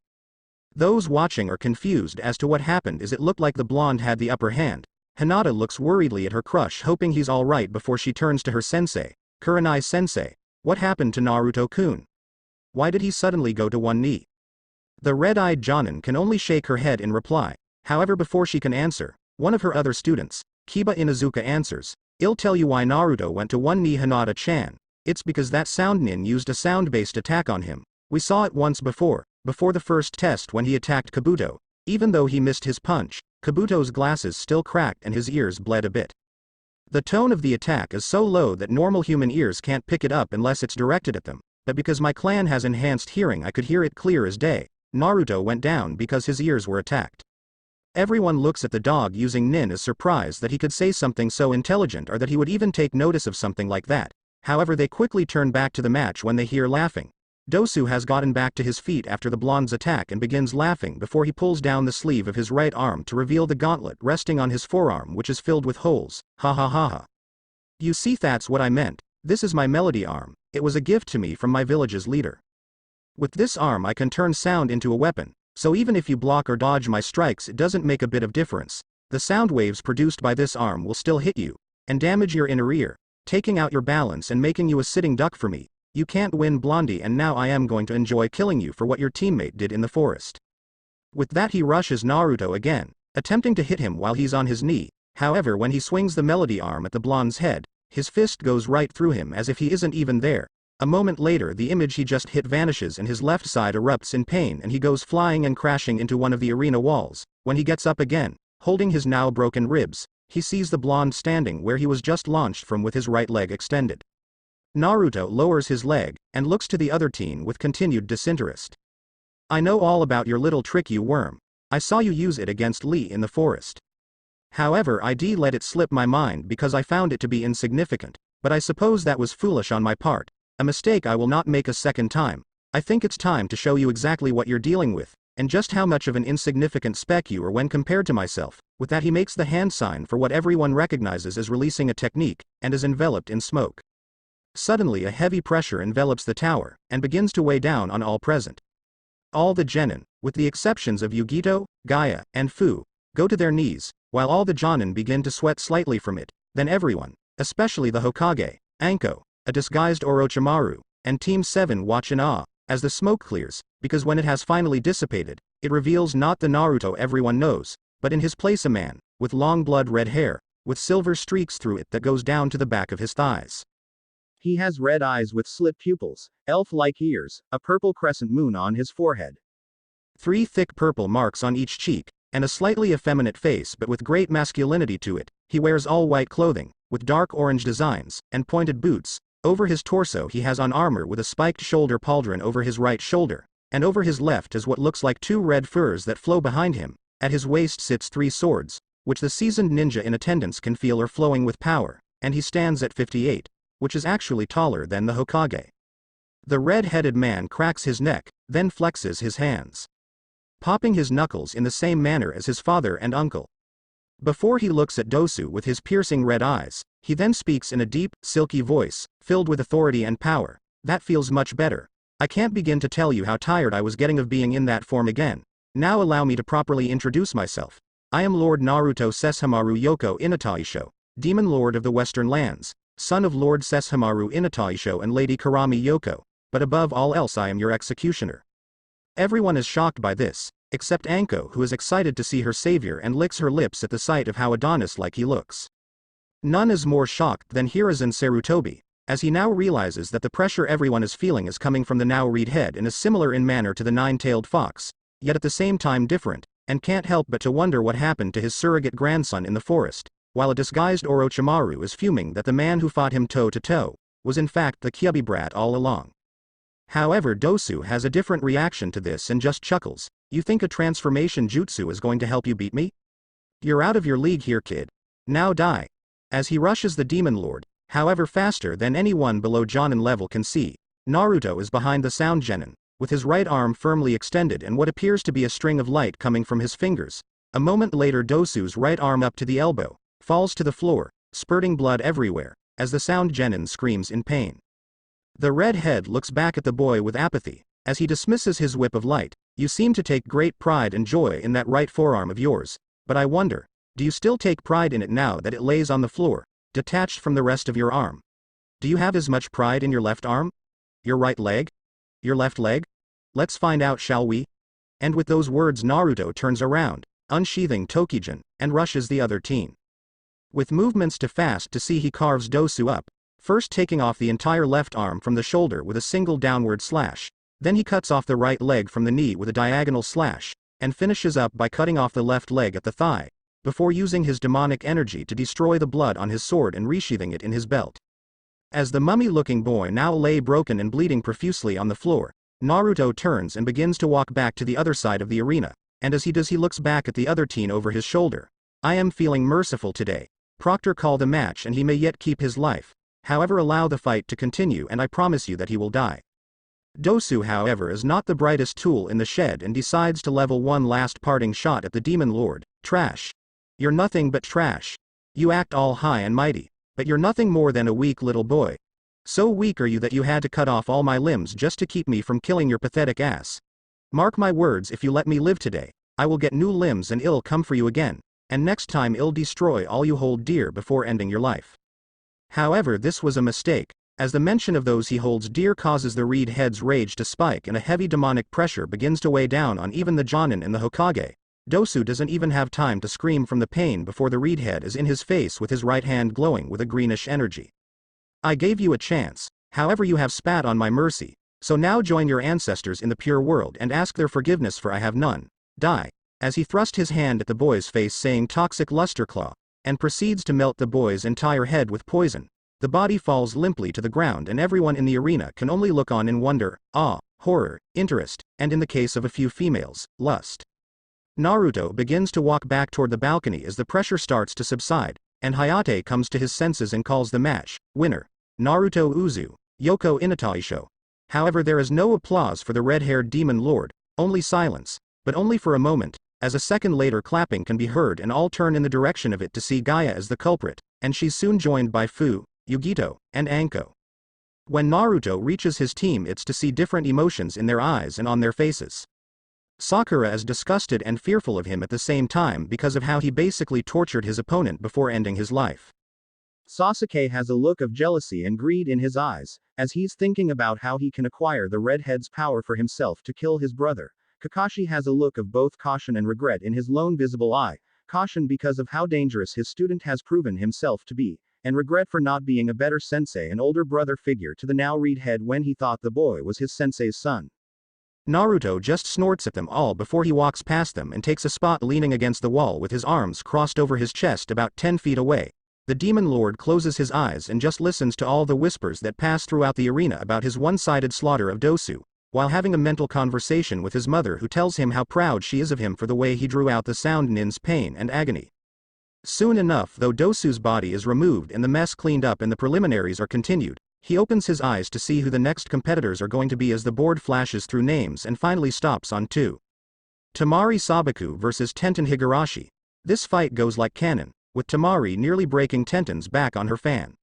Those watching are confused as to what happened, as it looked like the blonde had the upper hand. Hinata looks worriedly at her crush, hoping he's alright, before she turns to her sensei, Kurenai-sensei. What happened to Naruto-kun? Why did he suddenly go to one knee? The red-eyed Jonin can only shake her head in reply. However, before she can answer, one of her other students, Kiba Inuzuka, answers. I'll tell you why Naruto went to one knee, Hinata-chan. It's because that sound nin used a sound-based attack on him. We saw it once before the first test when he attacked Kabuto. Even though he missed his punch, Kabuto's glasses still cracked and his ears bled a bit. The tone of the attack is so low that normal human ears can't pick it up unless it's directed at them, but because my clan has enhanced hearing, I could hear it clear as day. Naruto went down because his ears were attacked. Everyone looks at the dog using nin as surprised that he could say something so intelligent, or that he would even take notice of something like that. However, they quickly turn back to the match when they hear laughing. Dosu has gotten back to his feet after the blonde's attack and begins laughing before he pulls down the sleeve of his right arm to reveal the gauntlet resting on his forearm, which is filled with holes. Ha ha ha ha. You see, that's what I meant. This is my melody arm. It was a gift to me from my village's leader. With this arm I can turn sound into a weapon, so even if you block or dodge my strikes, it doesn't make a bit of difference. The sound waves produced by this arm will still hit you and damage your inner ear, taking out your balance and making you a sitting duck for me. You can't win, Blondie, and now I am going to enjoy killing you for what your teammate did in the forest. With that, he rushes Naruto again, attempting to hit him while he's on his knee. However, when he swings the melody arm at the blonde's head, his fist goes right through him as if he isn't even there. A moment later, the image he just hit vanishes and his left side erupts in pain and he goes flying and crashing into one of the arena walls. When he gets up again, holding his now broken ribs, he sees the blonde standing where he was just launched from with his right leg extended. Naruto lowers his leg and looks to the other teen with continued disinterest. I know all about your little trick, you worm. I saw you use it against Lee in the forest. However, I let it slip my mind because I found it to be insignificant, but I suppose that was foolish on my part. A mistake I will not make a second time. I think it's time to show you exactly what you're dealing with, and just how much of an insignificant speck you are when compared to myself. With that, he makes the hand sign for what everyone recognizes as releasing a technique, and is enveloped in smoke. Suddenly a heavy pressure envelops the tower, and begins to weigh down on all present. All the genin, with the exceptions of Yugito, Gaia, and Fu, go to their knees, while all the jonin begin to sweat slightly from it. Then everyone, especially the Hokage, Anko, a disguised Orochimaru, and Team 7 watch in awe, as the smoke clears, because when it has finally dissipated, it reveals not the Naruto everyone knows, but in his place a man, with long blood-red hair, with silver streaks through it that goes down to the back of his thighs. He has red eyes with slit pupils, elf-like ears, a purple crescent moon on his forehead, 3 thick purple marks on each cheek, and a slightly effeminate face but with great masculinity to it. He wears all white clothing, with dark orange designs, and pointed boots. Over his torso he has on armor with a spiked shoulder pauldron over his right shoulder, and over his left is what looks like 2 red furs that flow behind him. At his waist sits 3 swords, which the seasoned ninja in attendance can feel are flowing with power, and he stands at 58. Which is actually taller than the Hokage. The red-headed man cracks his neck, then flexes his hands, popping his knuckles in the same manner as his father and uncle. Before he looks at Dosu with his piercing red eyes, he then speaks in a deep, silky voice, filled with authority and power. That feels much better. I can't begin to tell you how tired I was getting of being in that form again. Now allow me to properly introduce myself. I am Lord Naruto Sesshomaru Yoko Inataisho, Demon Lord of the Western Lands, son of Lord Sesshomaru Inataisho and Lady Karami Yoko, but above all else I am your executioner. Everyone is shocked by this, except Anko, who is excited to see her savior and licks her lips at the sight of how Adonis-like he looks. None is more shocked than Hiruzen Sarutobi, as he now realizes that the pressure everyone is feeling is coming from the now reed head and is similar in manner to the 9-tailed fox, yet at the same time different, and can't help but to wonder what happened to his surrogate grandson in the forest. While a disguised Orochimaru is fuming that the man who fought him toe-to-toe was in fact the Kyubi brat all along. However, Dosu has a different reaction to this and just chuckles. You think a transformation jutsu is going to help you beat me? You're out of your league here, kid. Now die. As he rushes the Demon Lord, however faster than anyone below Jonin level can see, Naruto is behind the sound genin, with his right arm firmly extended and what appears to be a string of light coming from his fingers. A moment later Dosu's right arm up to the elbow, falls to the floor, spurting blood everywhere, as the sound genin screams in pain. The red head looks back at the boy with apathy, as he dismisses his whip of light. You seem to take great pride and joy in that right forearm of yours, but I wonder, do you still take pride in it now that it lays on the floor, detached from the rest of your arm? Do you have as much pride in your left arm? Your right leg? Your left leg? Let's find out, shall we? And with those words Naruto turns around, unsheathing Tokijin, and rushes the other teen. With movements too fast to see, he carves Dosu up, first taking off the entire left arm from the shoulder with a single downward slash, then he cuts off the right leg from the knee with a diagonal slash, and finishes up by cutting off the left leg at the thigh, before using his demonic energy to destroy the blood on his sword and resheathing it in his belt. As the mummy-looking boy now lay broken and bleeding profusely on the floor, Naruto turns and begins to walk back to the other side of the arena, and as he does he looks back at the other teen over his shoulder. I am feeling merciful today. Proctor called a match and he may yet keep his life, however allow the fight to continue and I promise you that he will die. Dosu however is not the brightest tool in the shed and decides to level one last parting shot at the Demon Lord. Trash. You're nothing but trash. You act all high and mighty, but you're nothing more than a weak little boy. So weak are you that you had to cut off all my limbs just to keep me from killing your pathetic ass. Mark my words, if you let me live today, I will get new limbs and it'll come for you again, and next time it'll destroy all you hold dear before ending your life. However, this was a mistake, as the mention of those he holds dear causes the reed head's rage to spike and a heavy demonic pressure begins to weigh down on even the Jonin and the Hokage. Dosu doesn't even have time to scream from the pain before the reed head is in his face with his right hand glowing with a greenish energy. I gave you a chance, however you have spat on my mercy, so now join your ancestors in the pure world and ask their forgiveness, for I have none. Die. As he thrust his hand at the boy's face saying toxic luster claw, and proceeds to melt the boy's entire head with poison, the body falls limply to the ground and everyone in the arena can only look on in wonder, awe, horror, interest, and in the case of a few females, lust. Naruto begins to walk back toward the balcony as the pressure starts to subside, and Hayate comes to his senses and calls the match winner, Naruto Uzu, Yoko Inataisho. However, there is no applause for the red-haired Demon Lord, only silence, but only for a moment, as a second later clapping can be heard and all turn in the direction of it to see Gaia as the culprit, and she's soon joined by Fu, Yugito, and Anko. When Naruto reaches his team, it's to see different emotions in their eyes and on their faces. Sakura is disgusted and fearful of him at the same time because of how he basically tortured his opponent before ending his life. Sasuke has a look of jealousy and greed in his eyes, as he's thinking about how he can acquire the redhead's power for himself to kill his brother. Kakashi has a look of both caution and regret in his lone visible eye, caution because of how dangerous his student has proven himself to be, and regret for not being a better sensei and older brother figure to the now redhead when he thought the boy was his sensei's son. Naruto just snorts at them all before he walks past them and takes a spot leaning against the wall with his arms crossed over his chest about 10 feet away. The Demon Lord closes his eyes and just listens to all the whispers that pass throughout the arena about his one-sided slaughter of Dosu, while having a mental conversation with his mother who tells him how proud she is of him for the way he drew out the Sound Nin's pain and agony. Soon enough, though Dosu's body is removed and the mess cleaned up and the preliminaries are continued, he opens his eyes to see who the next competitors are going to be as the board flashes through names and finally stops on 2. Tamari Sabaku vs Tenten Higurashi. This fight goes like cannon, with Tamari nearly breaking Tenten's back on her fan.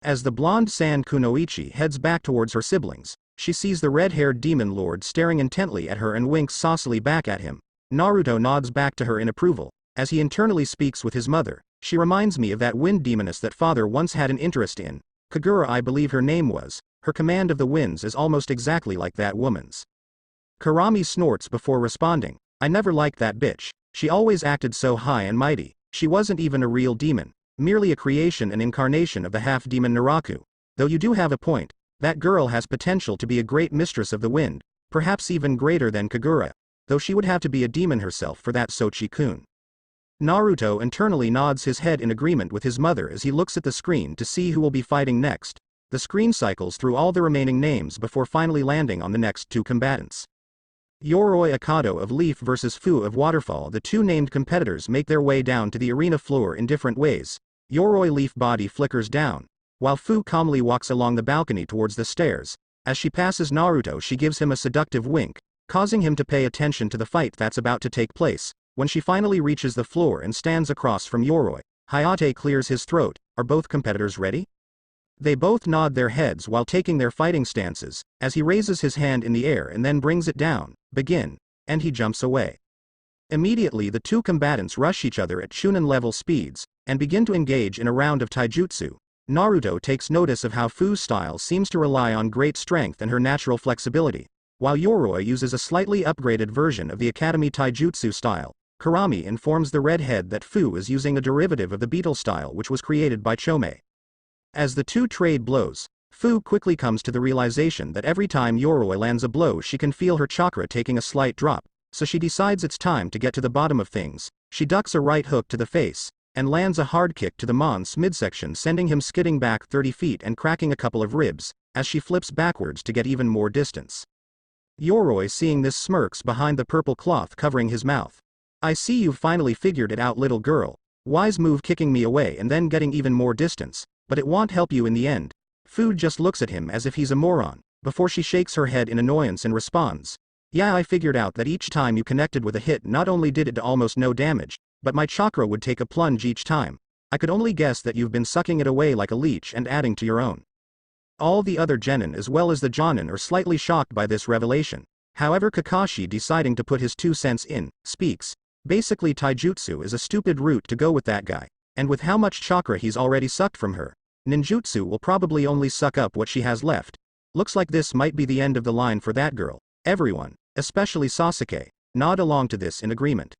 As the blonde San Kunoichi heads back towards her siblings, she sees the red-haired Demon Lord staring intently at her and winks saucily back at him. Naruto nods back to her in approval, as he internally speaks with his mother. She reminds me of that wind demoness that father once had an interest in. Kagura, I believe her name was. Her command of the winds is almost exactly like that woman's. Karami snorts before responding. I never liked that bitch. She always acted so high and mighty. She wasn't even a real demon, merely a creation and incarnation of the half-demon Naraku. Though you do have a point, that girl has potential to be a great mistress of the wind, perhaps even greater than Kagura, though she would have to be a demon herself for that, Sochi-kun. Naruto internally nods his head in agreement with his mother as he looks at the screen to see who will be fighting next. The screen cycles through all the remaining names before finally landing on the next 2 combatants. Yoroi Akado of Leaf vs Fu of Waterfall. The two named competitors make their way down to the arena floor in different ways. Yoroi Leaf body flickers down, while Fu calmly walks along the balcony towards the stairs. As she passes Naruto, she gives him a seductive wink, causing him to pay attention to the fight that's about to take place. When she finally reaches the floor and stands across from Yoroi, Hayate clears his throat. Are both competitors ready? They both nod their heads while taking their fighting stances, as he raises his hand in the air and then brings it down. Begin, and he jumps away. Immediately the two combatants rush each other at Chunin-level speeds, and begin to engage in a round of taijutsu. Naruto takes notice of how Fu's style seems to rely on great strength and her natural flexibility, while Yoroi uses a slightly upgraded version of the Academy taijutsu style. Karami informs the redhead that Fu is using a derivative of the beetle style which was created by Chome. As the two trade blows, Fu quickly comes to the realization that every time Yoroi lands a blow she can feel her chakra taking a slight drop, so she decides it's time to get to the bottom of things. She ducks a right hook to the face, and lands a hard kick to the Mon's midsection, sending him skidding back 30 feet and cracking a couple of ribs, as she flips backwards to get even more distance. Yoroi, seeing this, smirks behind the purple cloth covering his mouth. I see you've finally figured it out, little girl. Wise move, kicking me away and then getting even more distance, but it won't help you in the end. Fu just looks at him as if he's a moron, before she shakes her head in annoyance and responds, yeah, I figured out that each time you connected with a hit, not only did it do almost no damage, but my chakra would take a plunge each time. I could only guess that you've been sucking it away like a leech and adding to your own. All the other genin as well as the jonin are slightly shocked by this revelation. However, Kakashi, deciding to put his 2 cents in, speaks. Basically, taijutsu is a stupid route to go with that guy, and with how much chakra he's already sucked from her, ninjutsu will probably only suck up what she has left. Looks like this might be the end of the line for that girl. Everyone, especially Sasuke, nod along to this in agreement.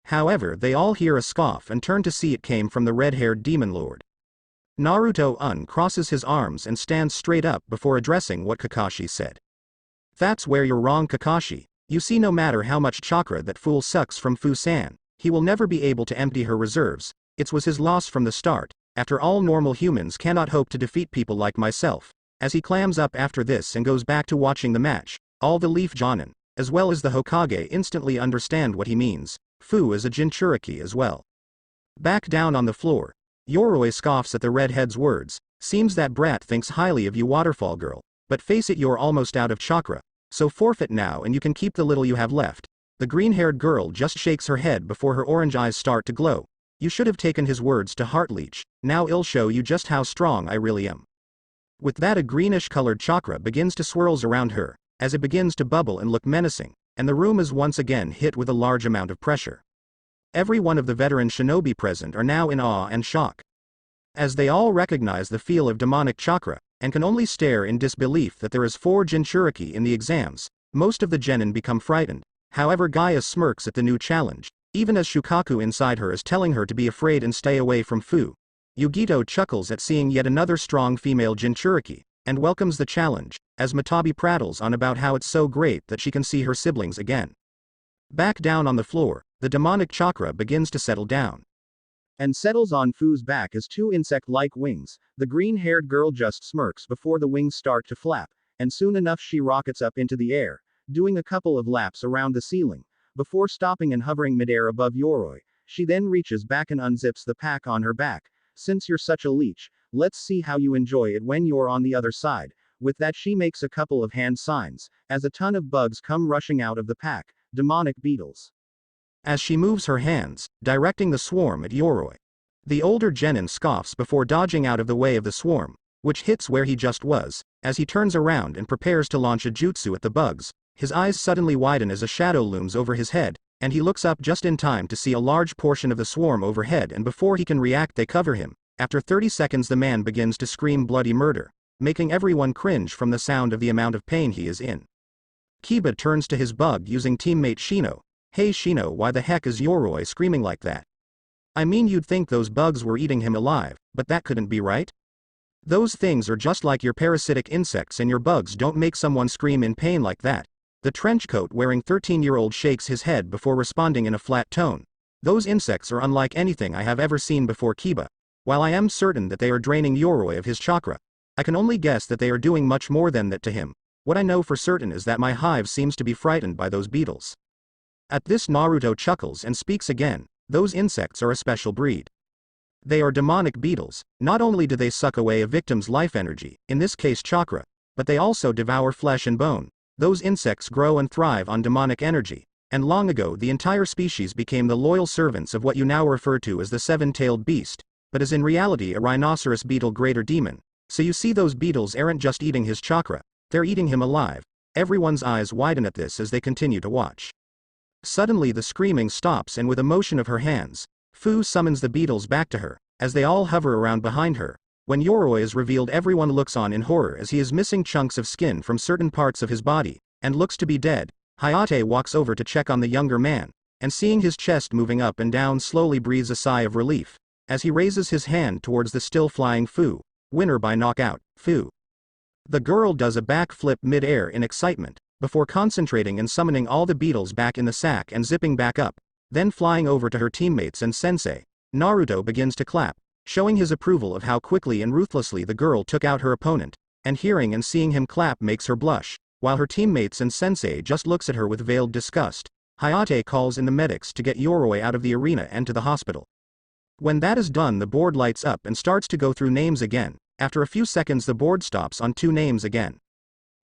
However, they all hear a scoff and turn to see it came from the red-haired demon lord. Naruto uncrosses his arms and stands straight up before addressing what Kakashi said. That's where you're wrong, Kakashi. You see, no matter how much chakra that fool sucks from Fu-san, he will never be able to empty her reserves. It was his loss from the start. After all, normal humans cannot hope to defeat people like myself. As he clams up after this and goes back to watching the match, all the Leaf Jonin, as well as the Hokage, instantly understand what he means. Fu is a Jinchuriki as well. Back down on the floor, Yoroi scoffs at the redhead's words. Seems that brat thinks highly of you, waterfall girl, but face it, you're almost out of chakra, so forfeit now and you can keep the little you have left. The green-haired girl just shakes her head before her orange eyes start to glow. You should have taken his words to heart, leech. Now I'll show you just how strong I really am. With that, a greenish-colored chakra begins to swirls around her, as it begins to bubble and look menacing, and the room is once again hit with a large amount of pressure. Every one of the veteran shinobi present are now in awe and shock, as they all recognize the feel of demonic chakra, and can only stare in disbelief that there is 4 Jinchuriki in the exams. Most of the genin become frightened. However, Gaia smirks at the new challenge, even as Shukaku inside her is telling her to be afraid and stay away from Fu. Yugito chuckles at seeing yet another strong female Jinchuriki, and welcomes the challenge, as Matabi prattles on about how it's so great that she can see her siblings again. Back down on the floor, the demonic chakra begins to settle down, and settles on Fu's back as 2 insect-like wings. The green-haired girl just smirks before the wings start to flap, and soon enough she rockets up into the air, doing a couple of laps around the ceiling, before stopping and hovering midair above Yoroi. She then reaches back and unzips the pack on her back. Since you're such a leech, let's see how you enjoy it when you're on the other side. With that, she makes a couple of hand signs, as a ton of bugs come rushing out of the pack, demonic beetles. As she moves her hands, directing the swarm at Yoroi, the older genin scoffs before dodging out of the way of the swarm, which hits where he just was. As he turns around and prepares to launch a jutsu at the bugs, his eyes suddenly widen as a shadow looms over his head, and he looks up just in time to see a large portion of the swarm overhead, and before he can react they cover him. After 30 seconds the man begins to scream bloody murder, making everyone cringe from the sound of the amount of pain he is in. Kiba turns to his bug using teammate Shino. Hey Shino, why the heck is Yoroi screaming like that? I mean, you'd think those bugs were eating him alive, but that couldn't be right. Those things are just like your parasitic insects, and your bugs don't make someone scream in pain like that. The trenchcoat wearing 13-year-old shakes his head before responding in a flat tone. Those insects are unlike anything I have ever seen before, Kiba. While I am certain that they are draining Yoroi of his chakra, I can only guess that they are doing much more than that to him. What I know for certain is that my hive seems to be frightened by those beetles. At this Naruto chuckles and speaks again, those insects are a special breed. They are demonic beetles. Not only do they suck away a victim's life energy, in this case chakra, but they also devour flesh and bone. Those insects grow and thrive on demonic energy, and long ago the entire species became the loyal servants of what you now refer to as the seven-tailed beast, but is in reality a rhinoceros beetle greater demon. So you see, those beetles aren't just eating his chakra, they're eating him alive. Everyone's eyes widen at this as they continue to watch. Suddenly the screaming stops, and with a motion of her hands, Fu summons the beetles back to her, as they all hover around behind her. When Yoroi is revealed, everyone looks on in horror as he is missing chunks of skin from certain parts of his body, and looks to be dead. Hayate walks over to check on the younger man, and seeing his chest moving up and down slowly breathes a sigh of relief, as he raises his hand towards the still flying Fu. Winner by knockout, Fu. The girl does a backflip mid-air in excitement, before concentrating and summoning all the beetles back in the sack and zipping back up, then flying over to her teammates and sensei. Naruto begins to clap, showing his approval of how quickly and ruthlessly the girl took out her opponent, and hearing and seeing him clap makes her blush, while her teammates and sensei just looks at her with veiled disgust. Hayate calls in the medics to get Yoroi out of the arena and to the hospital. When that is done, the board lights up and starts to go through names again. After a few seconds the board stops on 2 names again.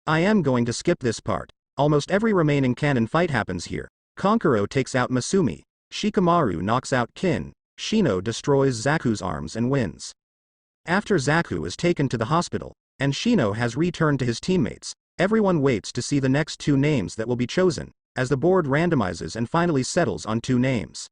I am going to skip this part. Almost every remaining canon fight happens here. Kankuro takes out Masumi, Shikamaru knocks out Kin, Shino destroys Zaku's arms and wins. After Zaku is taken to the hospital, and Shino has returned to his teammates, everyone waits to see the next 2 names that will be chosen, as the board randomizes and finally settles on 2 names.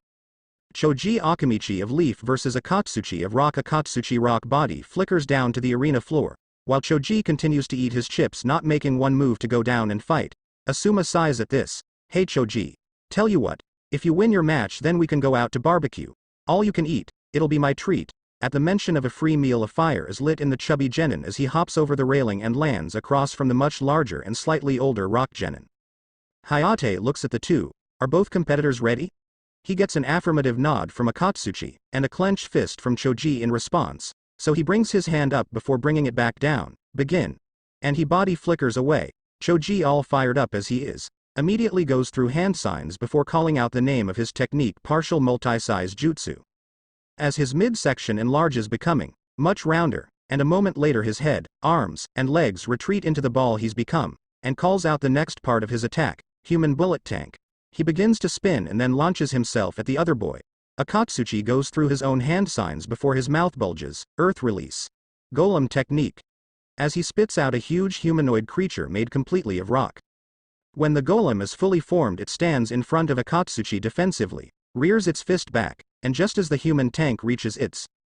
Choji Akamichi of Leaf vs Akatsuchi of Rock. Akatsuchi rock body flickers down to the arena floor, while Choji continues to eat his chips, not making one move to go down and fight. Asuma sighs at this. Hey Choji. Tell you what, if you win your match then we can go out to barbecue. All you can eat, it'll be my treat. At the mention of a free meal, a fire is lit in the chubby genin as he hops over the railing and lands across from the much larger and slightly older rock genin. Hayate looks at the two. Are both competitors ready? He gets an affirmative nod from Akatsuchi, and a clenched fist from Choji in response, so he brings his hand up before bringing it back down. Begin. And he body flickers away. Choji, all fired up as he is, immediately goes through hand signs before calling out the name of his technique, partial multi-size jutsu. As his midsection enlarges, becoming much rounder, and a moment later his head, arms, and legs retreat into the ball he's become, and calls out the next part of his attack, human bullet tank. He begins to spin and then launches himself at the other boy. Akatsuchi goes through his own hand signs before his mouth bulges, earth release. Golem technique. As he spits out a huge humanoid creature made completely of rock. When the golem is fully formed, it stands in front of Akatsuchi defensively, rears its fist back, and just as the human tank reaches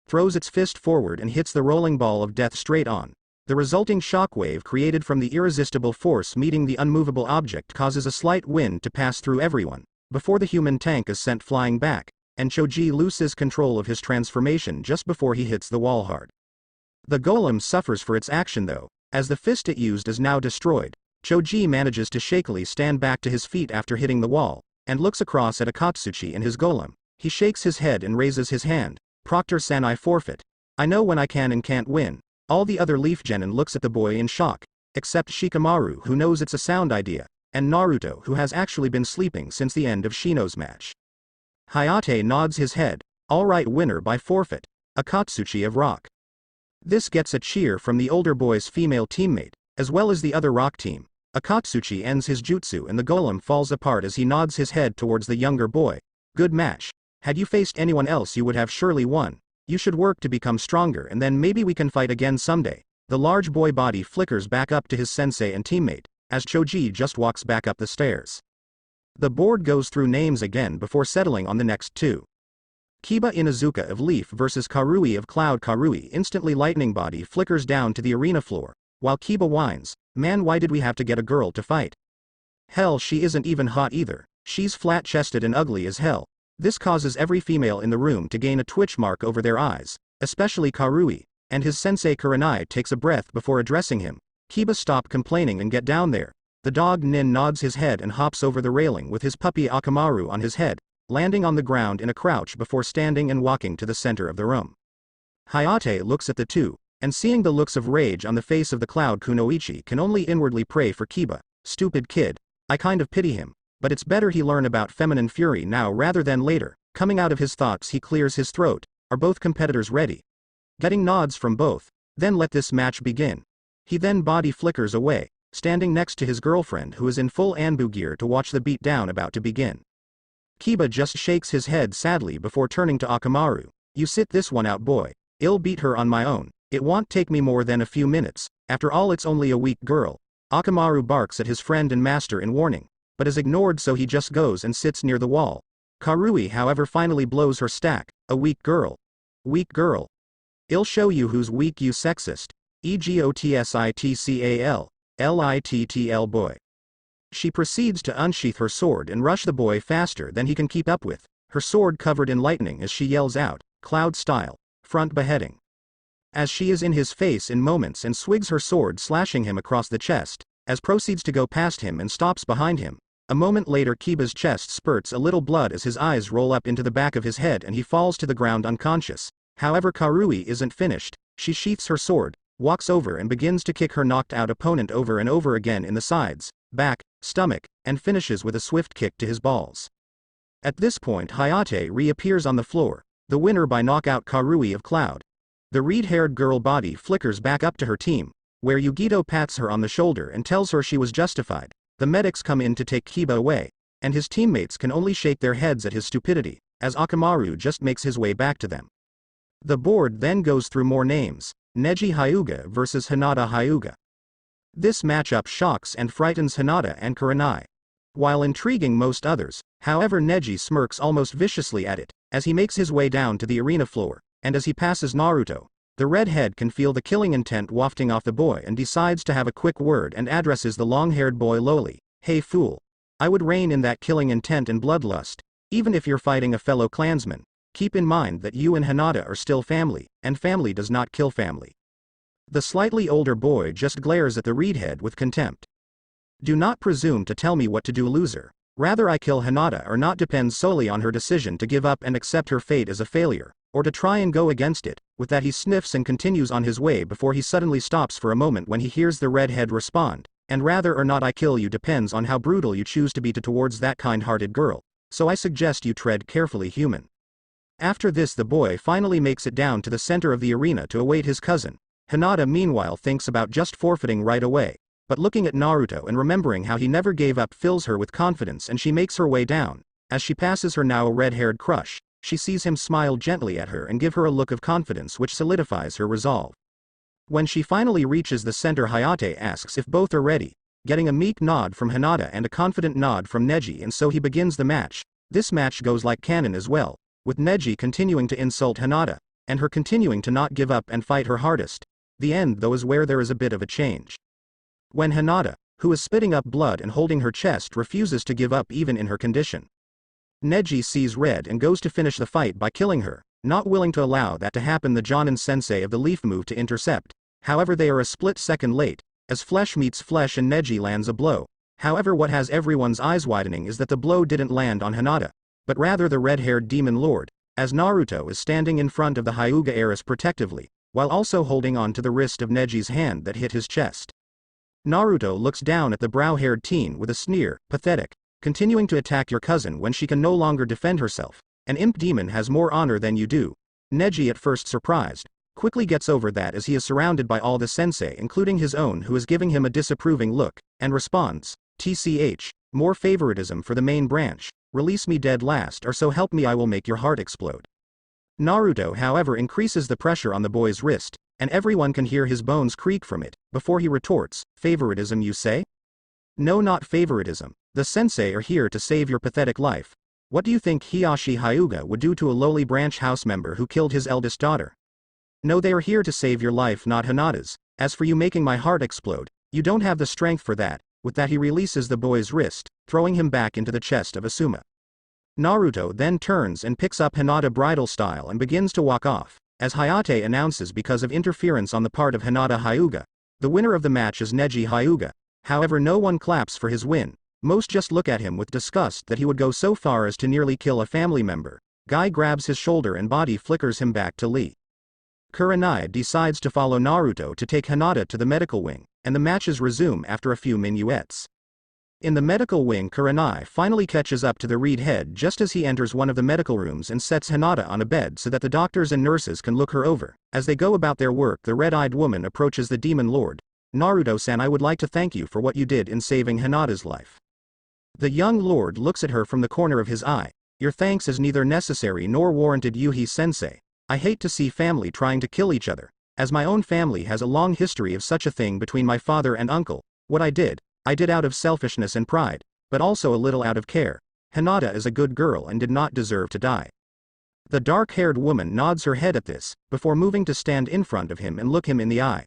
throws its fist forward and hits the rolling ball of death straight on. The resulting shockwave created from the irresistible force meeting the unmovable object causes a slight wind to pass through everyone, before the human tank is sent flying back, and Choji loses control of his transformation just before he hits the wall hard. The golem suffers for its action though, as the fist it used is now destroyed. Choji manages to shakily stand back to his feet after hitting the wall, and looks across at Akatsuchi and his golem. He shakes his head and raises his hand. Proctor-san, I forfeit. I know when I can and can't win. All the other Leaf Genin looks at the boy in shock, except Shikamaru, who knows it's a sound idea, and Naruto, who has actually been sleeping since the end of Shino's match. Hayate nods his head. All right, winner by forfeit. Akatsuchi of Rock. This gets a cheer from the older boy's female teammate, as well as the other Rock team. Akatsuchi ends his jutsu and the golem falls apart as he nods his head towards the younger boy. Good match. Had you faced anyone else you would have surely won. You should work to become stronger and then maybe we can fight again someday. The large boy body flickers back up to his sensei and teammate, as Choji just walks back up the stairs. The board goes through names again before settling on the next 2. Kiba Inuzuka of Leaf vs Karui of Cloud. Karui instantly lightning body flickers down to the arena floor, while Kiba whines, man, why did we have to get a girl to fight? Hell, she isn't even hot either. She's flat-chested and ugly as hell. This causes every female in the room to gain a twitch mark over their eyes, especially Karui, and his sensei Kurenai takes a breath before addressing him. Kiba, stop complaining and get down there. The dog Nin nods his head and hops over the railing with his puppy Akamaru on his head, landing on the ground in a crouch before standing and walking to the center of the room. Hayate looks at the two. And seeing the looks of rage on the face of the Cloud, Kunoichi can only inwardly pray for Kiba. Stupid kid. I kind of pity him. But it's better he learn about feminine fury now rather than later. Coming out of his thoughts, he clears his throat. Are both competitors ready? Getting nods from both. Then let this match begin. He then body flickers away, standing next to his girlfriend who is in full Anbu gear to watch the beatdown about to begin. Kiba just shakes his head sadly before turning to Akamaru. You sit this one out, boy. I'll beat her on my own. It won't take me more than a few minutes. After all, it's only a weak girl. Akamaru barks at his friend and master in warning, but is ignored, so he just goes and sits near the wall. Karui, however, finally blows her stack. A weak girl. Weak girl. I'll show you who's weak, you sexist. EGOTSITCAL. LITTL boy. She proceeds to unsheath her sword and rush the boy faster than he can keep up with, her sword covered in lightning as she yells out, Cloud style, front beheading. As she is in his face in moments and swigs her sword, slashing him across the chest, as proceeds to go past him and stops behind him. A moment later, Kiba's chest spurts a little blood as his eyes roll up into the back of his head and he falls to the ground unconscious. However, Karui isn't finished. She sheaths her sword, walks over and begins to kick her knocked out opponent over and over again in the sides, back, stomach, and finishes with a swift kick to his balls. At this point, Hayate reappears on the floor, the winner by knockout Karui of Cloud. The reed-haired girl body flickers back up to her team, where Yugito pats her on the shoulder and tells her she was justified. The medics come in to take Kiba away, and his teammates can only shake their heads at his stupidity, as Akamaru just makes his way back to them. The board then goes through more names. Neji Hyuga versus Hinata Hyuga. This matchup shocks and frightens Hinata and Kurenai. While intriguing most others, however, Neji smirks almost viciously at it, as he makes his way down to the arena floor, and as he passes Naruto, the redhead can feel the killing intent wafting off the boy and decides to have a quick word and addresses the long-haired boy lowly. Hey fool. I would reign in that killing intent and bloodlust, even if you're fighting a fellow clansman. Keep in mind that you and Hinata are still family, and family does not kill family. The slightly older boy just glares at the reedhead with contempt. Do not presume to tell me what to do, loser. Rather I kill Hinata or not depends solely on her decision to give up and accept her fate as a failure, or to try and go against it. With that, he sniffs and continues on his way before he suddenly stops for a moment when he hears the redhead respond, and rather or not I kill you depends on how brutal you choose to be towards that kind-hearted girl, so I suggest you tread carefully, human. After this, the boy finally makes it down to the center of the arena to await his cousin. Hinata meanwhile thinks about just forfeiting right away, but looking at Naruto and remembering how he never gave up fills her with confidence, and she makes her way down. As she passes her now red-haired crush, she sees him smile gently at her and give her a look of confidence which solidifies her resolve. When she finally reaches the center, Hayate asks if both are ready, getting a meek nod from Hinata and a confident nod from Neji, and so he begins the match. This match goes like canon as well, with Neji continuing to insult Hinata, and her continuing to not give up and fight her hardest. The end, though, is where there is a bit of a change. When Hinata, who is spitting up blood and holding her chest, refuses to give up even in her condition. Neji sees red and goes to finish the fight by killing her, not willing to allow that to happen. The Jonin sensei of the leaf move to intercept. However, they are a split second late, as flesh meets flesh and Neji lands a blow. However, what has everyone's eyes widening is that the blow didn't land on Hinata, but rather the red-haired demon lord, as Naruto is standing in front of the Hyuga heiress protectively, while also holding on to the wrist of Neji's hand that hit his chest. Naruto looks down at the brow-haired teen with a sneer. Pathetic. Continuing to attack your cousin when she can no longer defend herself. An imp demon has more honor than you do. Neji, at first surprised, quickly gets over that as he is surrounded by all the sensei, including his own, who is giving him a disapproving look, and responds, TCH, more favoritism for the main branch. Release me dead last, or so help me I will make your heart explode. Naruto, however, increases the pressure on the boy's wrist, and everyone can hear his bones creak from it, before he retorts, favoritism you say? No, not favoritism. The sensei are here to save your pathetic life. What do you think Hiyashi Hyuga would do to a lowly branch house member who killed his eldest daughter? No, they are here to save your life, not Hinata's. As for you making my heart explode, you don't have the strength for that. With that, he releases the boy's wrist, throwing him back into the chest of Asuma. Naruto then turns and picks up Hinata bridal style and begins to walk off, as Hayate announces because of interference on the part of Hinata Hyuga. The winner of the match is Neji Hyuga. However, no one claps for his win. Most just look at him with disgust that he would go so far as to nearly kill a family member. Guy grabs his shoulder and body flickers him back to Lee. Kurenai decides to follow Naruto to take Hinata to the medical wing, and the matches resume after a few minuets. In the medical wing, Kurenai finally catches up to the Reed head just as he enters one of the medical rooms and sets Hinata on a bed so that the doctors and nurses can look her over. As they go about their work, the red-eyed woman approaches the demon lord. "Naruto-san, I would like to thank you for what you did in saving Hinata's life." The young lord looks at her from the corner of his eye. "Your thanks is neither necessary nor warranted, Yuhi-sensei. I hate to see family trying to kill each other, as my own family has a long history of such a thing between my father and uncle. What I did out of selfishness and pride, but also a little out of care. Hinata is a good girl and did not deserve to die." The dark-haired woman nods her head at this, before moving to stand in front of him and look him in the eye.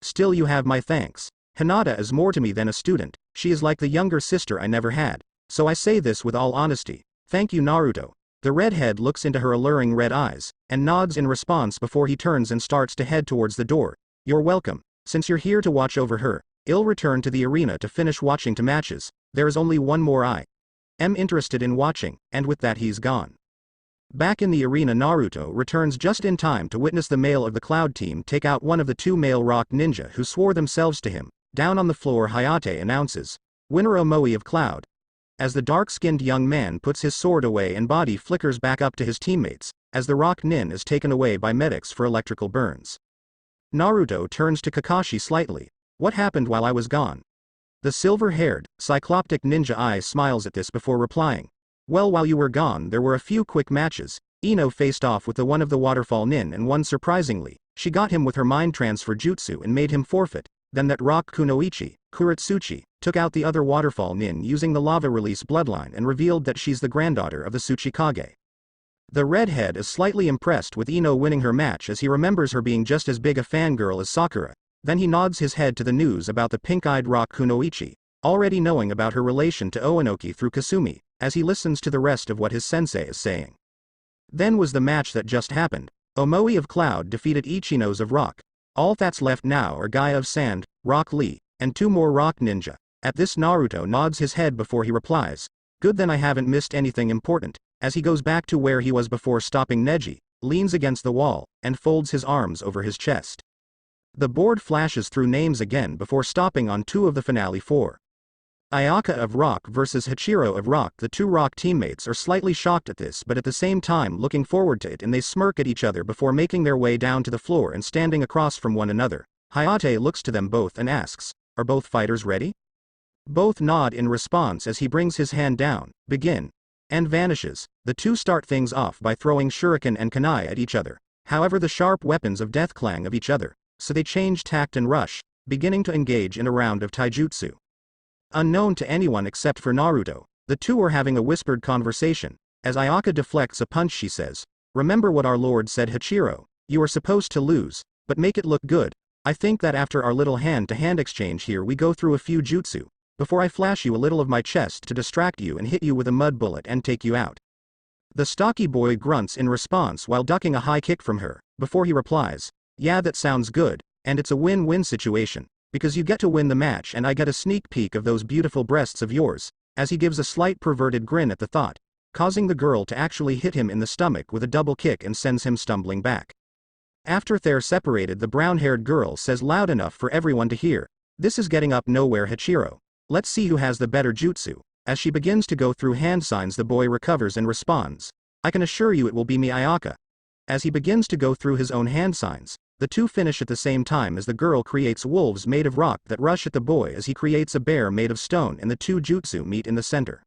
"Still, you have my thanks. Hinata is more to me than a student. She is like the younger sister I never had. So I say this with all honesty. Thank you, Naruto." The redhead looks into her alluring red eyes, and nods in response before he turns and starts to head towards the door. "You're welcome. Since you're here to watch over her, I'll return to the arena to finish watching to matches. There is only one more I am interested in watching," and with that he's gone. Back in the arena, Naruto returns just in time to witness the male of the Cloud team take out one of the two male rock ninja who swore themselves to him. Down on the floor, Hayate announces, "Winner Omoi of Cloud." As the dark-skinned young man puts his sword away and body flickers back up to his teammates, as the rock nin is taken away by medics for electrical burns. Naruto turns to Kakashi slightly. "What happened while I was gone?" The silver-haired, cycloptic ninja eye smiles at this before replying, "Well, while you were gone there were a few quick matches. Ino faced off with the one of the waterfall nin and won surprisingly. She got him with her mind transfer jutsu and made him forfeit. Then that rock kunoichi, Kuretsuchi, took out the other waterfall nin using the lava release bloodline and revealed that she's the granddaughter of the Tsuchikage." The redhead is slightly impressed with Ino winning her match as he remembers her being just as big a fangirl as Sakura. Then he nods his head to the news about the pink-eyed rock kunoichi, already knowing about her relation to Oanoki through Kasumi, as he listens to the rest of what his sensei is saying. Then was the match that just happened. Omoi of Cloud defeated Ichinos of Rock. All that's left now are Gaia of Sand, Rock Lee, and two more rock ninja. At this, Naruto nods his head before he replies, "Good, then I haven't missed anything important." As he goes back to where he was before stopping Neji, leans against the wall, and folds his arms over his chest. The board flashes through names again before stopping on two of the finale four. Ayaka of Rock versus Hachiro of Rock. The two Rock teammates are slightly shocked at this but at the same time looking forward to it, and they smirk at each other before making their way down to the floor and standing across from one another. Hayate looks to them both and asks, "Are both fighters ready?" Both nod in response as he brings his hand down, "Begin," and vanishes. The two start things off by throwing shuriken and kunai at each other. However, the sharp weapons of death clang of each other, so they change tact and rush, beginning to engage in a round of taijutsu. Unknown to anyone except for Naruto, the two are having a whispered conversation. As Ayaka deflects a punch, she says, "Remember what our lord said, Hachiro. You are supposed to lose, but make it look good. I think that after our little hand-to-hand exchange here we go through a few jutsu, before I flash you a little of my chest to distract you and hit you with a mud bullet and take you out." The stocky boy grunts in response while ducking a high kick from her, before he replies, "Yeah, that sounds good, and it's a win-win situation, because you get to win the match and I get a sneak peek of those beautiful breasts of yours," as he gives a slight perverted grin at the thought, causing the girl to actually hit him in the stomach with a double kick and sends him stumbling back. After they're separated, the brown-haired girl says loud enough for everyone to hear, "This is getting up nowhere, Hachiro. Let's see who has the better jutsu." As she begins to go through hand signs, the boy recovers and responds, "I can assure you it will be me, Ayaka." As he begins to go through his own hand signs, the two finish at the same time as the girl creates wolves made of rock that rush at the boy as he creates a bear made of stone, and the two jutsu meet in the center.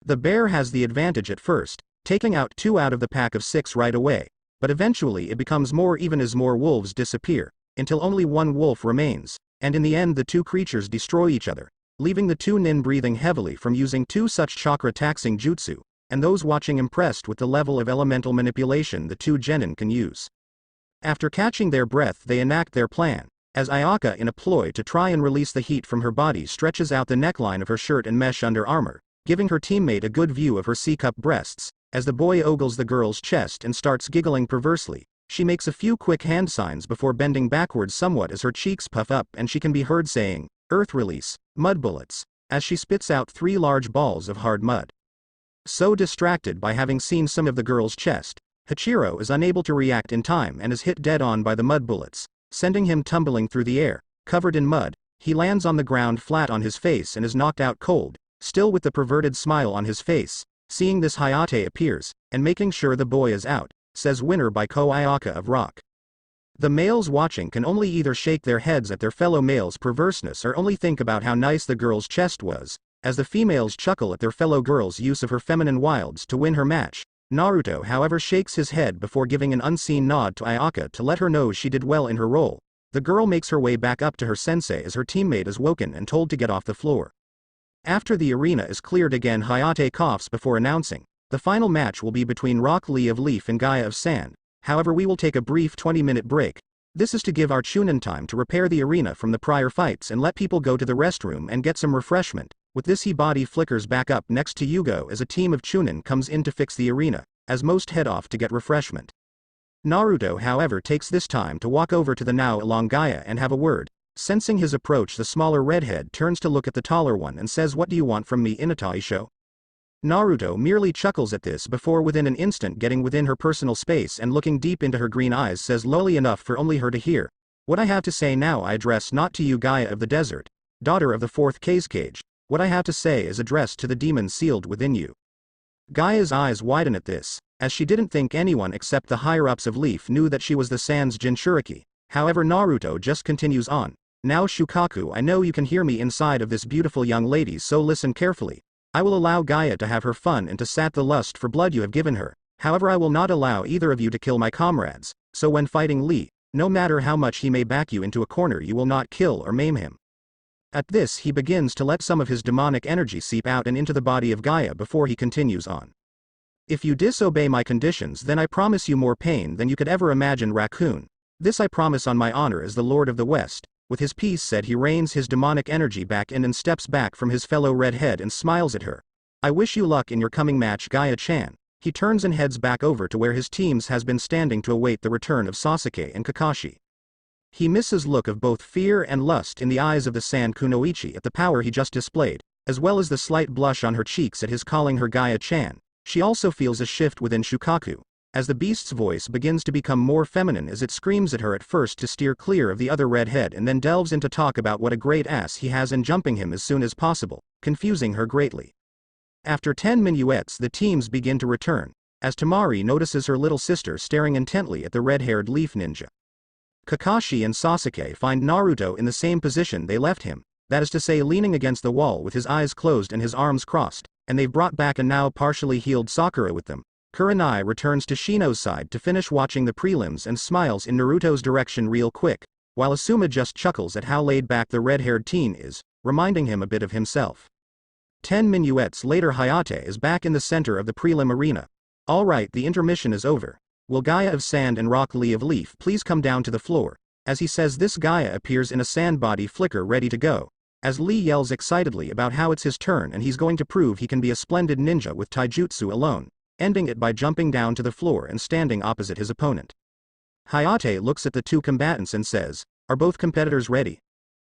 The bear has the advantage at first, taking out 2 out of the pack of 6 right away, but eventually it becomes more even as more wolves disappear, until only one wolf remains, and in the end the two creatures destroy each other, leaving the two nin breathing heavily from using 2 such chakra-taxing jutsu, and those watching impressed with the level of elemental manipulation the two genin can use. After catching their breath, they enact their plan, as Ayaka, in a ploy to try and release the heat from her body, stretches out the neckline of her shirt and mesh under armor, giving her teammate a good view of her C-cup breasts. As the boy ogles the girl's chest and starts giggling perversely, she makes a few quick hand signs before bending backwards somewhat as her cheeks puff up and she can be heard saying, "Earth release, mud bullets," as she spits out 3 large balls of hard mud. So distracted by having seen some of the girl's chest, Hachiro is unable to react in time and is hit dead on by the mud bullets, sending him tumbling through the air. Covered in mud, he lands on the ground flat on his face and is knocked out cold, still with the perverted smile on his face. Seeing this, Hayate appears, and making sure the boy is out, says winner by Ko Ayaka of Rock. The males watching can only either shake their heads at their fellow males' perverseness or only think about how nice the girl's chest was, as the females chuckle at their fellow girl's use of her feminine wilds to win her match. Naruto however shakes his head before giving an unseen nod to Ayaka to let her know she did well in her role. The girl makes her way back up to her sensei as her teammate is woken and told to get off the floor. After the arena is cleared again, Hayate coughs before announcing, the final match will be between Rock Lee of Leaf and Gaia of Sand. However, we will take a brief 20-minute break. This is to give our Chunin time to repair the arena from the prior fights and let people go to the restroom and get some refreshment. With this, he body flickers back up next to Yugo as a team of Chunin comes in to fix the arena, as most head off to get refreshment. Naruto however takes this time to walk over to the now along Gaia and have a word. Sensing his approach, the smaller redhead turns to look at the taller one and says, "What do you want from me, Inataisho?" Naruto merely chuckles at this before within an instant getting within her personal space and looking deep into her green eyes says lowly enough for only her to hear, "What I have to say now I address not to you, Gaia of the desert, daughter of the fourth cage. What I have to say is addressed to the demon sealed within you." Gaia's eyes widen at this, as she didn't think anyone except the higher-ups of Leaf knew that she was the Sans Jinchuriki. However, Naruto just continues on. "Now Shukaku, I know you can hear me inside of this beautiful young lady, so listen carefully. I will allow Gaia to have her fun and to sat the lust for blood you have given her. However, I will not allow either of you to kill my comrades, so when fighting Lee, no matter how much he may back you into a corner, you will not kill or maim him." At this, he begins to let some of his demonic energy seep out and into the body of Gaia before he continues on. "If you disobey my conditions, then I promise you more pain than you could ever imagine, raccoon. This I promise on my honor as the Lord of the West." With his piece said, he reins his demonic energy back in and steps back from his fellow redhead and smiles at her. "I wish you luck in your coming match, Gaia-chan." He turns and heads back over to where his teams has been standing to await the return of Sasuke and Kakashi. He misses look of both fear and lust in the eyes of the Sand Kunoichi at the power he just displayed, as well as the slight blush on her cheeks at his calling her Gaia-chan. She also feels a shift within Shukaku, as the beast's voice begins to become more feminine as it screams at her at first to steer clear of the other redhead and then delves into talk about what a great ass he has and jumping him as soon as possible, confusing her greatly. After 10 minuets, the teams begin to return, as Tamari notices her little sister staring intently at the red-haired Leaf Ninja. Kakashi and Sasuke find Naruto in the same position they left him, that is to say leaning against the wall with his eyes closed and his arms crossed, and they've brought back a now partially healed Sakura with them. Kurenai returns to Shino's side to finish watching the prelims and smiles in Naruto's direction real quick, while Asuma just chuckles at how laid back the red-haired teen is, reminding him a bit of himself. 10 minuets later, Hayate is back in the center of the prelim arena. "Alright, the intermission is over. Will Gaia of Sand and Rock Lee of Leaf please come down to the floor?" As he says this, Gaia appears in a sand body flicker ready to go, as Lee yells excitedly about how it's his turn and he's going to prove he can be a splendid ninja with taijutsu alone, ending it by jumping down to the floor and standing opposite his opponent. Hayate looks at the two combatants and says, "Are both competitors ready?"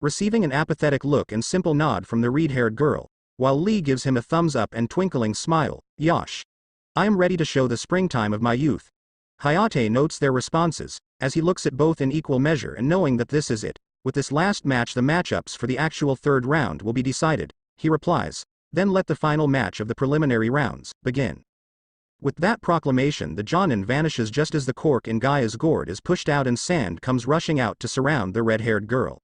Receiving an apathetic look and simple nod from the red-haired girl, while Lee gives him a thumbs up and twinkling smile, "Yosh. I am ready to show the springtime of my youth." Hayate notes their responses, as he looks at both in equal measure and knowing that this is it. With this last match, the matchups for the actual third round will be decided, he replies. "Then let the final match of the preliminary rounds begin." With that proclamation, the Jonin vanishes just as the cork in Gaia's gourd is pushed out and sand comes rushing out to surround the red-haired girl.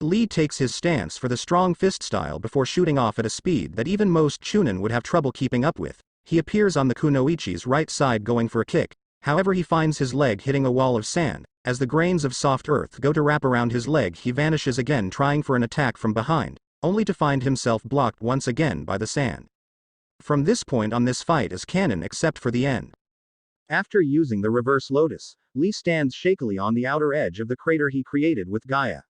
Lee takes his stance for the strong fist style before shooting off at a speed that even most Chunin would have trouble keeping up with. He appears on the Kunoichi's right side going for a kick, however he finds his leg hitting a wall of sand. As the grains of soft earth go to wrap around his leg, he vanishes again trying for an attack from behind, only to find himself blocked once again by the sand. From this point on, this fight is canon except for the end. After using the reverse lotus, Lee stands shakily on the outer edge of the crater he created with Gaia.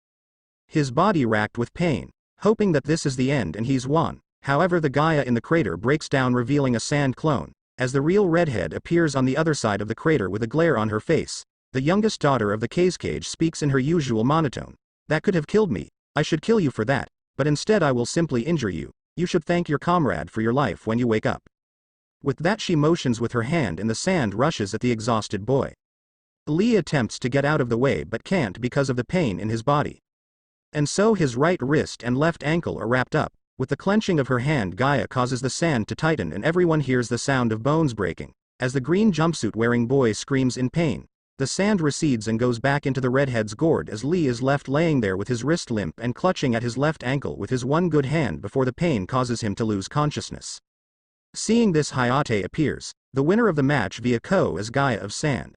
His body racked with pain, hoping that this is the end and he's won. However, the Gaia in the crater breaks down, revealing a sand clone, as the real redhead appears on the other side of the crater with a glare on her face. The youngest daughter of the cage speaks in her usual monotone. "That could have killed me. I should kill you for that, but instead I will simply injure you. You should thank your comrade for your life when you wake up." With that she motions with her hand and the sand rushes at the exhausted boy. Lee attempts to get out of the way but can't because of the pain in his body. And so his right wrist and left ankle are wrapped up. With the clenching of her hand, Gaia causes the sand to tighten and everyone hears the sound of bones breaking. As the green jumpsuit-wearing boy screams in pain, the sand recedes and goes back into the redhead's gourd as Lee is left laying there with his wrist limp and clutching at his left ankle with his one good hand before the pain causes him to lose consciousness. Seeing this, Hayate appears, the winner of the match via Ko as Gaia of Sand.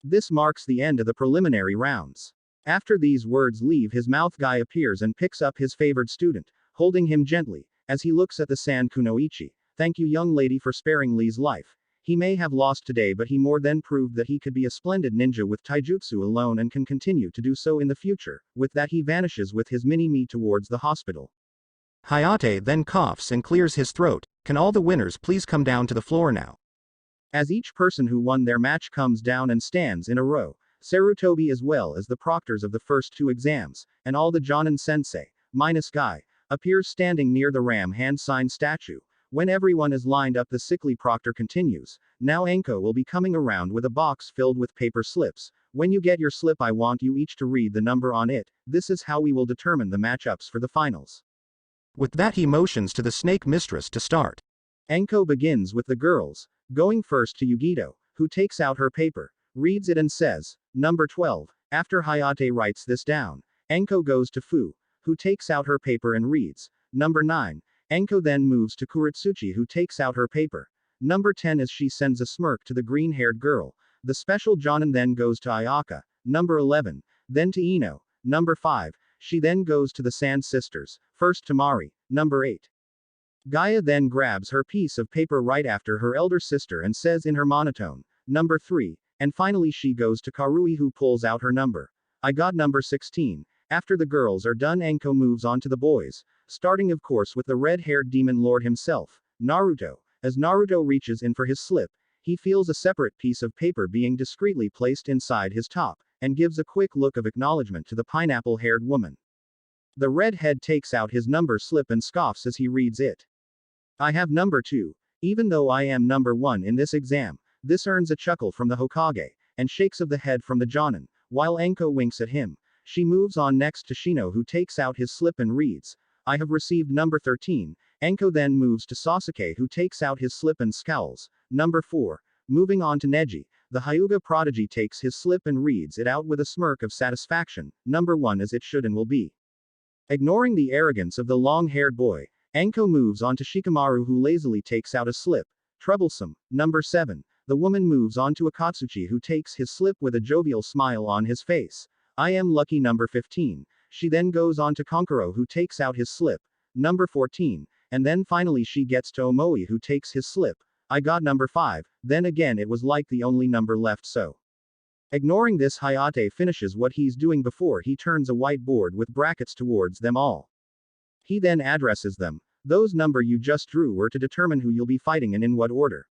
This marks the end of the preliminary rounds. After these words leave his mouth, Guy appears and picks up his favored student, holding him gently, as he looks at the sand. Kunoichi, thank you young lady for sparing Lee's life. He may have lost today but he more than proved that he could be a splendid ninja with taijutsu alone and can continue to do so in the future. With that he vanishes with his mini-me towards the hospital. Hayate then coughs and clears his throat. Can all the winners please come down to the floor now? As each person who won their match comes down and stands in a row, Sarutobi as well as the proctors of the first two exams, and all the Jonin sensei, minus Guy, appears standing near the ram hand sign statue. When everyone is lined up, the sickly proctor continues. Now Enko will be coming around with a box filled with paper slips. When you get your slip, I want you each to read the number on it. This is how we will determine the matchups for the finals. With that he motions to the snake mistress to start. Enko begins with the girls, going first to Yugito, who takes out her paper, reads it and says, number 12. After Hayate writes this down, Enko goes to Fu, who takes out her paper and reads, number 9. Enko then moves to Kuritsuchi, who takes out her paper, number 10, as she sends a smirk to the green-haired girl. The special Jonin then goes to Ayaka, number 11, then to Ino, number 5, she then goes to the Sand Sisters, first to Mari, number 8. Gaia then grabs her piece of paper right after her elder sister and says in her monotone, number 3, and finally she goes to Karui, who pulls out her number. I got number 16. After the girls are done, Enko moves on to the boys, starting of course with the red-haired demon lord himself, Naruto. As Naruto reaches in for his slip, he feels a separate piece of paper being discreetly placed inside his top, and gives a quick look of acknowledgement to the pineapple-haired woman. The redhead takes out his number slip and scoffs as he reads it. I have number 2, even though I am number 1 in this exam. This earns a chuckle from the Hokage, and shakes of the head from the Jonin, while Enko winks at him. She moves on next to Shino, who takes out his slip and reads, I have received number 13. Enko then moves to Sasuke, who takes out his slip and scowls, number 4. Moving on to Neji, the Hyuga prodigy takes his slip and reads it out with a smirk of satisfaction, number 1, as it should and will be. Ignoring the arrogance of the long-haired boy, Enko moves on to Shikamaru, who lazily takes out a slip, troublesome, number 7. The woman moves on to Akatsuchi, who takes his slip with a jovial smile on his face. I am lucky, number 15. She then goes on to Konkuro, who takes out his slip, number 14, and then finally she gets to Omoi, who takes his slip. I got number 5, then again it was like the only number left, so. Ignoring this, Hayate finishes what he's doing before he turns a whiteboard with brackets towards them all. He then addresses them. Those number you just drew were to determine who you'll be fighting and in what order.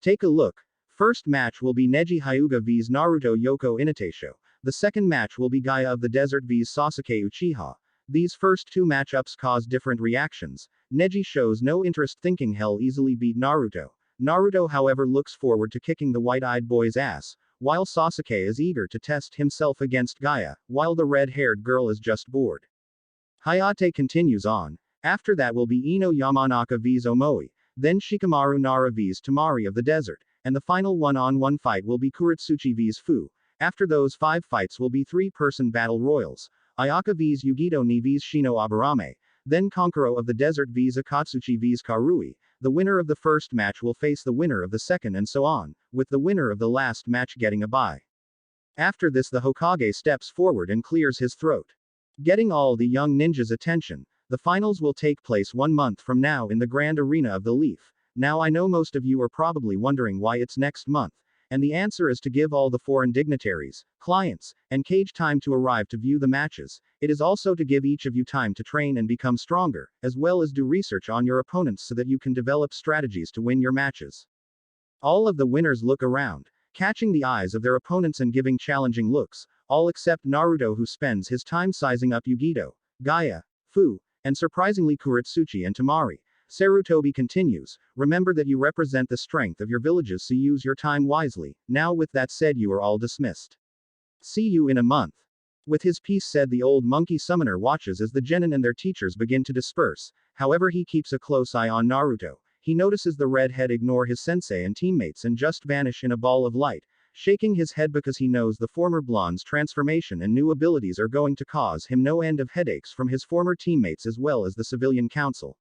Take a look. First match will be Neji Hyuga vs Naruto Yoko Inateisho. The second match will be Gaia of the Desert vs Sasuke Uchiha. These first two matchups cause different reactions. Neji shows no interest, thinking he'll easily beat Naruto. Naruto, however, looks forward to kicking the white-eyed boy's ass, while Sasuke is eager to test himself against Gaia, while the red-haired girl is just bored. Hayate continues on. After that will be Ino Yamanaka vs Omoi, then Shikamaru Nara vs Tamari of the Desert, and the final one-on-one fight will be Kuritsuchi vs Fu. After those 5 fights will be 3-person battle royals. Ayaka vs Yugito ni vs Shino Aburame, then Konkuro of the Desert vs Akatsuchi vs Karui. The winner of the first match will face the winner of the second, and so on, with the winner of the last match getting a bye. After this, the Hokage steps forward and clears his throat. Getting all the young ninjas' attention, the finals will take place 1 month from now in the Grand Arena of the Leaf. Now I know most of you are probably wondering why it's next month, and the answer is to give all the foreign dignitaries, clients, and cage time to arrive to view the matches. It is also to give each of you time to train and become stronger, as well as do research on your opponents so that you can develop strategies to win your matches. All of the winners look around, catching the eyes of their opponents and giving challenging looks, all except Naruto, who spends his time sizing up Yugito, Gaia, Fu, and surprisingly Kuritsuchi and Tamari. Sarutobi continues, remember that you represent the strength of your villages, so use your time wisely. Now with that said, you are all dismissed. See you in a month. With his piece said, the old monkey summoner watches as the genin and their teachers begin to disperse. However, he keeps a close eye on Naruto. He notices the redhead ignore his sensei and teammates and just vanish in a ball of light, shaking his head because he knows the former blonde's transformation and new abilities are going to cause him no end of headaches from his former teammates as well as the civilian council.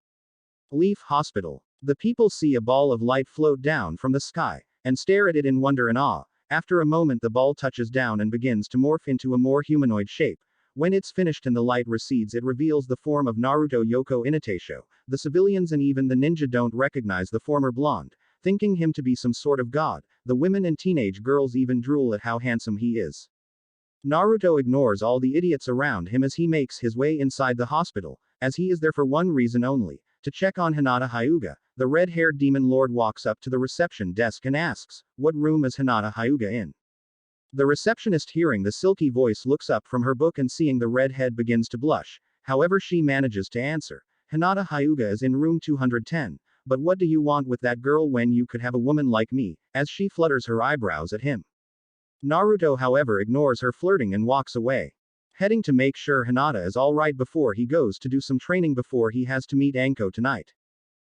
Leaf Hospital. The people see a ball of light float down from the sky, and stare at it in wonder and awe. After a moment, the ball touches down and begins to morph into a more humanoid shape. When it's finished and the light recedes, it reveals the form of Naruto Yoko Inatasho. The civilians and even the ninja don't recognize the former blonde, thinking him to be some sort of god. The women and teenage girls even drool at how handsome he is. Naruto ignores all the idiots around him as he makes his way inside the hospital, as he is there for one reason only, to check on Hinata Hyuga. The red-haired demon lord walks up to the reception desk and asks, "What room is Hinata Hyuga in?" The receptionist, hearing the silky voice, looks up from her book and seeing the redhead begins to blush. However, she manages to answer, "Hinata Hyuga is in room 210, but what do you want with that girl when you could have a woman like me?" as she flutters her eyebrows at him. Naruto, however, ignores her flirting and walks away, heading to make sure Hinata is alright before he goes to do some training before he has to meet Anko tonight.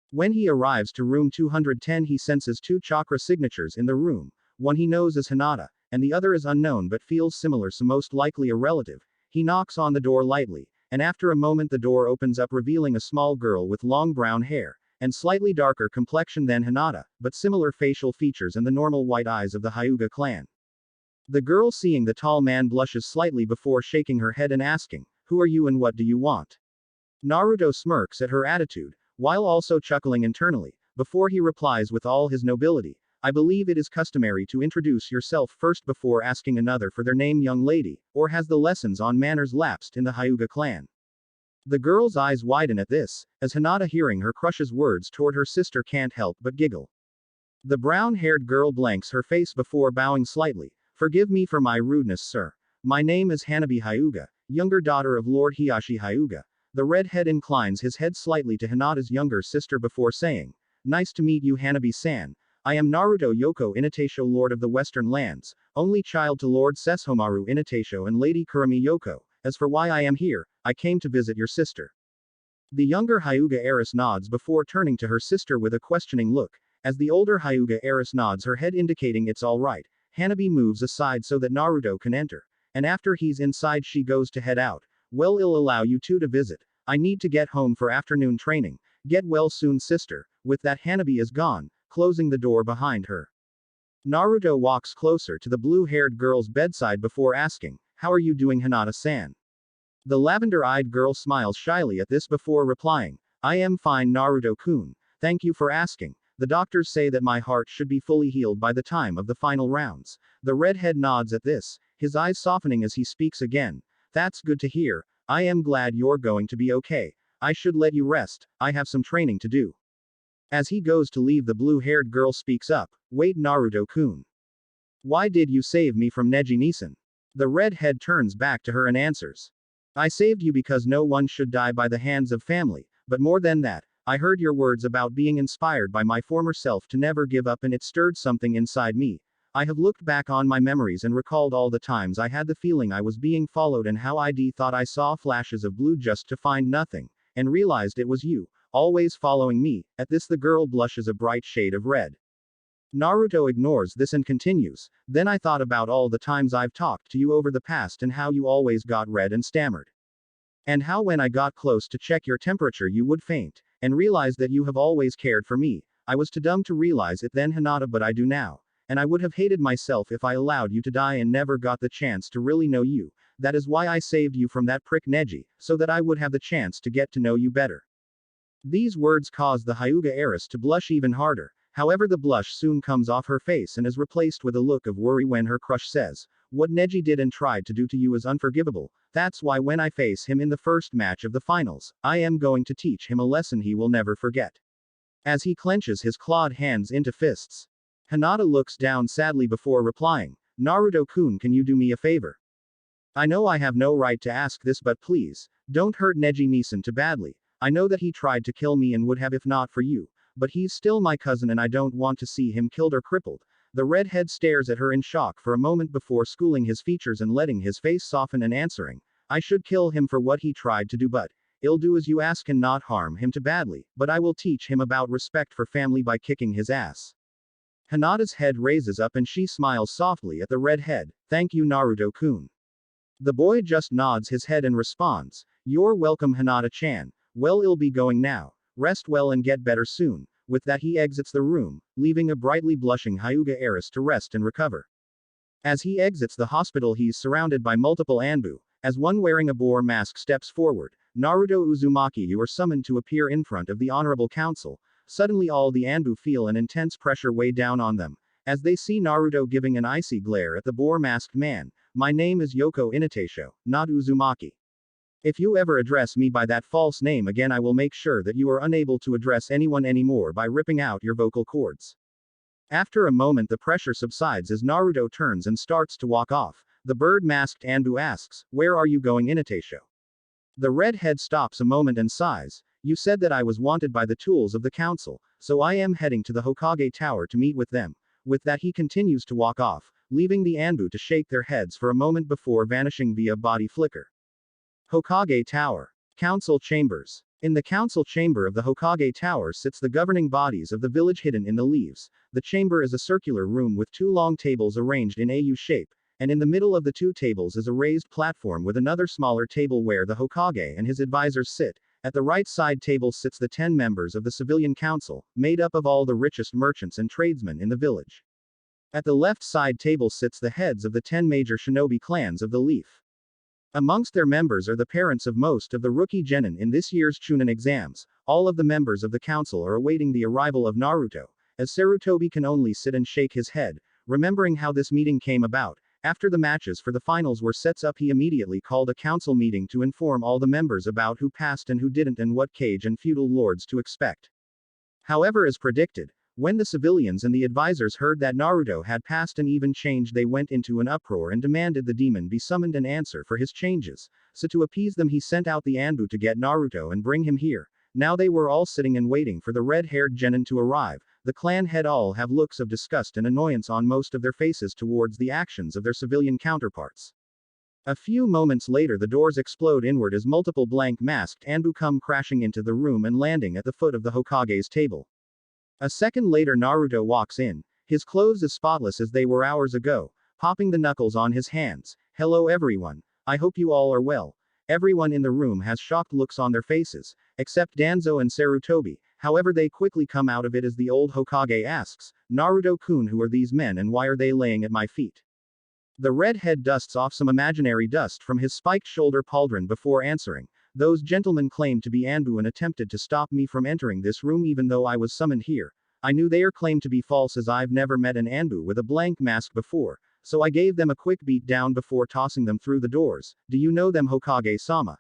When he arrives to room 210, he senses two chakra signatures in the room. One he knows as Hinata, and the other is unknown but feels similar, so most likely a relative. He knocks on the door lightly, and after a moment the door opens up, revealing a small girl with long brown hair, and slightly darker complexion than Hinata, but similar facial features and the normal white eyes of the Hyuga clan. The girl, seeing the tall man, blushes slightly before shaking her head and asking, "Who are you and what do you want?" Naruto smirks at her attitude, while also chuckling internally, before he replies with all his nobility, "I believe it is customary to introduce yourself first before asking another for their name, young lady, or has the lessons on manners lapsed in the Hyuga clan?" The girl's eyes widen at this, as Hinata, hearing her crush's words toward her sister, can't help but giggle. The brown-haired girl blanks her face before bowing slightly. "Forgive me for my rudeness, sir. My name is Hanabi Hyuga, younger daughter of Lord Hiashi Hyuga." The redhead inclines his head slightly to Hinata's younger sister before saying, "Nice to meet you, Hanabi-san. I am Naruto Yoko Inatasho, Lord of the Western Lands, only child to Lord Sesshomaru Inatasho and Lady Kurumi Yoko. As for why I am here, I came to visit your sister." The younger Hyuga heiress nods before turning to her sister with a questioning look. As the older Hyuga heiress nods her head indicating it's alright, Hanabi moves aside so that Naruto can enter. And after he's inside, she goes to head out. "Well, I'll allow you two to visit. I need to get home for afternoon training. Get well soon, sister." With that, Hanabi is gone, closing the door behind her. Naruto walks closer to the blue-haired girl's bedside before asking, "How are you doing, Hinata-san?" The lavender-eyed girl smiles shyly at this before replying, "I am fine, Naruto-kun. Thank you for asking. The doctors say that my heart should be fully healed by the time of the final rounds." The redhead nods at this, his eyes softening as he speaks again. "That's good to hear. I am glad you're going to be okay. I should let you rest. I have some training to do." As he goes to leave, the blue-haired girl speaks up, "Wait, Naruto-kun. Why did you save me from Neji-Nisan?" The redhead turns back to her and answers, "I saved you because no one should die by the hands of family, but more than that, I heard your words about being inspired by my former self to never give up, and it stirred something inside me. I have looked back on my memories and recalled all the times I had the feeling I was being followed and how I thought I saw flashes of blue just to find nothing, and realized it was you, always following me." At this, the girl blushes a bright shade of red. Naruto ignores this and continues, "Then I thought about all the times I've talked to you over the past and how you always got red and stammered. And how when I got close to check your temperature you would faint, and realized that you have always cared for me. I was too dumb to realize it then, Hinata, but I do now. And I would have hated myself if I allowed you to die and never got the chance to really know you. That is why I saved you from that prick Neji, so that I would have the chance to get to know you better." These words cause the Hyuga heiress to blush even harder. However, the blush soon comes off her face and is replaced with a look of worry when her crush says, "What Neji did and tried to do to you is unforgivable. That's why when I face him in the first match of the finals, I am going to teach him a lesson he will never forget." As he clenches his clawed hands into fists, Hinata looks down sadly before replying, "Naruto-kun, can you do me a favor? I know I have no right to ask this, but please, don't hurt Neji-Nisan too badly. I know that he tried to kill me and would have if not for you, but he's still my cousin and I don't want to see him killed or crippled. The redhead stares at her in shock for a moment before schooling his features and letting his face soften and answering, I should kill him for what he tried to do, but I'll do as you ask and not harm him too badly, but I will teach him about respect for family by kicking his ass. Hinata's head raises up and she smiles softly at the redhead, thank you Naruto-kun. The boy just nods his head and responds, you're welcome Hinata-chan, well I'll be going now, rest well and get better soon. With that he exits the room, leaving a brightly blushing Hyuga heiress to rest and recover. As he exits the hospital he's surrounded by multiple Anbu. As one wearing a boar mask steps forward, Naruto Uzumaki you are summoned to appear in front of the Honorable Council. Suddenly all the Anbu feel an intense pressure weigh down on them. As they see Naruto giving an icy glare at the boar-masked man, my name is Yoko Inatasho, not Uzumaki. If you ever address me by that false name again I will make sure that you are unable to address anyone anymore by ripping out your vocal cords. After a moment the pressure subsides as Naruto turns and starts to walk off. The bird-masked Anbu asks, where are you going Inatasho? The redhead stops a moment and sighs, you said that I was wanted by the tools of the council, so I am heading to the Hokage Tower to meet with them. With that he continues to walk off, leaving the Anbu to shake their heads for a moment before vanishing via body flicker. Hokage Tower. Council Chambers. In the council chamber of the Hokage Tower sits the governing bodies of the village hidden in the leaves. The chamber is a circular room with two long tables arranged in a U shape, and in the middle of the two tables is a raised platform with another smaller table where the Hokage and his advisors sit. At the right side table sits the 10 members of the civilian council, made up of all the richest merchants and tradesmen in the village. At the left side table sits the heads of the 10 major shinobi clans of the Leaf. Amongst their members are the parents of most of the rookie genin in this year's Chunin exams. All of the members of the council are awaiting the arrival of Naruto, as Sarutobi can only sit and shake his head, remembering how this meeting came about. After the matches for the finals were set up he immediately called a council meeting to inform all the members about who passed and who didn't and what cage and feudal lords to expect. However, as predicted, when the civilians and the advisors heard that Naruto had passed and even changed they went into an uproar and demanded the demon be summoned and answer for his changes. So to appease them he sent out the Anbu to get Naruto and bring him here. Now they were all sitting and waiting for the red-haired genin to arrive. The clan head all have looks of disgust and annoyance on most of their faces towards the actions of their civilian counterparts. A few moments later the doors explode inward as multiple blank-masked Anbu come crashing into the room and landing at the foot of the Hokage's table. A second later Naruto walks in, his clothes as spotless as they were hours ago, popping the knuckles on his hands. Hello everyone, I hope you all are well. Everyone in the room has shocked looks on their faces, except Danzo and Sarutobi, however they quickly come out of it as the old Hokage asks, Naruto-kun who are these men and why are they laying at my feet? The redhead dusts off some imaginary dust from his spiked shoulder pauldron before answering, those gentlemen claimed to be Anbu and attempted to stop me from entering this room even though I was summoned here. I knew their claim to be false as I've never met an Anbu with a blank mask before, so I gave them a quick beat down before tossing them through the doors. Do you know them Hokage-sama?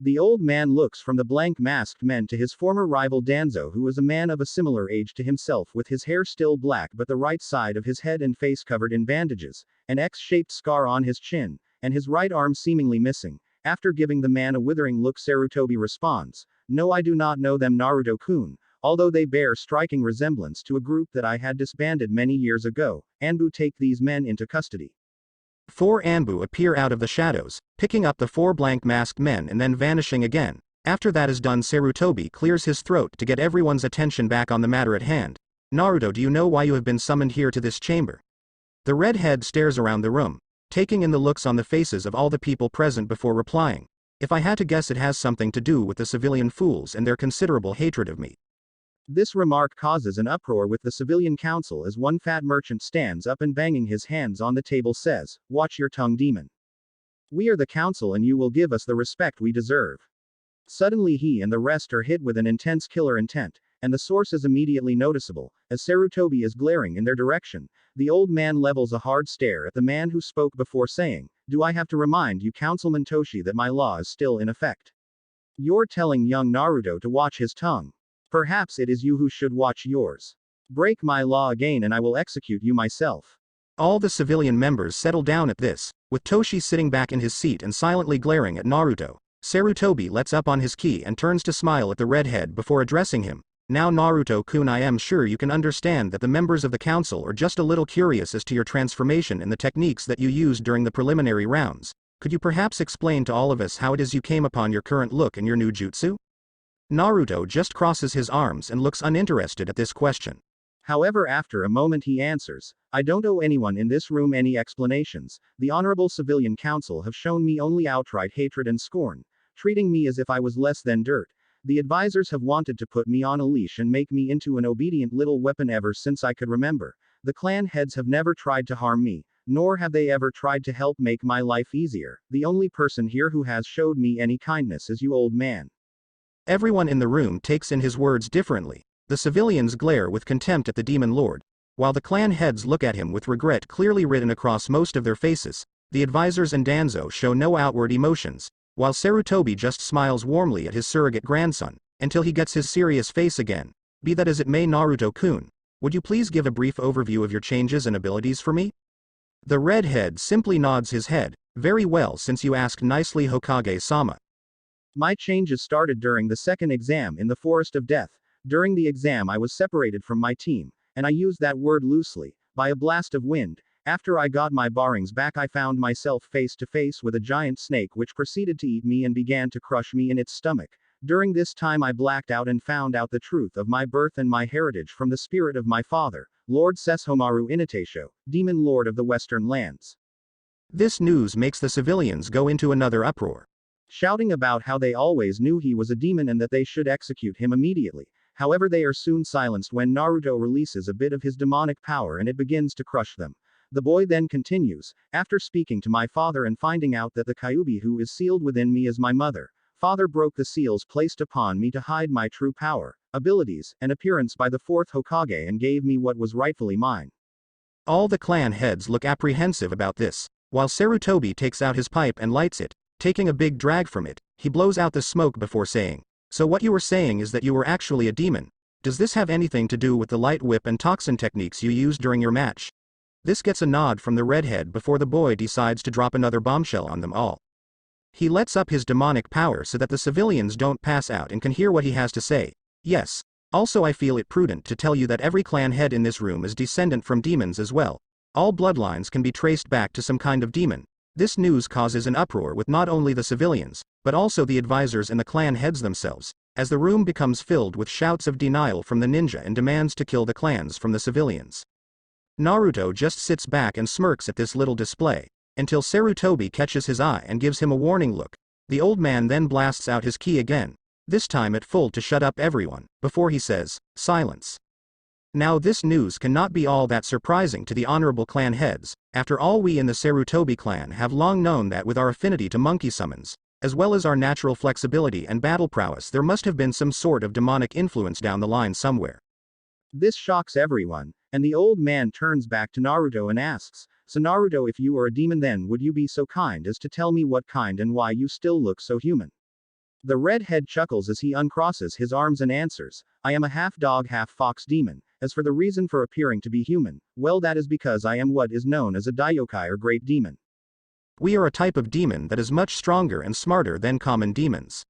The old man looks from the blank-masked men to his former rival Danzo who was a man of a similar age to himself with his hair still black but the right side of his head and face covered in bandages, an X-shaped scar on his chin, and his right arm seemingly missing. After giving the man a withering look Sarutobi responds, no I do not know them Naruto-kun, although they bear striking resemblance to a group that I had disbanded many years ago. Anbu take these men into custody. 4 Anbu appear out of the shadows, picking up the 4 blank-masked men and then vanishing again. After that is done Sarutobi clears his throat to get everyone's attention back on the matter at hand. Naruto, do you know why you have been summoned here to this chamber? The redhead stares around the room, taking in the looks on the faces of all the people present before replying. If I had to guess it has something to do with the civilian fools and their considerable hatred of me. This remark causes an uproar with the civilian council as one fat merchant stands up and banging his hands on the table says, watch your tongue demon. We are the council and you will give us the respect we deserve. Suddenly he and the rest are hit with an intense killer intent, and the source is immediately noticeable, as Sarutobi is glaring in their direction. The old man levels a hard stare at the man who spoke before saying, do I have to remind you Councilman Toshi that my law is still in effect? You're telling young Naruto to watch his tongue. Perhaps it is you who should watch yours. Break my law again and I will execute you myself. All the civilian members settle down at this, with Toshi sitting back in his seat and silently glaring at Naruto. Sarutobi lets up on his key and turns to smile at the redhead before addressing him. Now Naruto-kun, I am sure you can understand that the members of the council are just a little curious as to your transformation and the techniques that you used during the preliminary rounds. Could you perhaps explain to all of us how it is you came upon your current look and your new jutsu? Naruto just crosses his arms and looks uninterested at this question. However, after a moment he answers, I don't owe anyone in this room any explanations. The Honorable Civilian Council have shown me only outright hatred and scorn, treating me as if I was less than dirt. The advisors have wanted to put me on a leash and make me into an obedient little weapon ever since I could remember. The clan heads have never tried to harm me, nor have they ever tried to help make my life easier. The only person here who has showed me any kindness is you, old man. Everyone in the room takes in his words differently. The civilians glare with contempt at the demon lord, while the clan heads look at him with regret clearly written across most of their faces. The advisors and Danzo show no outward emotions, while Sarutobi just smiles warmly at his surrogate grandson, until he gets his serious face again. Be that as it may, Naruto-kun, would you please give a brief overview of your changes and abilities for me? The redhead simply nods his head. Very well, since you asked nicely, Hokage-sama. My changes started during the second exam in the Forest of Death. During the exam I was separated from my team, and I used that word loosely, by a blast of wind. After I got my bearings back, I found myself face to face with a giant snake which proceeded to eat me and began to crush me in its stomach. During this time I blacked out and found out the truth of my birth and my heritage from the spirit of my father, Lord Sesshomaru Harem, demon lord of the western lands. This news makes the civilians go into another uproar, shouting about how they always knew he was a demon and that they should execute him immediately. However, they are soon silenced when Naruto releases a bit of his demonic power and it begins to crush them. The boy then continues, after speaking to my father and finding out that the Kyuubi who is sealed within me is my mother, father broke the seals placed upon me to hide my true power, abilities, and appearance by the fourth Hokage and gave me what was rightfully mine. All the clan heads look apprehensive about this, while Sarutobi takes out his pipe and lights it. Taking a big drag from it, he blows out the smoke before saying, so what you were saying is that you were actually a demon. Does this have anything to do with the light whip and toxin techniques you used during your match? This gets a nod from the redhead before the boy decides to drop another bombshell on them all. He lets up his demonic power so that the civilians don't pass out and can hear what he has to say. Yes. Also, I feel it prudent to tell you that every clan head in this room is descendant from demons as well. All bloodlines can be traced back to some kind of demon. This news causes an uproar with not only the civilians, but also the advisors and the clan heads themselves, as the room becomes filled with shouts of denial from the ninja and demands to kill the clans from the civilians. Naruto just sits back and smirks at this little display, until Sarutobi catches his eye and gives him a warning look. The old man then blasts out his ki again, this time at full to shut up everyone, before he says, silence. Now this news cannot be all that surprising to the honorable clan heads. After all, we in the Sarutobi clan have long known that with our affinity to monkey summons, as well as our natural flexibility and battle prowess, there must have been some sort of demonic influence down the line somewhere. This shocks everyone, and the old man turns back to Naruto and asks, so Naruto, if you are a demon, then would you be so kind as to tell me what kind and why you still look so human? The redhead chuckles as he uncrosses his arms and answers, I am a half-dog half-fox demon. As for the reason for appearing to be human, well, that is because I am what is known as a Daiokai or great demon. We are a type of demon that is much stronger and smarter than common demons.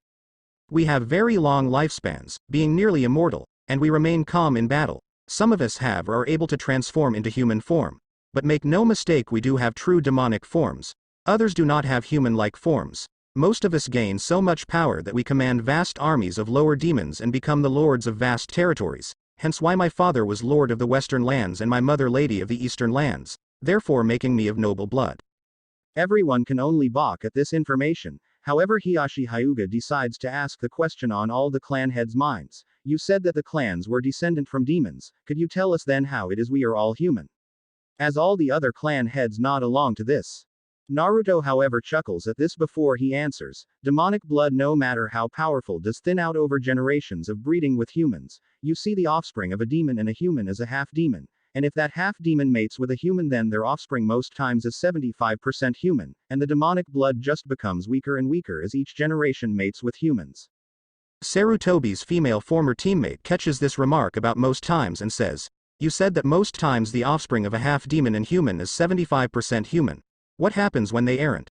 We have very long lifespans, being nearly immortal, and we remain calm in battle. Some of us have or are able to transform into human form. But make no mistake, we do have true demonic forms. Others do not have human-like forms. Most of us gain so much power that we command vast armies of lower demons and become the lords of vast territories. Hence why my father was lord of the western lands and my mother lady of the eastern lands, therefore making me of noble blood. Everyone can only balk at this information. However, Hiashi Hyuga decides to ask the question on all the clan heads' minds. You said that the clans were descendant from demons. Could you tell us then how it is we are all human? As all the other clan heads nod along to this. Naruto, however, chuckles at this before he answers, demonic blood, no matter how powerful, does thin out over generations of breeding with humans. You see, the offspring of a demon and a human is a half-demon, and if that half-demon mates with a human, then their offspring most times is 75% human, and the demonic blood just becomes weaker and weaker as each generation mates with humans. Sarutobi's female former teammate catches this remark about most times and says, you said that most times the offspring of a half-demon and human is 75% human. What happens when they aren't?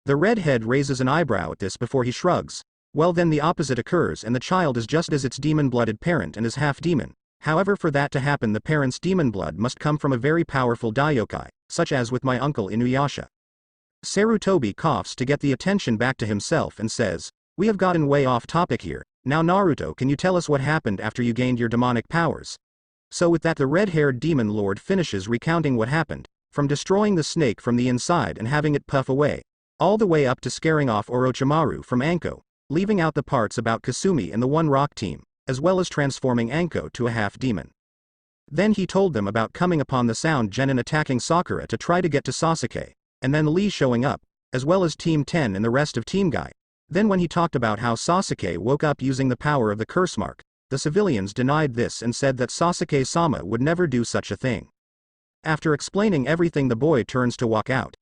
The redhead raises an eyebrow at this before he shrugs. Well, then the opposite occurs and the child is just as its demon-blooded parent and is half demon. However, for that to happen the parent's demon blood must come from a very powerful Daiokai, such as with my uncle Inuyasha. Sarutobi coughs to get the attention back to himself and says, "We have gotten way off topic here. Now Naruto, can you tell us what happened after you gained your demonic powers?" So with that the red-haired demon lord finishes recounting what happened, from destroying the snake from the inside and having it puff away, all the way up to scaring off Orochimaru from Anko, leaving out the parts about Kasumi and the One Rock team, as well as transforming Anko to a half-demon. Then he told them about coming upon the Sound Genin attacking Sakura to try to get to Sasuke, and then Lee showing up, as well as Team 10 and the rest of Team Guy. Then when he talked about how Sasuke woke up using the power of the curse mark, the civilians denied this and said that Sasuke-sama would never do such a thing. After explaining everything the boy turns to walk out.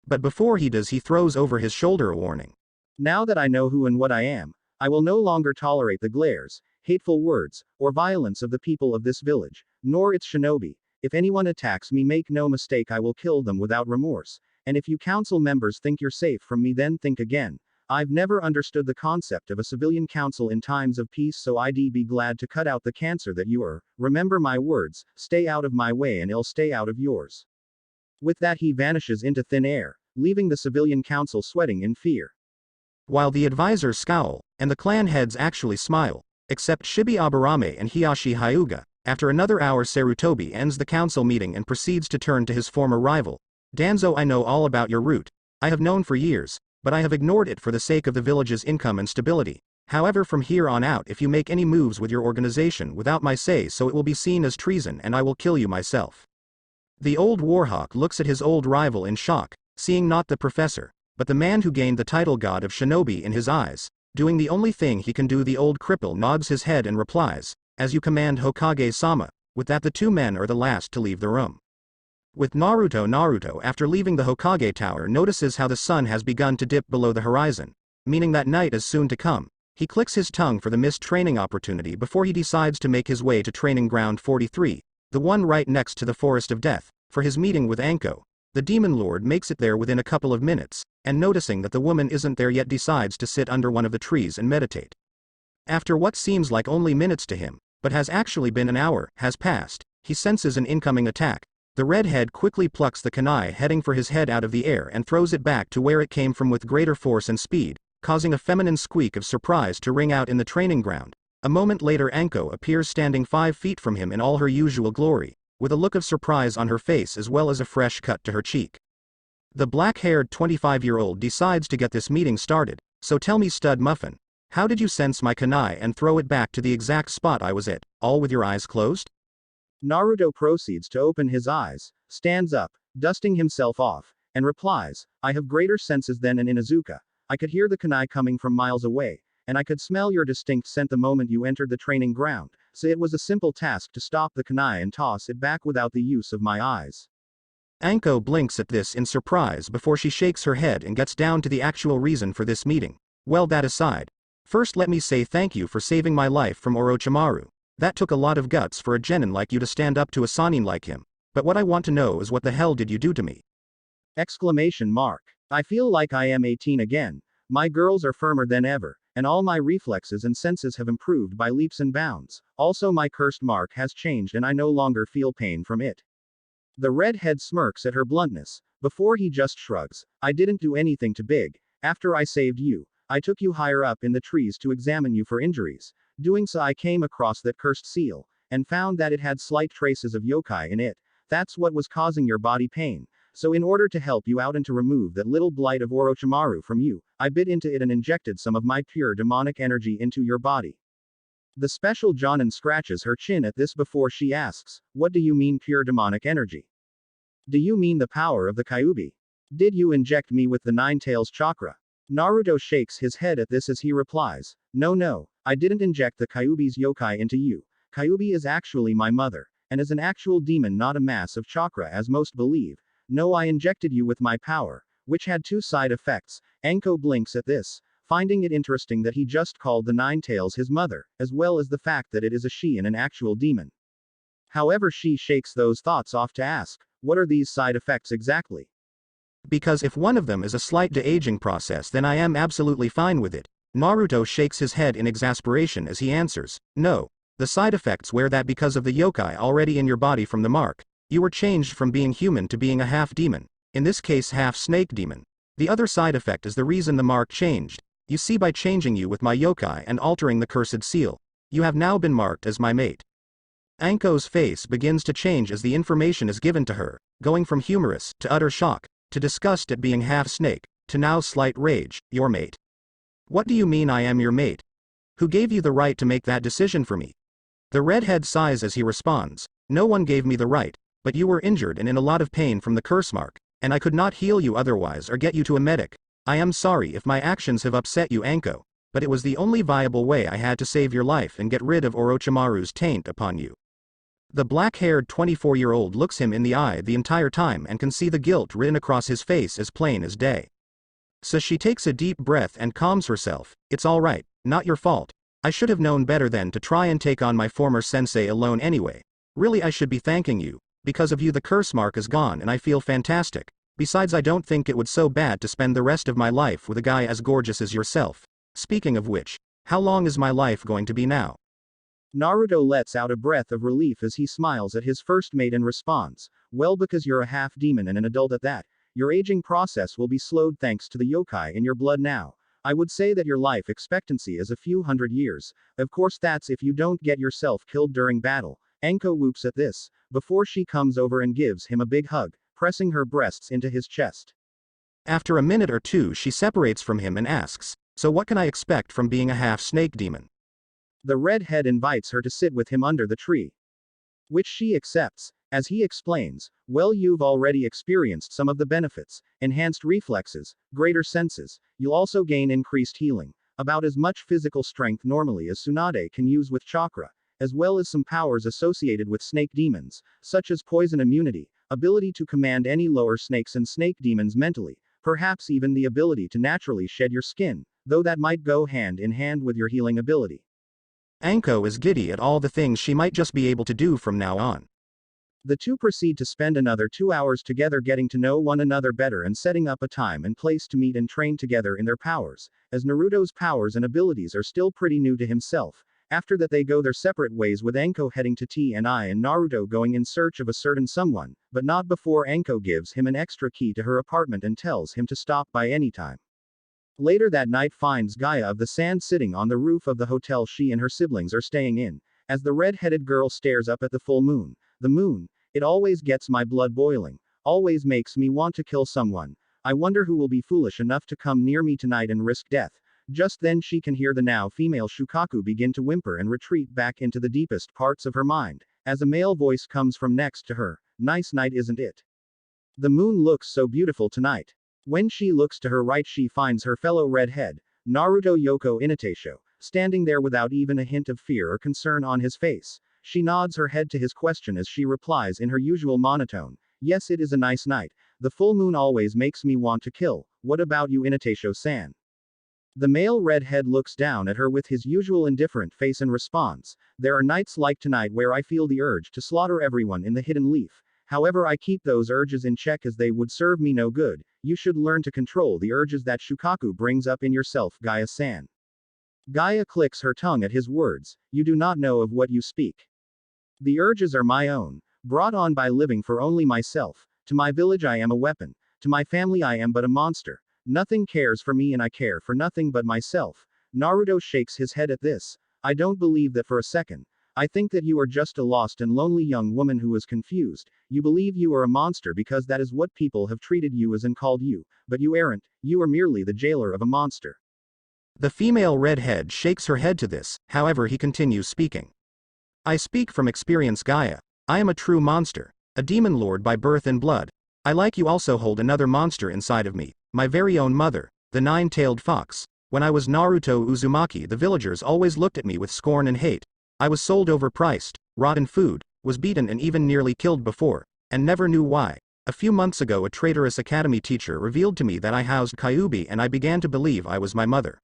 But before he does he throws over his shoulder a warning. Now that I know who and what I am, I will no longer tolerate the glares, hateful words, or violence of the people of this village, nor its shinobi. If anyone attacks me, make no mistake, I will kill them without remorse. And if you council members think you're safe from me, then think again. I've never understood the concept of a civilian council in times of peace, so I'd be glad to cut out the cancer that you are. Remember my words, stay out of my way and I'll stay out of yours. With that he vanishes into thin air, leaving the civilian council sweating in fear. While the advisors scowl, and the clan heads actually smile, except Shibi Aburame and Hiyashi Hyuga. After another hour Sarutobi ends the council meeting and proceeds to turn to his former rival. "Danzo, I know all about your route. I have known for years, but I have ignored it for the sake of the village's income and stability. However, from here on out if you make any moves with your organization without my say so it will be seen as treason and I will kill you myself." The old warhawk looks at his old rival in shock, seeing not the professor, but the man who gained the title god of shinobi in his eyes. Doing the only thing he can do, the old cripple nods his head and replies, "As you command, Hokage-sama." With that the two men are the last to leave the room. With Naruto after leaving the Hokage tower notices how the sun has begun to dip below the horizon, meaning that night is soon to come. He clicks his tongue for the missed training opportunity before he decides to make his way to training ground 43, the one right next to the Forest of Death, for his meeting with Anko. The demon lord makes it there within a couple of minutes, and noticing that the woman isn't there yet decides to sit under one of the trees and meditate. After what seems like only minutes to him, but has actually been an hour, has passed, he senses an incoming attack. The redhead quickly plucks the kunai heading for his head out of the air and throws it back to where it came from with greater force and speed, causing a feminine squeak of surprise to ring out in the training ground. A moment later Anko appears standing 5 feet from him in all her usual glory, with a look of surprise on her face as well as a fresh cut to her cheek. The black-haired 25-year-old decides to get this meeting started. "So tell me, stud muffin, how did you sense my kunai and throw it back to the exact spot I was at, all with your eyes closed?" Naruto proceeds to open his eyes, stands up, dusting himself off, and replies, "I have greater senses than an Inuzuka. I could hear the kunai coming from miles away, and I could smell your distinct scent the moment you entered the training ground, so it was a simple task to stop the kunai and toss it back without the use of my eyes." Anko blinks at this in surprise before she shakes her head and gets down to the actual reason for this meeting. "Well, that aside, first let me say thank you for saving my life from Orochimaru. That took a lot of guts for a genin like you to stand up to a Sannin like him, but what I want to know is what the hell did you do to me?" Exclamation mark. "I feel like I am 18 again. My girls are firmer than ever, and all my reflexes and senses have improved by leaps and bounds. Also my cursed mark has changed and I no longer feel pain from it." The redhead smirks at her bluntness, before he just shrugs. "I didn't do anything too big. After I saved you, I took you higher up in the trees to examine you for injuries. Doing so I came across that cursed seal, and found that it had slight traces of yokai in it. That's what was causing your body pain. So in order to help you out and to remove that little blight of Orochimaru from you, I bit into it and injected some of my pure demonic energy into your body." The special Jonin scratches her chin at this before she asks, "What do you mean pure demonic energy? Do you mean the power of the Kyuubi? Did you inject me with the Nine Tails chakra?" Naruto shakes his head at this as he replies, No, I didn't inject the Kyuubi's yokai into you. Kyuubi is actually my mother, and is an actual demon, not a mass of chakra as most believe. No, I injected you with my power, which had 2 side effects." Anko blinks at this, finding it interesting that he just called the Nine Tails his mother, as well as the fact that it is a she and an actual demon. However, she shakes those thoughts off to ask, "What are these side effects exactly?" Because if one of them is a slight de-aging process, then I am absolutely fine with it. Naruto shakes his head in exasperation as he answers, no. The side effects were that because of the yokai already in your body from the mark, you were changed from being human to being a half-demon, in this case half-snake demon. The other side effect is the reason the mark changed. You see, by changing you with my yokai and altering the cursed seal, you have now been marked as my mate. Anko's face begins to change as the information is given to her, going from humorous to utter shock, to disgust at being half-snake, to now slight rage, your mate. What do you mean I am your mate? Who gave you the right to make that decision for me? The redhead sighs as he responds, no one gave me the right, but you were injured and in a lot of pain from the curse mark, and I could not heal you otherwise or get you to a medic. I am sorry if my actions have upset you, Anko, but it was the only viable way I had to save your life and get rid of Orochimaru's taint upon you. The black-haired 24-year-old looks him in the eye the entire time and can see the guilt written across his face as plain as day. So she takes a deep breath and calms herself. It's all right, not your fault. I should have known better than to try and take on my former sensei alone anyway. Really, I should be thanking you. Because of you the curse mark is gone and I feel fantastic. Besides, I don't think it would so bad to spend the rest of my life with a guy as gorgeous as yourself. Speaking of which, how long is my life going to be now? Naruto lets out a breath of relief as he smiles at his first mate and responds, well, because you're a half-demon and an adult at that, your aging process will be slowed thanks to the yokai in your blood now. I would say that your life expectancy is a few hundred years. Of course, that's if you don't get yourself killed during battle. Anko whoops at this, before she comes over and gives him a big hug, pressing her breasts into his chest. After a minute or two, she separates from him and asks, so what can I expect from being a half-snake demon? The redhead invites her to sit with him under the tree, which she accepts. As he explains, well, you've already experienced some of the benefits, enhanced reflexes, greater senses, you'll also gain increased healing, about as much physical strength normally as Tsunade can use with chakra, as well as some powers associated with snake demons, such as poison immunity, ability to command any lower snakes and snake demons mentally, perhaps even the ability to naturally shed your skin, though that might go hand in hand with your healing ability. Anko is giddy at all the things she might just be able to do from now on. The two proceed to spend another 2 hours together getting to know one another better and setting up a time and place to meet and train together in their powers, as Naruto's powers and abilities are still pretty new to himself. After that they go their separate ways, with Anko heading to T&I and Naruto going in search of a certain someone, but not before Anko gives him an extra key to her apartment and tells him to stop by any time. Later that night finds Gaia of the Sand sitting on the roof of the hotel she and her siblings are staying in, as the red-headed girl stares up at the full moon. The moon, it always gets my blood boiling, always makes me want to kill someone. I wonder who will be foolish enough to come near me tonight and risk death. Just then she can hear the now female Shukaku begin to whimper and retreat back into the deepest parts of her mind, as a male voice comes from next to her. Nice night, isn't it? The moon looks so beautiful tonight. When she looks to her right she finds her fellow redhead, Naruto Yoko Inatasho, standing there without even a hint of fear or concern on his face. She nods her head to his question as she replies in her usual monotone, yes, it is a nice night. The full moon always makes me want to kill. What about you, Inatasho-san? The male redhead looks down at her with his usual indifferent face and responds, there are nights like tonight where I feel the urge to slaughter everyone in the hidden leaf. However, I keep those urges in check as they would serve me no good. You should learn to control the urges that Shukaku brings up in yourself, Gaia-san. Gaia clicks her tongue at his words, you do not know of what you speak. The urges are my own, brought on by living for only myself. To my village I am a weapon. To my family I am but a monster. Nothing cares for me and I care for nothing but myself. Naruto shakes his head at this. I don't believe that for a second. I think that you are just a lost and lonely young woman who is confused. You believe you are a monster because that is what people have treated you as and called you, but you aren't. You are merely the jailer of a monster. The female redhead shakes her head to this, however he continues speaking. I speak from experience, Gaia. I am a true monster, a demon lord by birth and blood. I, like you, also hold another monster inside of me, my very own mother, the nine-tailed fox. When I was Naruto Uzumaki, the villagers always looked at me with scorn and hate. I was sold overpriced, rotten food, was beaten and even nearly killed before, and never knew why. A few months ago a traitorous academy teacher revealed to me that I housed Kyuubi and I began to believe I was my mother.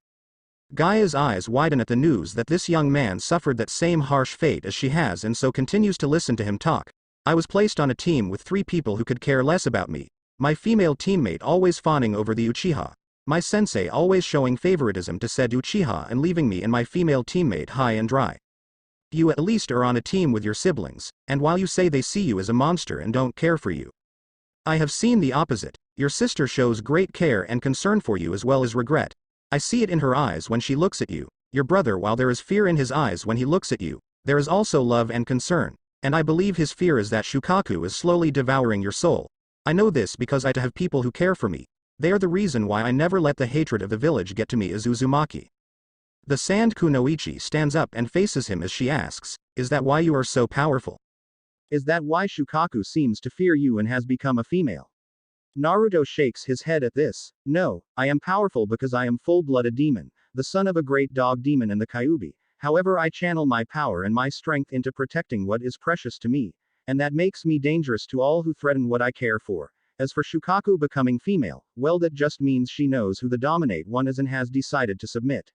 Gaia's eyes widen at the news that this young man suffered that same harsh fate as she has and so continues to listen to him talk. I was placed on a team with 3 people who could care less about me. My female teammate always fawning over the Uchiha. My sensei always showing favoritism to said Uchiha and leaving me and my female teammate high and dry. You at least are on a team with your siblings, and while you say they see you as a monster and don't care for you, I have seen the opposite. Your sister shows great care and concern for you as well as regret. I see it in her eyes when she looks at you. Your brother, while there is fear in his eyes when he looks at you, there is also love and concern, and I believe his fear is that Shukaku is slowly devouring your soul. I know this because I have people who care for me. They are the reason why I never let the hatred of the village get to me as Uzumaki. The Sand Kunoichi stands up and faces him as she asks, is that why you are so powerful? Is that why Shukaku seems to fear you and has become a female? Naruto shakes his head at this. No, I am powerful because I am full-blooded demon, the son of a great dog demon in the Kyuubi. However, I channel my power and my strength into protecting what is precious to me, and that makes me dangerous to all who threaten what I care for. As for Shukaku becoming female, well, that just means she knows who the dominate one is and has decided to submit.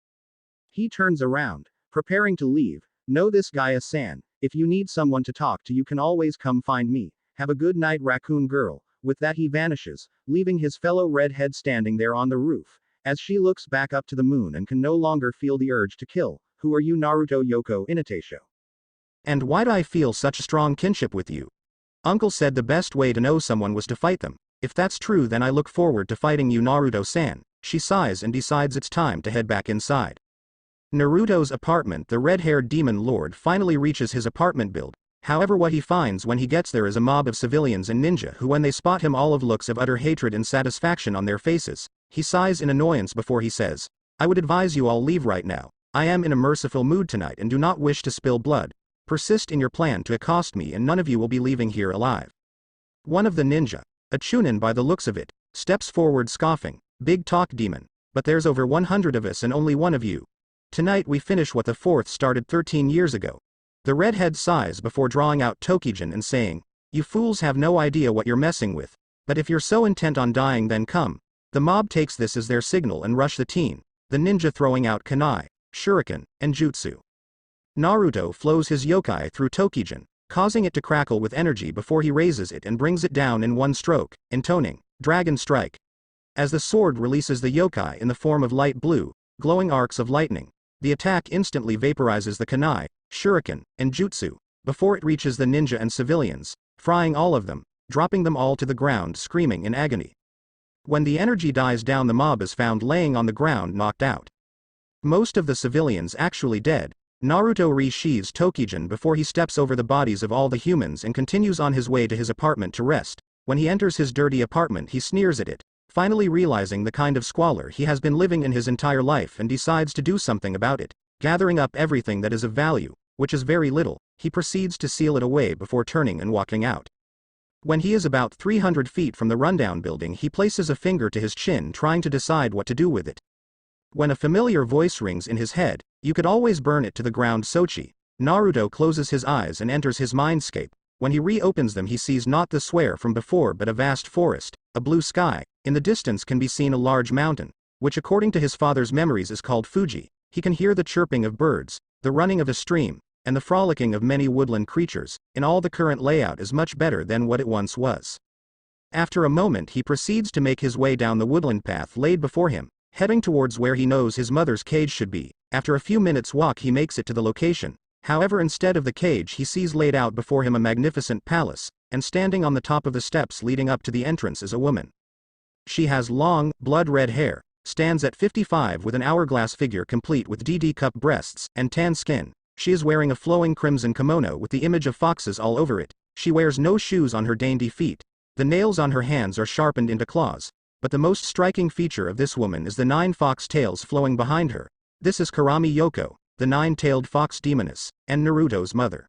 He turns around, preparing to leave. Know this, Gaia-san, if you need someone to talk to, you can always come find me. Have a good night, raccoon girl. With that, he vanishes, leaving his fellow redhead standing there on the roof. As she looks back up to the moon and can no longer feel the urge to kill. Who are you, Naruto Yoko Inatasho? And why do I feel such a strong kinship with you? Uncle said the best way to know someone was to fight them. If that's true, then I look forward to fighting you, Naruto-san. She sighs and decides it's time to head back inside. Naruto's apartment. The red-haired demon lord finally reaches his apartment build. However, what he finds when he gets there is a mob of civilians and ninja who, when they spot him, all of looks of utter hatred and satisfaction on their faces. He sighs in annoyance before he says, I would advise you all leave right now. I am in a merciful mood tonight and do not wish to spill blood. Persist in your plan to accost me and none of you will be leaving here alive. One of the ninja, a chunin by the looks of it, steps forward scoffing, big talk demon, but there's over 100 of us and only one of you. Tonight we finish what the fourth started 13 years ago. The redhead sighs before drawing out Tokijin and saying, you fools have no idea what you're messing with, but if you're so intent on dying then come. The mob takes this as their signal and rush the teen, the ninja throwing out kunai, shuriken, and jutsu. Naruto flows his yokai through Tokijin, causing it to crackle with energy before he raises it and brings it down in one stroke, intoning, Dragon Strike. As the sword releases the yokai in the form of light blue, glowing arcs of lightning, the attack instantly vaporizes the kunai, shuriken, and jutsu, before it reaches the ninja and civilians, frying all of them, dropping them all to the ground screaming in agony. When the energy dies down, the mob is found laying on the ground knocked out. Most of the civilians actually dead. Naruto re-sheathes Tokijin before he steps over the bodies of all the humans and continues on his way to his apartment to rest. When he enters his dirty apartment, he sneers at it, finally realizing the kind of squalor he has been living in his entire life and decides to do something about it. Gathering up everything that is of value, which is very little, he proceeds to seal it away before turning and walking out. When he is about 300 feet from the rundown building, he places a finger to his chin, trying to decide what to do with it. When a familiar voice rings in his head, you could always burn it to the ground, Sochi. Naruto closes his eyes and enters his mindscape. When he reopens them, he sees not the square from before but a vast forest, a blue sky. In the distance can be seen a large mountain, which according to his father's memories is called Fuji. He can hear the chirping of birds, the running of a stream, and the frolicking of many woodland creatures. In all, the current layout is much better than what it once was. After a moment, he proceeds to make his way down the woodland path laid before him, heading towards where he knows his mother's cage should be. After a few minutes' walk, he makes it to the location. However, instead of the cage, he sees laid out before him a magnificent palace, and standing on the top of the steps leading up to the entrance is a woman. She has long, blood-red hair, stands at 55 with an hourglass figure complete with DD cup breasts and tan skin. She is wearing a flowing crimson kimono with the image of foxes all over it. She wears no shoes on her dainty feet. The nails on her hands are sharpened into claws. But the most striking feature of this woman is the 9 fox tails flowing behind her. This is Karami Yoko, the 9-tailed fox demoness, and Naruto's mother.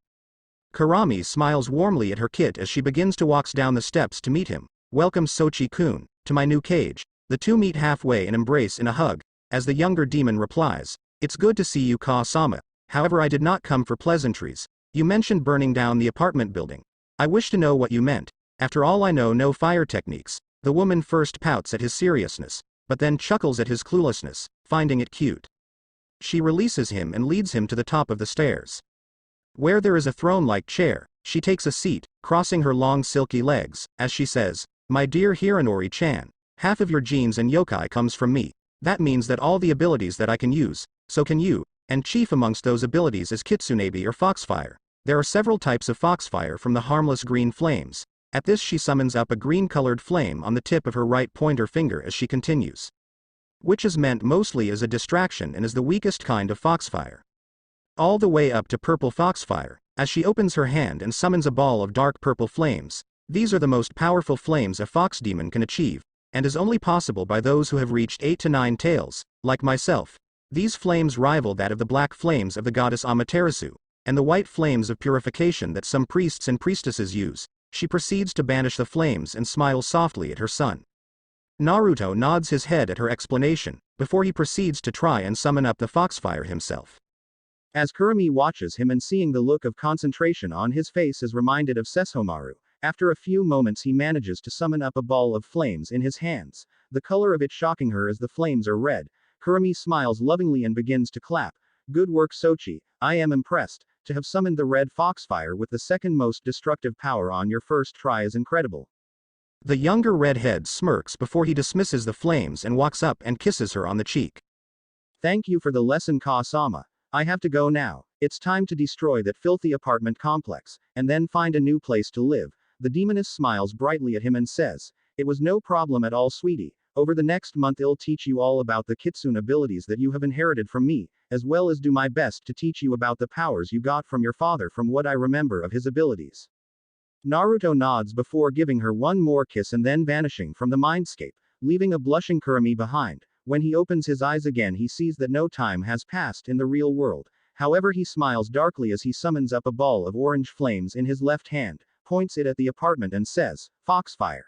Karami smiles warmly at her kid as she begins to walk down the steps to meet him. Welcome, Sochi-kun, to my new cage. The two meet halfway and embrace in a hug, as the younger demon replies, it's good to see you, Ka-sama. However, I did not come for pleasantries. You mentioned burning down the apartment building. I wish to know what you meant. After all, I know no fire techniques. The woman first pouts at his seriousness, but then chuckles at his cluelessness, finding it cute. She releases him and leads him to the top of the stairs. Where there is a throne-like chair, she takes a seat, crossing her long silky legs, as she says, My dear Hiranori-chan, half of your genes and yokai comes from me. That means that all the abilities that I can use, so can you, and chief amongst those abilities is Kitsunebi or Foxfire. There are several types of Foxfire from the harmless green flames. At this she summons up a green-colored flame on the tip of her right pointer finger as she continues. Which is meant mostly as a distraction and is the weakest kind of Foxfire. All the way up to purple Foxfire, as she opens her hand and summons a ball of dark purple flames. These are the most powerful flames a fox demon can achieve, and is only possible by those who have reached 8 to 9 tails, like myself. These flames rival that of the black flames of the goddess Amaterasu, and the white flames of purification that some priests and priestesses use. She proceeds to banish the flames and smiles softly at her son. Naruto nods his head at her explanation, before he proceeds to try and summon up the Foxfire himself. As Kurumi watches him and seeing the look of concentration on his face is reminded of Sesshomaru, after a few moments he manages to summon up a ball of flames in his hands, the color of it shocking her as the flames are red. Kurumi smiles lovingly and begins to clap. Good work Sochi, I am impressed. To have summoned the red Foxfire with the second most destructive power on your first try is incredible. The younger redhead smirks before he dismisses the flames and walks up and kisses her on the cheek. Thank you for the lesson Ka-sama. I have to go now. It's time to destroy that filthy apartment complex, and then find a new place to live. The demoness smiles brightly at him and says, it was no problem at all sweetie. Over the next month I'll teach you all about the kitsune abilities that you have inherited from me, as well as do my best to teach you about the powers you got from your father from what I remember of his abilities. Naruto nods before giving her one more kiss and then vanishing from the mindscape, leaving a blushing Kurumi behind. When he opens his eyes again he sees that no time has passed in the real world. However he smiles darkly as he summons up a ball of orange flames in his left hand, points it at the apartment and says, Foxfire.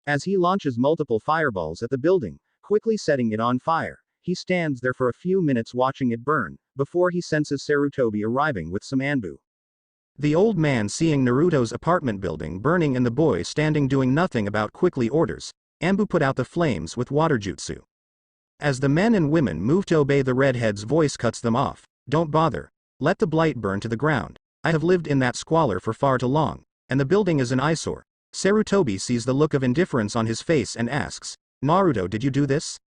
As he launches multiple fireballs at the building, quickly setting it on fire, he stands there for a few minutes watching it burn, before he senses Sarutobi arriving with some anbu. The old man seeing Naruto's apartment building burning and the boy standing doing nothing about quickly orders, Anbu put out the flames with water jutsu. As the men and women move to obey the redhead's voice cuts them off, don't bother. Let the blight burn to the ground. I have lived in that squalor for far too long, and the building is an eyesore. Sarutobi sees the look of indifference on his face and asks, Naruto, did you do this?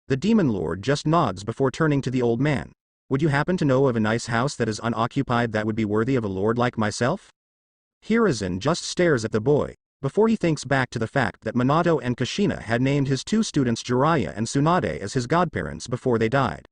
The demon lord just nods before turning to the old man. Would you happen to know of a nice house that is unoccupied that would be worthy of a lord like myself? Hiruzen just stares at the boy, before he thinks back to the fact that Minato and Kushina had named his two students Jiraiya and Tsunade as his godparents before they died.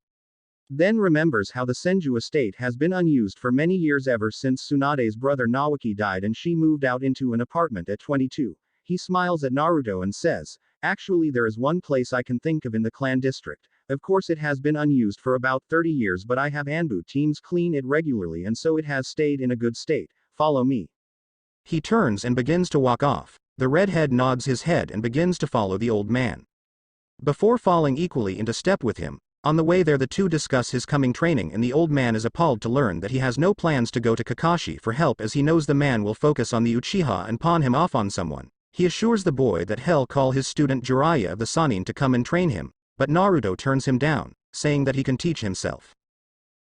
Then remembers how the Senju estate has been unused for many years ever since Tsunade's brother Nawaki died and she moved out into an apartment at 22. He smiles at Naruto and says, actually there is one place I can think of in the clan district. Of course it has been unused for about 30 years but I have Anbu teams clean it regularly and so it has stayed in a good state. Follow me. He turns and begins to walk off. The redhead nods his head and begins to follow the old man. Before falling equally into step with him, on the way there the two discuss his coming training and the old man is appalled to learn that he has no plans to go to Kakashi for help as he knows the man will focus on the Uchiha and pawn him off on someone. He assures the boy that he'll call his student Jiraiya of the Sannin to come and train him, but Naruto turns him down, saying that he can teach himself.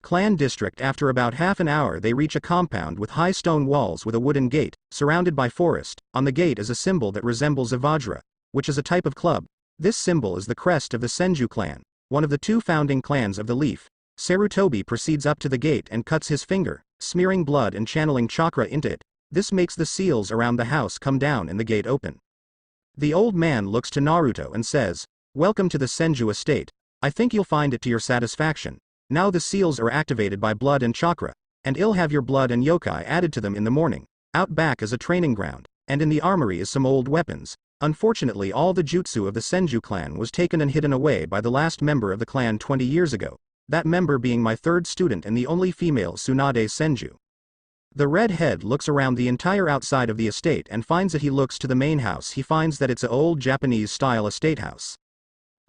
Clan district. After about half an hour they reach a compound with high stone walls with a wooden gate, surrounded by forest. On the gate is a symbol that resembles a vajra, which is a type of club. This symbol is the crest of the Senju clan, one of the two founding clans of the Leaf. Sarutobi proceeds up to the gate and cuts his finger, smearing blood and channeling chakra into it. This makes the seals around the house come down and the gate open. The old man looks to Naruto and says, welcome to the Senju estate. I think you'll find it to your satisfaction. Now the seals are activated by blood and chakra, and I'll have your blood and yokai added to them in the morning. Out back is a training ground, and in the armory is some old weapons. Unfortunately all the jutsu of the Senju clan was taken and hidden away by the last member of the clan 20 years ago, that member being my third student and the only female Tsunade Senju. The redhead looks around the entire outside of the estate and finds that he looks to the main house. He finds that it's an old Japanese-style estate house.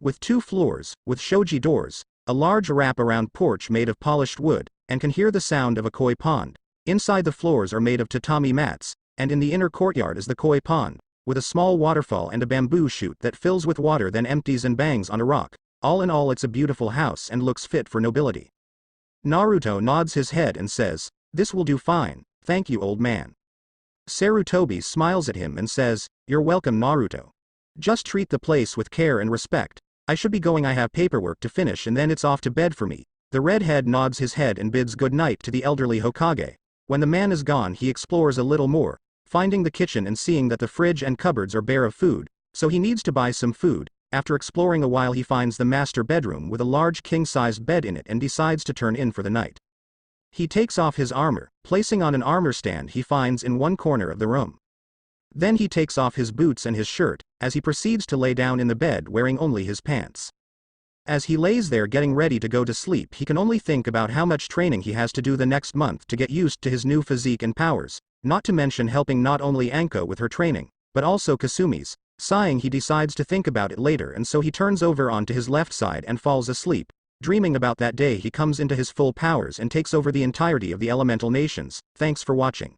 With 2 floors, with shoji doors, a large wrap-around porch made of polished wood, and can hear the sound of a koi pond. Inside the floors are made of tatami mats, and in the inner courtyard is the koi pond, with a small waterfall and a bamboo shoot that fills with water then empties and bangs on a rock. All in all it's a beautiful house and looks fit for nobility. Naruto nods his head and says, this will do fine, thank you old man. Sarutobi smiles at him and says, "You're welcome, Naruto. Just treat the place with care and respect. I should be going, I have paperwork to finish and then it's off to bed for me." The redhead nods his head and bids good night to the elderly Hokage. When the man is gone, he explores a little more, finding the kitchen and seeing that the fridge and cupboards are bare of food, so he needs to buy some food. After exploring a while, he finds the master bedroom with a large king-sized bed in it and decides to turn in for the night. He takes off his armor, placing on an armor stand he finds in one corner of the room. Then he takes off his boots and his shirt, as he proceeds to lay down in the bed wearing only his pants. As he lays there getting ready to go to sleep, he can only think about how much training he has to do the next month to get used to his new physique and powers, not to mention helping not only Anko with her training, but also Kasumi's. Sighing, he decides to think about it later, and so he turns over onto his left side and falls asleep, dreaming about that day he comes into his full powers and takes over the entirety of the elemental nations. Thanks for watching.